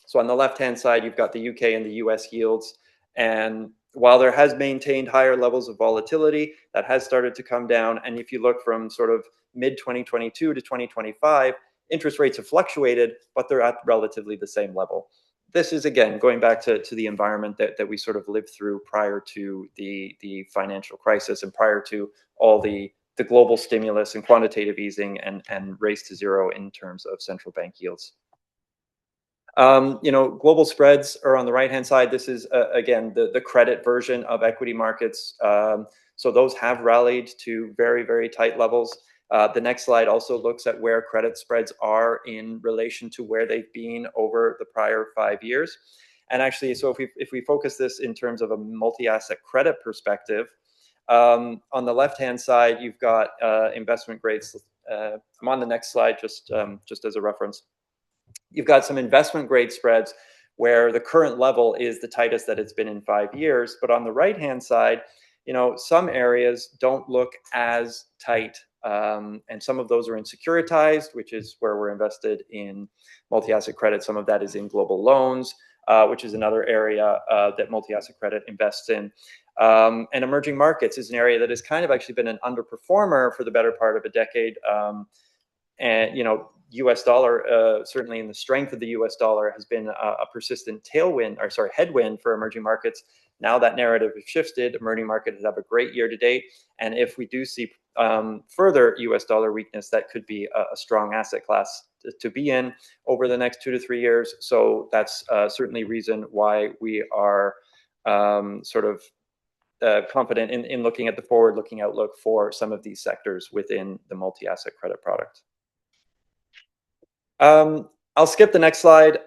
So on the left-hand side, you've got the UK and the US yields. And while there has maintained higher levels of volatility, that has started to come down. And if you look from sort of mid-2022 to 2025, interest rates have fluctuated, but they're at relatively the same level. This is, again, going back to the environment that we sort of lived through prior to the financial crisis and prior to all the global stimulus and quantitative easing and race to zero in terms of central bank yields. Global spreads are on the right-hand side. This is, again, the credit version of equity markets. So those have rallied to very, very tight levels. The next slide also looks at where credit spreads are in relation to where they've been over the prior 5 years. And actually, so if we focus this in terms of a multi-asset credit perspective, on the left-hand side, you've got investment grades. I'm on the next slide just as a reference. You've got some investment grade spreads where the current level is the tightest that it's been in 5 years. But on the right-hand side, some areas don't look as tight. And some of those are in securitized, which is where we're invested in multi-asset credit. Some of that is in global loans, which is another area that multi-asset credit invests in. And emerging markets is an area that has kind of actually been an underperformer for the better part of a decade. And, US dollar, certainly in the strength of the US dollar, has been a persistent headwind for emerging markets. Now that narrative has shifted. Emerging markets have a great year to date. And if we do see further US dollar weakness, that could be a strong asset class to be in over the next 2 to 3 years. So that's certainly reason why we are confident in looking at the forward-looking outlook for some of these sectors within the multi-asset credit product. I'll skip the next slide.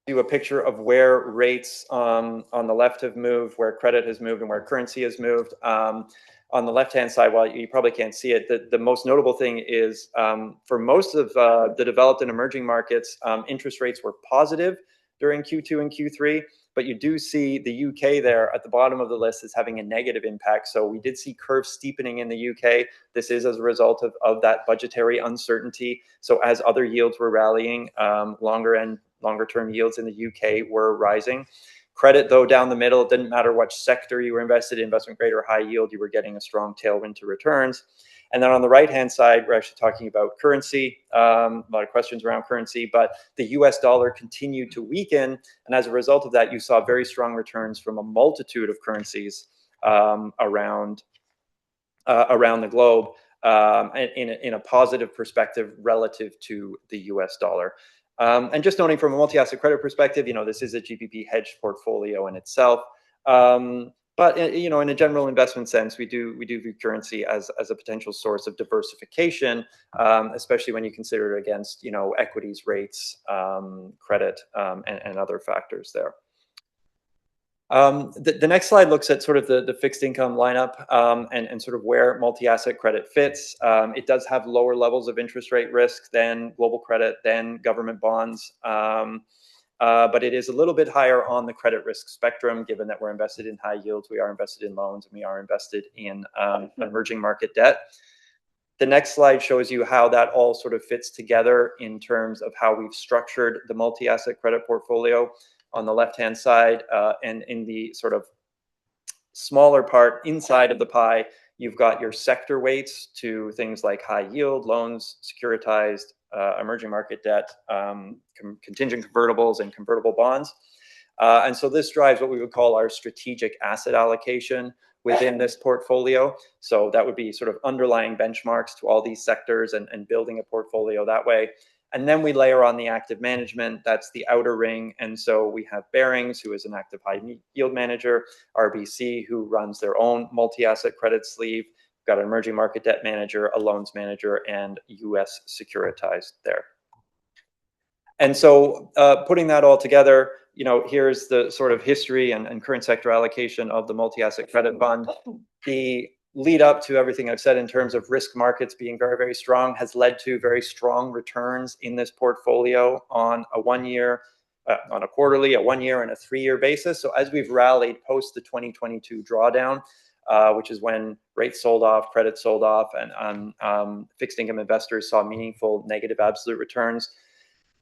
Do a picture of where rates on the left have moved, where credit has moved, and where currency has moved. On the left-hand side, while you probably can't see it, the most notable thing is for most of the developed and emerging markets, interest rates were positive during Q2 and Q3, but you do see the UK there at the bottom of the list is having a negative impact. So we did see curve steepening in the UK. This is as a result of that budgetary uncertainty. So as other yields were rallying, longer-term yields in the UK were rising. Credit, though, down the middle, it didn't matter which sector you were invested in, investment grade or high yield, you were getting a strong tailwind to returns. And then on the right-hand side, we're actually talking about currency. A lot of questions around currency, but the US dollar continued to weaken. And as a result of that, you saw very strong returns from a multitude of currencies around the globe in a positive perspective relative to the US dollar. And just noting from a multi-asset credit perspective, this is a GBP hedged portfolio in itself. But you know, in a general investment sense, we do view currency as a potential source of diversification, especially when you consider it against, you know, equities, rates, credit, and other factors there. The next slide looks at sort of the fixed income lineup and sort of where multi-asset credit fits. It does have lower levels of interest rate risk than global credit, than government bonds. But it is a little bit higher on the credit risk spectrum, given that we're invested in high yields, we are invested in loans, and we are invested in emerging market debt. The next slide shows you how that all sort of fits together in terms of how we've structured the multi-asset credit portfolio on the left-hand side, and in the sort of smaller part inside of the pie, you've got your sector weights to things like high yield loans, securitized, emerging market debt, contingent convertibles, and convertible bonds. And so this drives what we would call our strategic asset allocation within this portfolio. So that would be sort of underlying benchmarks to all these sectors and building a portfolio that way. And then we layer on the active management, that's the outer ring. And so we have Barings, who is an active high yield manager, RBC, who runs their own multi-asset credit sleeve. We've got an emerging market debt manager, a loans manager, and US securitized there. And so putting that all together, you know, here's the sort of history and current sector allocation of the multi-asset credit fund. The lead up to everything I've said in terms of risk markets being very, very strong has led to very strong returns in this portfolio on a 1 year, on a quarterly, a 1 year, and a 3 year basis. So as we've rallied post the 2022 drawdown, which is when rates sold off, credit sold off, and fixed income investors saw meaningful negative absolute returns,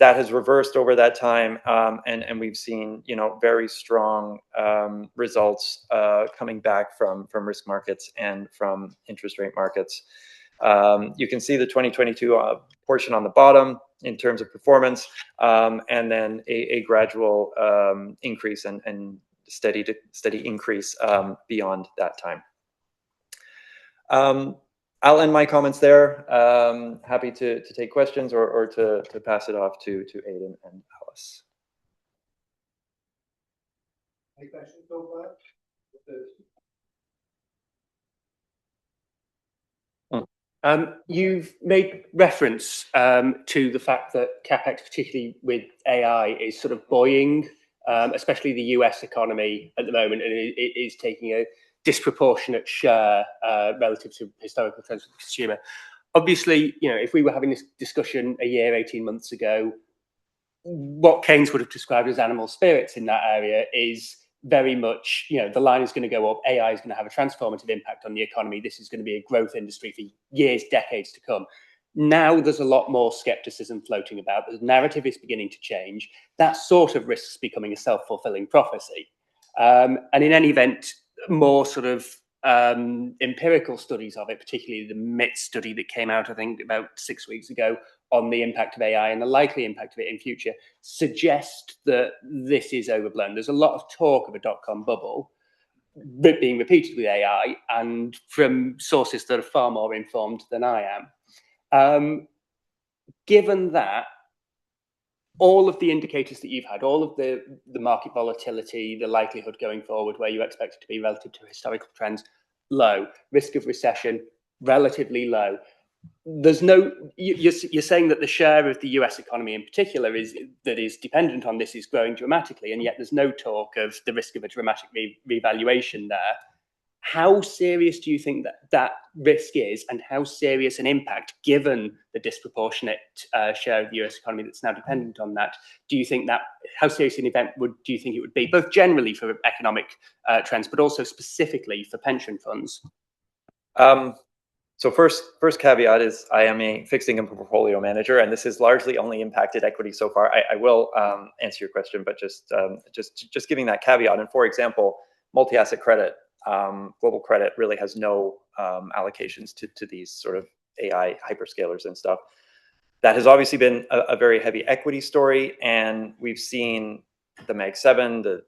that has reversed over that time, and we've seen, you know, very strong results coming back from risk markets and from interest rate markets. You can see the 2022 portion on the bottom in terms of performance, and then a gradual increase and steady increase beyond that time. I'll end my comments there. Happy to take questions or to pass it off to Aidan and Alice. Any questions so far? You've made reference to the fact that CapEx, particularly with AI, is sort of buoying, especially the US economy at the moment, and it is taking a disproportionate share relative to historical trends for the consumer. Obviously, you know, if we were having this discussion a year, 18 months ago, what Keynes would have described as animal spirits in that area is very much, you know, the line is going to go up, AI is going to have a transformative impact on the economy, this is going to be a growth industry for years, decades to come. Now there's a lot more skepticism floating about, the narrative is beginning to change, that sort of risks becoming a self-fulfilling prophecy. And in any event, more sort of empirical studies of it, particularly the MIT study that came out, I think, about 6 weeks ago on the impact of AI and the likely impact of it in future, suggest that this is overblown. There's a lot of talk of a dot-com bubble being repeated with AI, and from sources that are far more informed than I am. Given that, all of the indicators that you've had, all of the market volatility, the likelihood going forward where you expect it to be relative to historical trends, low. Risk of recession, relatively low. There's no, you're saying that the share of the US economy in particular is dependent on this is growing dramatically, and yet there's no talk of the risk of a dramatic revaluation there. How serious do you think that risk is, and how serious an impact, given the disproportionate share of the US economy that's now dependent on that, do you think that, how serious an event do you think it would be, both generally for economic trends, but also specifically for pension funds? So first caveat is I am a fixed income portfolio manager, and this has largely only impacted equity so far. I will answer your question, but just giving that caveat. And for example, multi-asset credit, global credit really has no allocations to these sort of AI hyperscalers and stuff. That has obviously been a very heavy equity story, and we've seen the Mag 7, the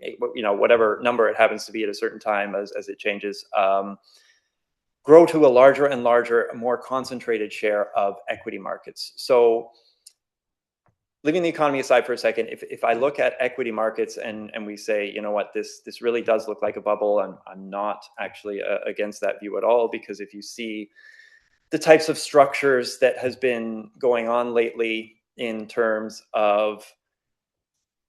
you know, whatever number it happens to be at a certain time as it changes, grow to a larger and larger, more concentrated share of equity markets. So leaving the economy aside for a second, if I look at equity markets and we say, you know what, this really does look like a bubble, I'm not actually against that view at all, because if you see the types of structures that has been going on lately in terms of,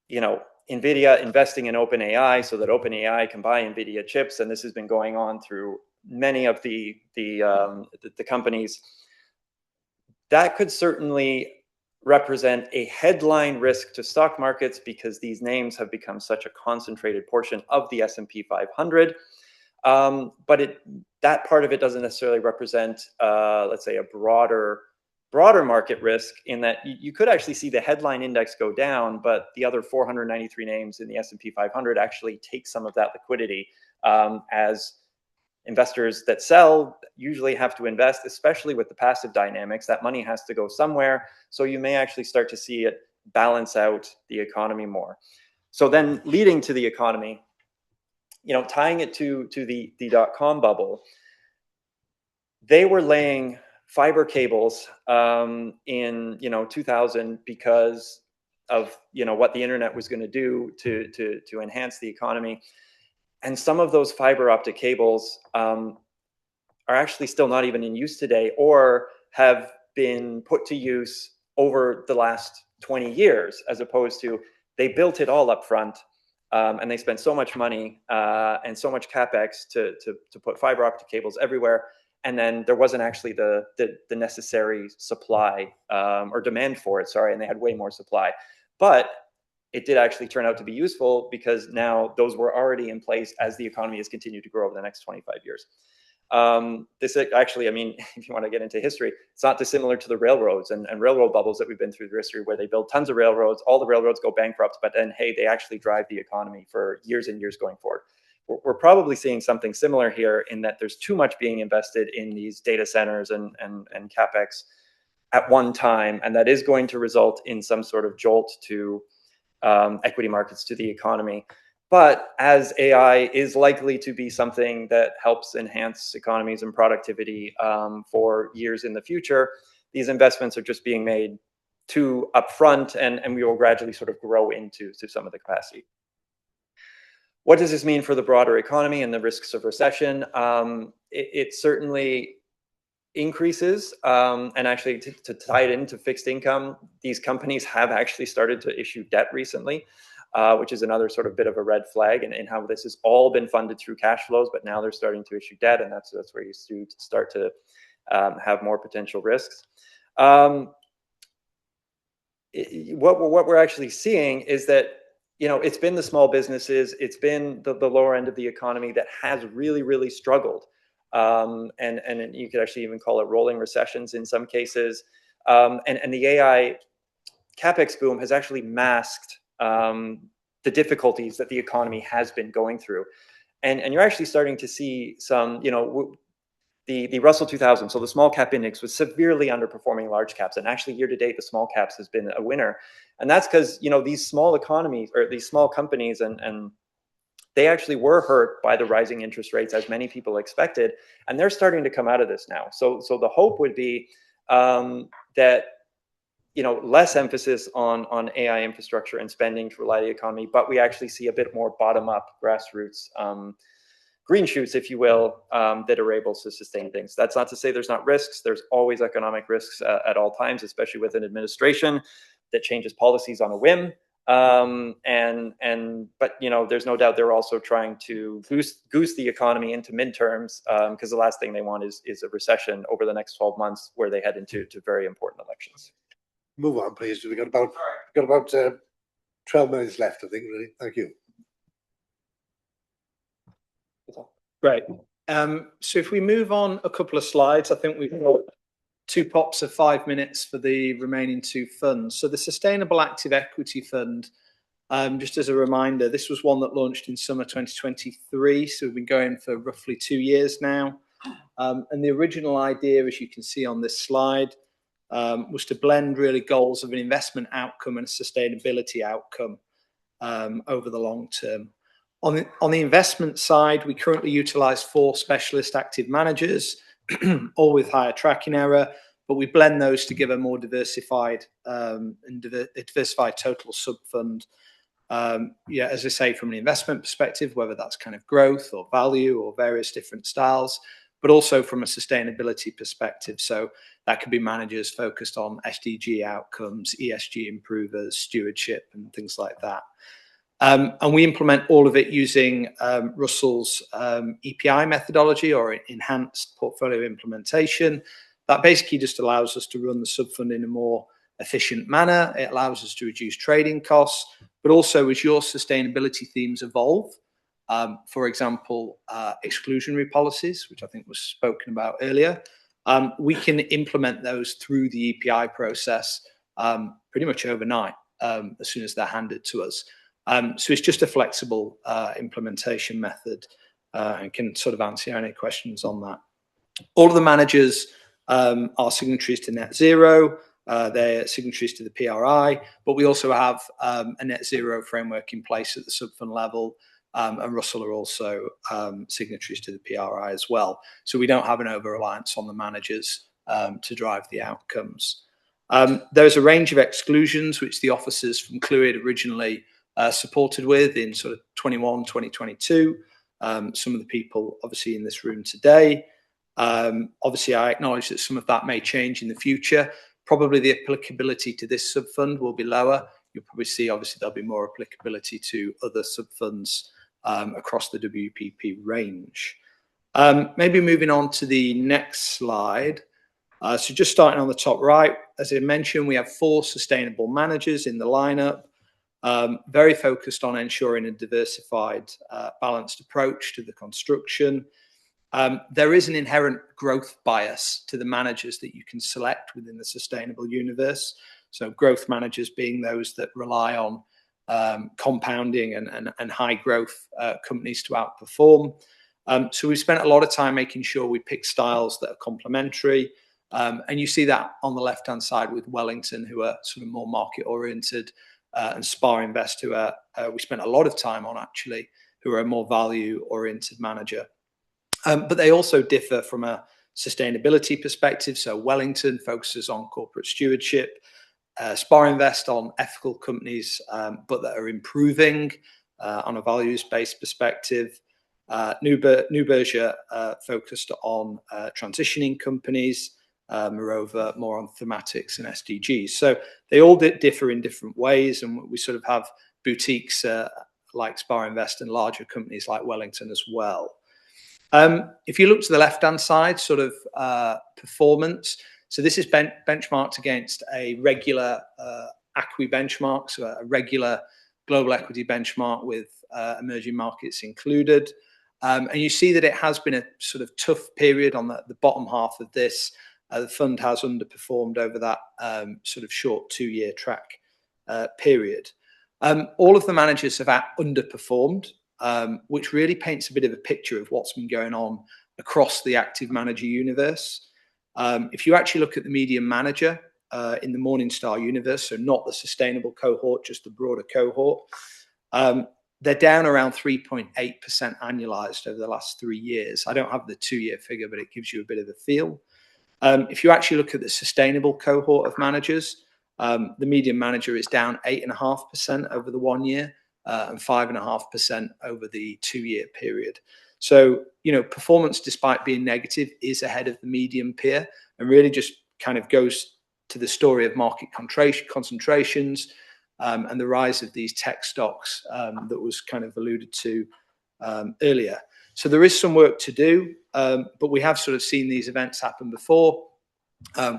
you know, NVIDIA investing in OpenAI so that OpenAI can buy NVIDIA chips, and this has been going on through many of the companies, that could certainly represent a headline risk to stock markets, because these names have become such a concentrated portion of the S&P 500. But that part of it doesn't necessarily represent, let's say, a broader market risk, in that you could actually see the headline index go down, but the other 493 names in the S&P 500 actually take some of that liquidity, as investors that sell usually have to invest, especially with the passive dynamics. That money has to go somewhere. So you may actually start to see it balance out the economy more. So then leading to the economy, you know, tying it to the dot-com bubble, they were laying fiber cables in 2000 because of what the internet was going to do to enhance the economy. And some of those fiber optic cables are actually still not even in use today, or have been put to use over the last 20 years, as opposed to they built it all up front, and they spent so much money and so much capex to put fiber optic cables everywhere, and then there wasn't actually the necessary supply or demand for it, sorry, and they had way more supply. But it did actually turn out to be useful, because now those were already in place as the economy has continued to grow over the next 25 years. This actually, I mean, if you want to get into history, it's not dissimilar to the railroads and railroad bubbles that we've been through history, where they build tons of railroads, all the railroads go bankrupt, but then, hey, they actually drive the economy for years and years going forward. We're probably seeing something similar here, in that there's too much being invested in these data centers and capex at one time, and that is going to result in some sort of jolt to equity markets, to the economy. But as AI is likely to be something that helps enhance economies and productivity for years in the future, these investments are just being made too upfront, and we will gradually sort of grow into some of the capacity. What does this mean for the broader economy and the risks of recession? It certainly increases, and actually to tie it into fixed income, these companies have actually started to issue debt recently, which is another sort of bit of a red flag in how this has all been funded through cash flows, but now they're starting to issue debt, and that's where you start to have more potential risks. What we're actually seeing is that, it's been the small businesses, it's been the lower end of the economy that has really, really struggled. And you could actually even call it rolling recessions in some cases. And the AI capex boom has actually masked the difficulties that the economy has been going through. And you're actually starting to see some, the Russell 2000, so the small cap index, was severely underperforming large caps. And actually year to date, the small caps has been a winner. And that's because, these small economies, or these small companies, and they actually were hurt by the rising interest rates, as many people expected, and they're starting to come out of this now. So the hope would be that less emphasis on AI infrastructure and spending to rely on the economy, but we actually see a bit more bottom-up, grassroots green shoots, if you will, that are able to sustain things. That's not to say there's not risks. There's always economic risks at all times, especially with an administration that changes policies on a whim. But there's no doubt they're also trying to goose the economy into midterms, because the last thing they want is a recession over the next 12 months, where they head into very important elections. Move on, please. We've got about 12 minutes left, I think, really. Thank you. Great. So if we move on a couple of slides, I think we've got 2 pops of 5 minutes for the remaining 2 funds. So the Sustainable Active Equity Fund, just as a reminder, this was one that launched in summer 2023. So we've been going for roughly 2 years now. And the original idea, as you can see on this slide, was to blend really goals of an investment outcome and a sustainability outcome over the long term. On the investment side, we currently utilize 4 specialist active managers, all with higher tracking error, but we blend those to give a more diversified diversified total sub fund. Yeah, as I say, from an investment perspective, whether that's kind of growth or value or various different styles, but also from a sustainability perspective. So that could be managers focused on SDG outcomes, ESG improvers, stewardship, and things like that. And we implement all of it using Russell's EPI methodology, or enhanced portfolio implementation. That basically just allows us to run the sub-fund in a more efficient manner. It allows us to reduce trading costs, but also as your sustainability themes evolve, for example, exclusionary policies, which I think was spoken about earlier, we can implement those through the EPI process pretty much overnight, as soon as they're handed to us. So it's just a flexible implementation method, and can sort of answer any questions on that. All of the managers are signatories to net zero. They're signatories to the PRI, but we also have a net zero framework in place at the sub-fund level, and Russell are also signatories to the PRI as well. So we don't have an over-reliance on the managers to drive the outcomes. There's a range of exclusions which the officers from Clwyd originally supported with in sort of 21, 2022. Some of the people obviously in this room today. Obviously, I acknowledge that some of that may change in the future. Probably the applicability to this sub-fund will be lower. You'll probably see, obviously, there'll be more applicability to other sub-funds across the WPP range. Maybe moving on to the next slide. So just starting on the top right, as I mentioned, we have 4 sustainable managers in the lineup, very focused on ensuring a diversified, balanced approach to the construction. There is an inherent growth bias to the managers that you can select within the sustainable universe. So growth managers being those that rely on compounding and high growth companies to outperform. So we've spent a lot of time making sure we pick styles that are complementary. And you see that on the left-hand side with Wellington, who are sort of more market-oriented, and Spar Invest, who are, we spent a lot of time on actually, who are a more value-oriented manager. But they also differ from a sustainability perspective. So Wellington focuses on corporate stewardship, Spar Invest on ethical companies, but that are improving on a values-based perspective. New Berger focused on transitioning companies, moreover, more on thematics and SDGs. So they all differ in different ways, and we sort of have boutiques like Spar Invest and larger companies like Wellington as well. If you look to the left-hand side, sort of performance, so this is benchmarked against a regular ACWI benchmark, so a regular global equity benchmark with emerging markets included. And you see that it has been a sort of tough period on the bottom half of this. The fund has underperformed over that sort of short 2-year track period. All of the managers have underperformed, which really paints a bit of a picture of what's been going on across the active manager universe. If you actually look at the median manager in the Morningstar universe, so not the sustainable cohort, just the broader cohort, they're down around 3.8% annualized over the last 3 years. I don't have the 2-year figure, but it gives you a bit of a feel. If you actually look at the sustainable cohort of managers, the median manager is down 8.5% over the 1 year, and 5.5% over the 2-year period. So, you know, performance, despite being negative, is ahead of the median peer, and really just kind of goes to the story of market concentrations, and the rise of these tech stocks that was kind of alluded to earlier. So there is some work to do, but we have sort of seen these events happen before.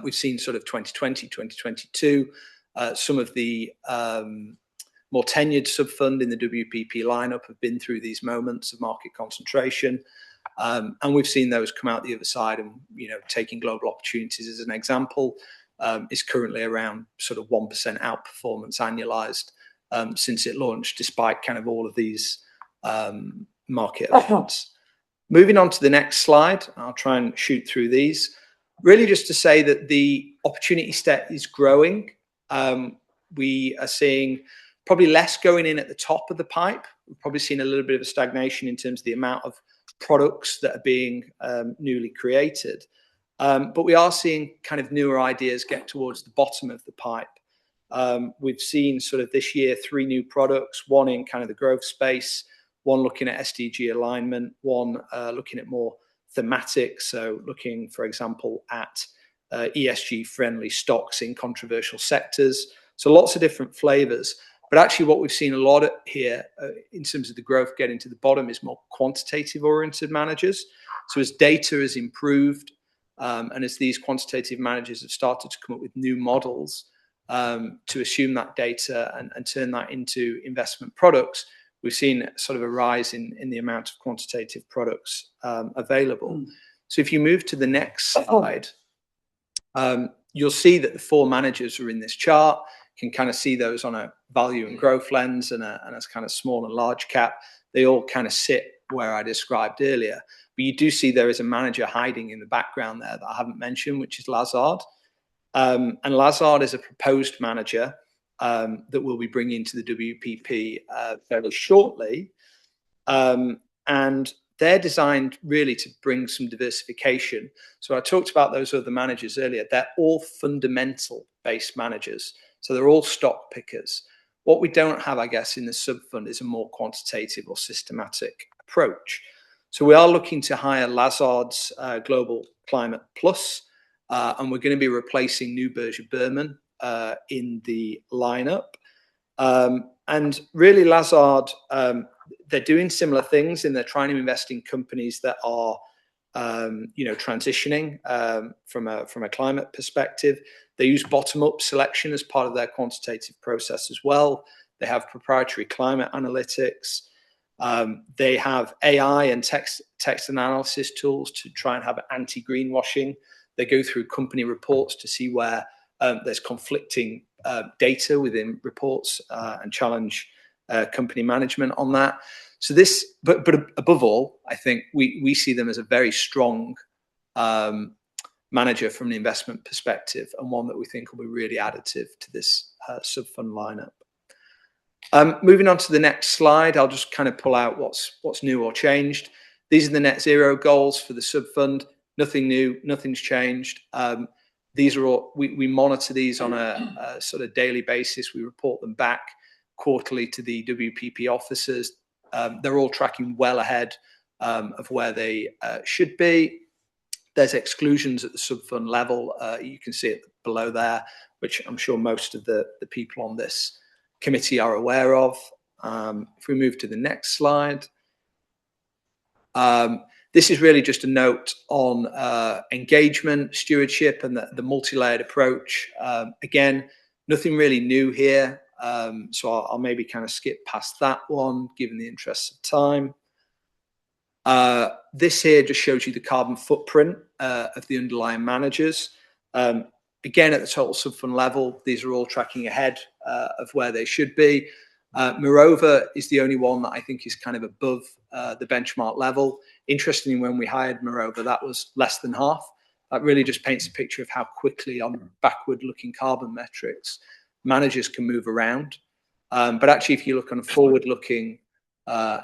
We've seen sort of 2020, 2022, some of the more tenured sub-fund in the WPP lineup have been through these moments of market concentration. And we've seen those come out the other side, and, you know, taking Global Opportunities as an example, is currently around sort of 1% outperformance annualized since it launched, despite kind of all of these market events. Moving on to the next slide, I'll try and shoot through these. Really just to say that the opportunity set is growing. We are seeing probably less going in at the top of the pipe. We've probably seen a little bit of a stagnation in terms of the amount of products that are being newly created. But we are seeing kind of newer ideas get towards the bottom of the pipe. We've seen sort of this year 3 new products, one in kind of the growth space, one looking at SDG alignment, one looking at more thematic, so looking, for example, at ESG-friendly stocks in controversial sectors. So lots of different flavors. But actually what we've seen a lot of here in terms of the growth getting to the bottom is more quantitative-oriented managers. So as data has improved, and as these quantitative managers have started to come up with new models to assume that data and turn that into investment products, we've seen sort of a rise in the amount of quantitative products available. So if you move to the next slide, you'll see that the 4 managers are in this chart. You can kind of see those on a value and growth lens and as kind of small and large cap. They all kind of sit where I described earlier. But you do see there is a manager hiding in the background there that I haven't mentioned, which is Lazard. And Lazard is a proposed manager that we'll be bringing to the WPP fairly shortly. And they're designed really to bring some diversification. So I talked about those other managers earlier. They're all fundamental-based managers. So they're all stock pickers. What we don't have, I guess, in the sub-fund is a more quantitative or systematic approach. So we are looking to hire Lazard's Global Climate Plus, and we're going to be replacing Neuberger Berman in the lineup. And really, Lazard, they're doing similar things, and they're trying to invest in companies that are, transitioning from a climate perspective. They use bottom-up selection as part of their quantitative process as well. They have proprietary climate analytics. They have AI and text analysis tools to try and have anti-greenwashing. They go through company reports to see where there's conflicting data within reports and challenge company management on that. So this, but above all, I think we see them as a very strong manager from an investment perspective, and one that we think will be really additive to this sub-fund lineup. Moving on to the next slide, I'll just kind of pull out what's new or changed. These are the net zero goals for the sub-fund. Nothing new, nothing's changed. These are all, we monitor these on a sort of daily basis. We report them back quarterly to the WPP officers. They're all tracking well ahead of where they should be. There's exclusions at the sub-fund level. You can see it below there, which I'm sure most of the people on this committee are aware of. If we move to the next slide. This is really just a note on engagement, stewardship, and the multi-layered approach. Again, nothing really new here, so I'll maybe kind of skip past that one, given the interest of time. This here just shows you the carbon footprint of the underlying managers. Again, at the total sub-fund level, these are all tracking ahead of where they should be. Mirova is the only one that I think is kind of above the benchmark level. Interestingly, when we hired Mirova, that was less than half. That really just paints a picture of how quickly on backward-looking carbon metrics managers can move around. But actually, if you look on a forward-looking,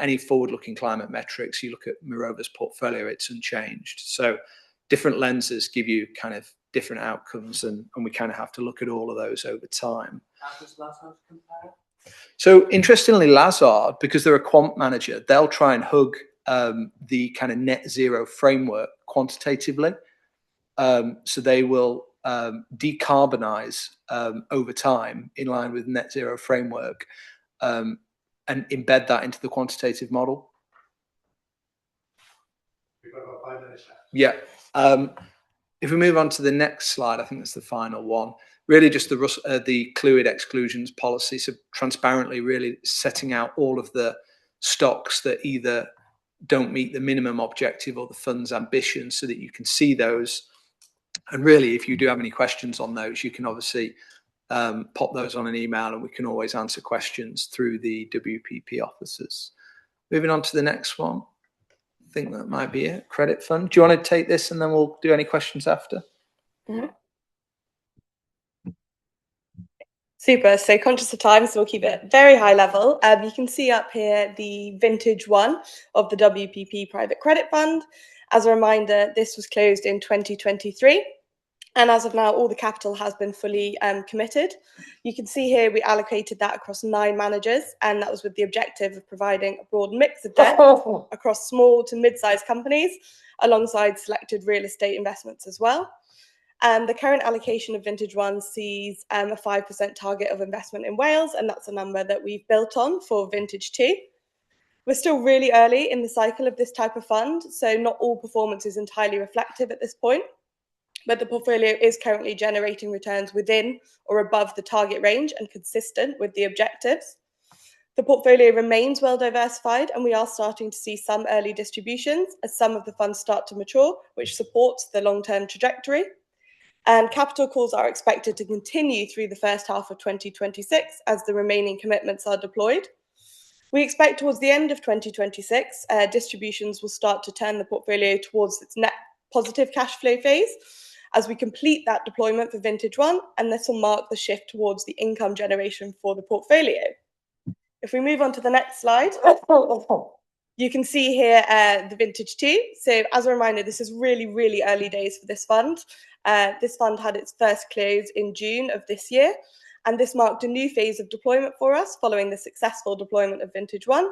any forward-looking climate metrics, you look at Mirova's portfolio, it's unchanged. So different lenses give you kind of different outcomes, and we kind of have to look at all of those over time. How does Lazard compare? So interestingly, Lazard, because they're a quant manager, they'll try and hug the kind of net zero framework quantitatively. So they will decarbonize over time in line with net zero framework and embed that into the quantitative model. We've got about 5 minutes left. Yeah. If we move on to the next slide, I think that's the final one. Really just the Clwyd exclusions policy. So transparently really setting out all of the stocks that either don't meet the minimum objective or the fund's ambition so that you can see those. And really, if you do have any questions on those, you can obviously pop those on an email, and we can always answer questions through the WPP officers. Moving on to the next one. I think that might be it. Credit fund. Do you want to take this and then we'll do any questions after? Mm-hmm. Super. So conscious of time, so we'll keep it very high level. You can see up here the vintage one of the WPP Private Credit Fund. As a reminder, this was closed in 2023. And as of now, all the capital has been fully committed. You can see here we allocated that across 9 managers, and that was with the objective of providing a broad mix of debt across small to mid-sized companies, alongside selected real estate investments as well. And the current allocation of Vintage 1 sees a 5% target of investment in Wales, and that's a number that we've built on for Vintage 2. We're still really early in the cycle of this type of fund, so not all performance is entirely reflective at this point. But the portfolio is currently generating returns within or above the target range and consistent with the objectives. The portfolio remains well diversified, and we are starting to see some early distributions as some of the funds start to mature, which supports the long-term trajectory. And capital calls are expected to continue through the first half of 2026 as the remaining commitments are deployed. We expect towards the end of 2026, distributions will start to turn the portfolio towards its net positive cash flow phase as we complete that deployment for Vintage 1, and this will mark the shift towards the income generation for the portfolio. If we move on to the next slide, you can see here the Vintage 2. So as a reminder, this is really, really early days for this fund. This fund had its first close in June of this year, and this marked a new phase of deployment for us following the successful deployment of Vintage 1.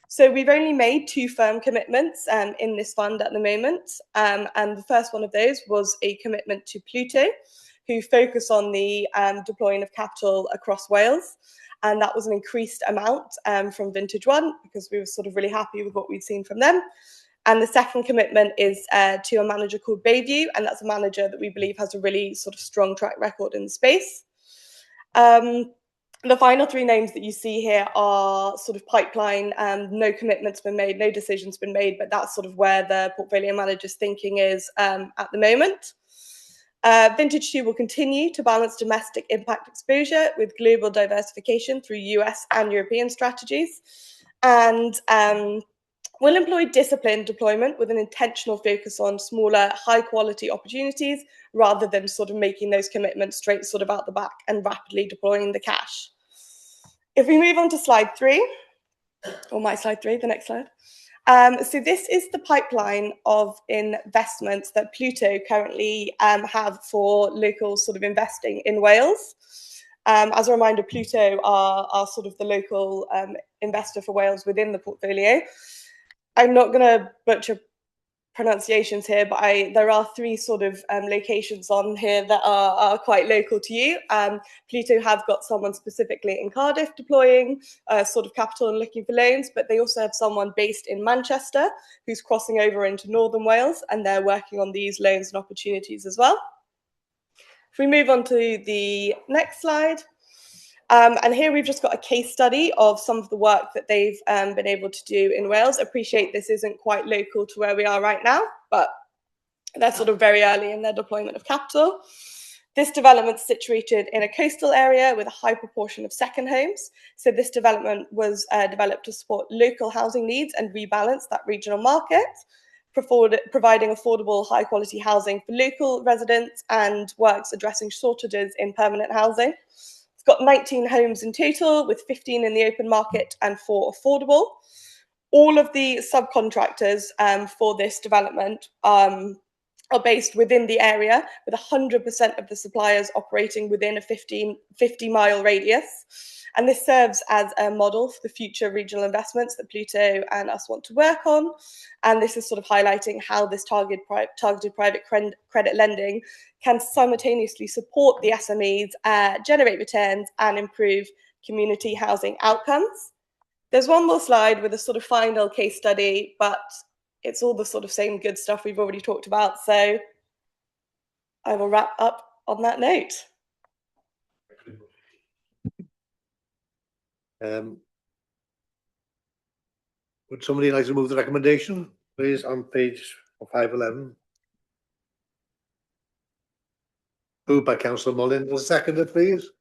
So we've only made 2 firm commitments in this fund at the moment. And the first one of those was a commitment to Pluto, who focus on the deploying of capital across Wales. And that was an increased amount from Vintage 1 because we were sort of really happy with what we'd seen from them. And the second commitment is to a manager called Bayview, and that's a manager that we believe has a really sort of strong track record in the space. The final 3 names that you see here are sort of pipeline, no commitments been made, no decisions been made, but that's sort of where the portfolio manager's thinking is at the moment. Vintage 2 will continue to balance domestic impact exposure with global diversification through US and European strategies. And we'll employ disciplined deployment with an intentional focus on smaller, high-quality opportunities rather than sort of making those commitments straight sort of out the back and rapidly deploying the cash. If we move on to slide 3, or my slide 3, the next slide. So this is the pipeline of investments that Pluto currently have for local sort of investing in Wales. As a reminder, Pluto are sort of the local investor for Wales within the portfolio. I'm not going to butcher pronunciations here, but there are 3 sort of locations on here that are quite local to you. Pluto have got someone specifically in Cardiff deploying sort of capital and looking for loans, but they also have someone based in Manchester who's crossing over into Northern Wales, and they're working on these loans and opportunities as well. If we move on to the next slide. And here we've just got a case study of some of the work that they've been able to do in Wales. Appreciate this isn't quite local to where we are right now, but they're sort of very early in their deployment of capital. This development's situated in a coastal area with a high proportion of second homes. So this development was developed to support local housing needs and rebalance that regional market, providing affordable, high-quality housing for local residents and works addressing shortages in permanent housing. Got 19 homes in total, with 15 in the open market and 4 affordable. All of the subcontractors for this development are based within the area, with 100% of the suppliers operating within a 50-mile radius. And this serves as a model for the future regional investments that Pluto and us want to work on. And this is sort of highlighting how this targeted private credit lending can simultaneously support the SMEs, generate returns, and improve community housing outcomes. There's one more slide with a sort of final case study, but it's all the sort of same good stuff we've already talked about. So I will wrap up on that note. Would somebody like to move the recommendation, please, on page 511? Moved by Councillor Mullin. Will seconded, please?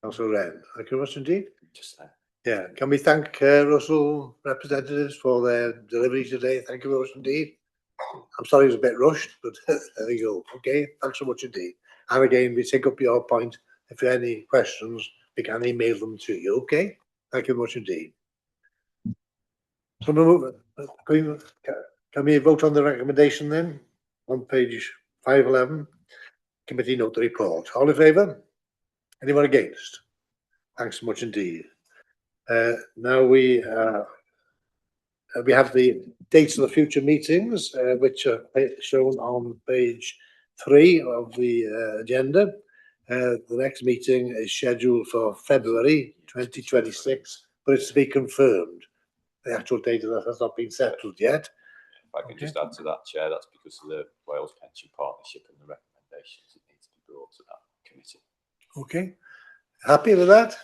Councillor Wren. Thank you very much indeed. Just there. Yeah. Can we thank Russell representatives for their delivery today? Thank you very much indeed. I'm sorry it was a bit rushed, but there we go. Okay. Thanks so much indeed. And again, we take up your point. If you have any questions, we can email them to you. Okay. Thank you very much indeed. So can we vote on the recommendation then? On page 511, committee note the report. All in favour? Anyone against? Thanks so much indeed. Now we have the dates of the future meetings, which are shown on page 3 of the agenda. The next meeting is scheduled for February 2026, but it's to be confirmed. The actual date of that has not been settled yet. If I can just add to that, Chair, that's because of the Wales Pension Partnership and the recommendations that need to be brought to that committee. Okay, happy with that?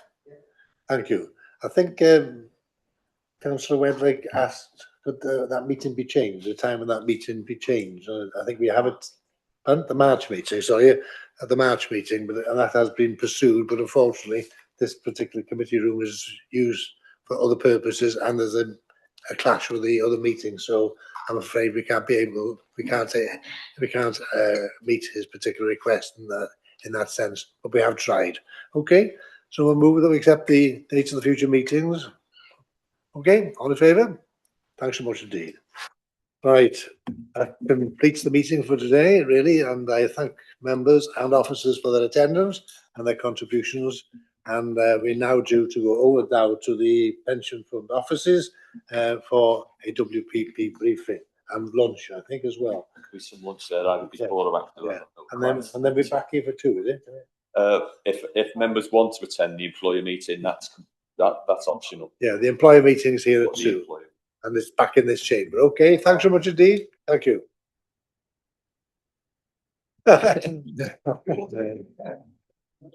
Thank you. I think Councillor Wedrick asked, could that meeting be changed? The time of that meeting be changed? I think we have it at the March meeting. Sorry, at the March meeting, and that has been pursued. But unfortunately, this particular committee room is used for other purposes, and there's a clash with the other meetings. So I'm afraid we can't meet his particular request in that sense. But we have tried. Okay, so we'll move that we accept the dates of the future meetings. Okay, all in favour? Thanks so much indeed. Right, that completes the meeting for today, really, and I thank members and officers for their attendance and their contributions. And we're now due to go over now to the pension fund offices for a WPP briefing and lunch, I think, as well. With some lunch there either before or after. Yeah. And then we're back here for 2, is it? If members want to attend the employer meeting, that's optional. Yeah, the employer meeting's here at 2, and it's back in this chamber. Okay, thanks so much indeed. Thank you.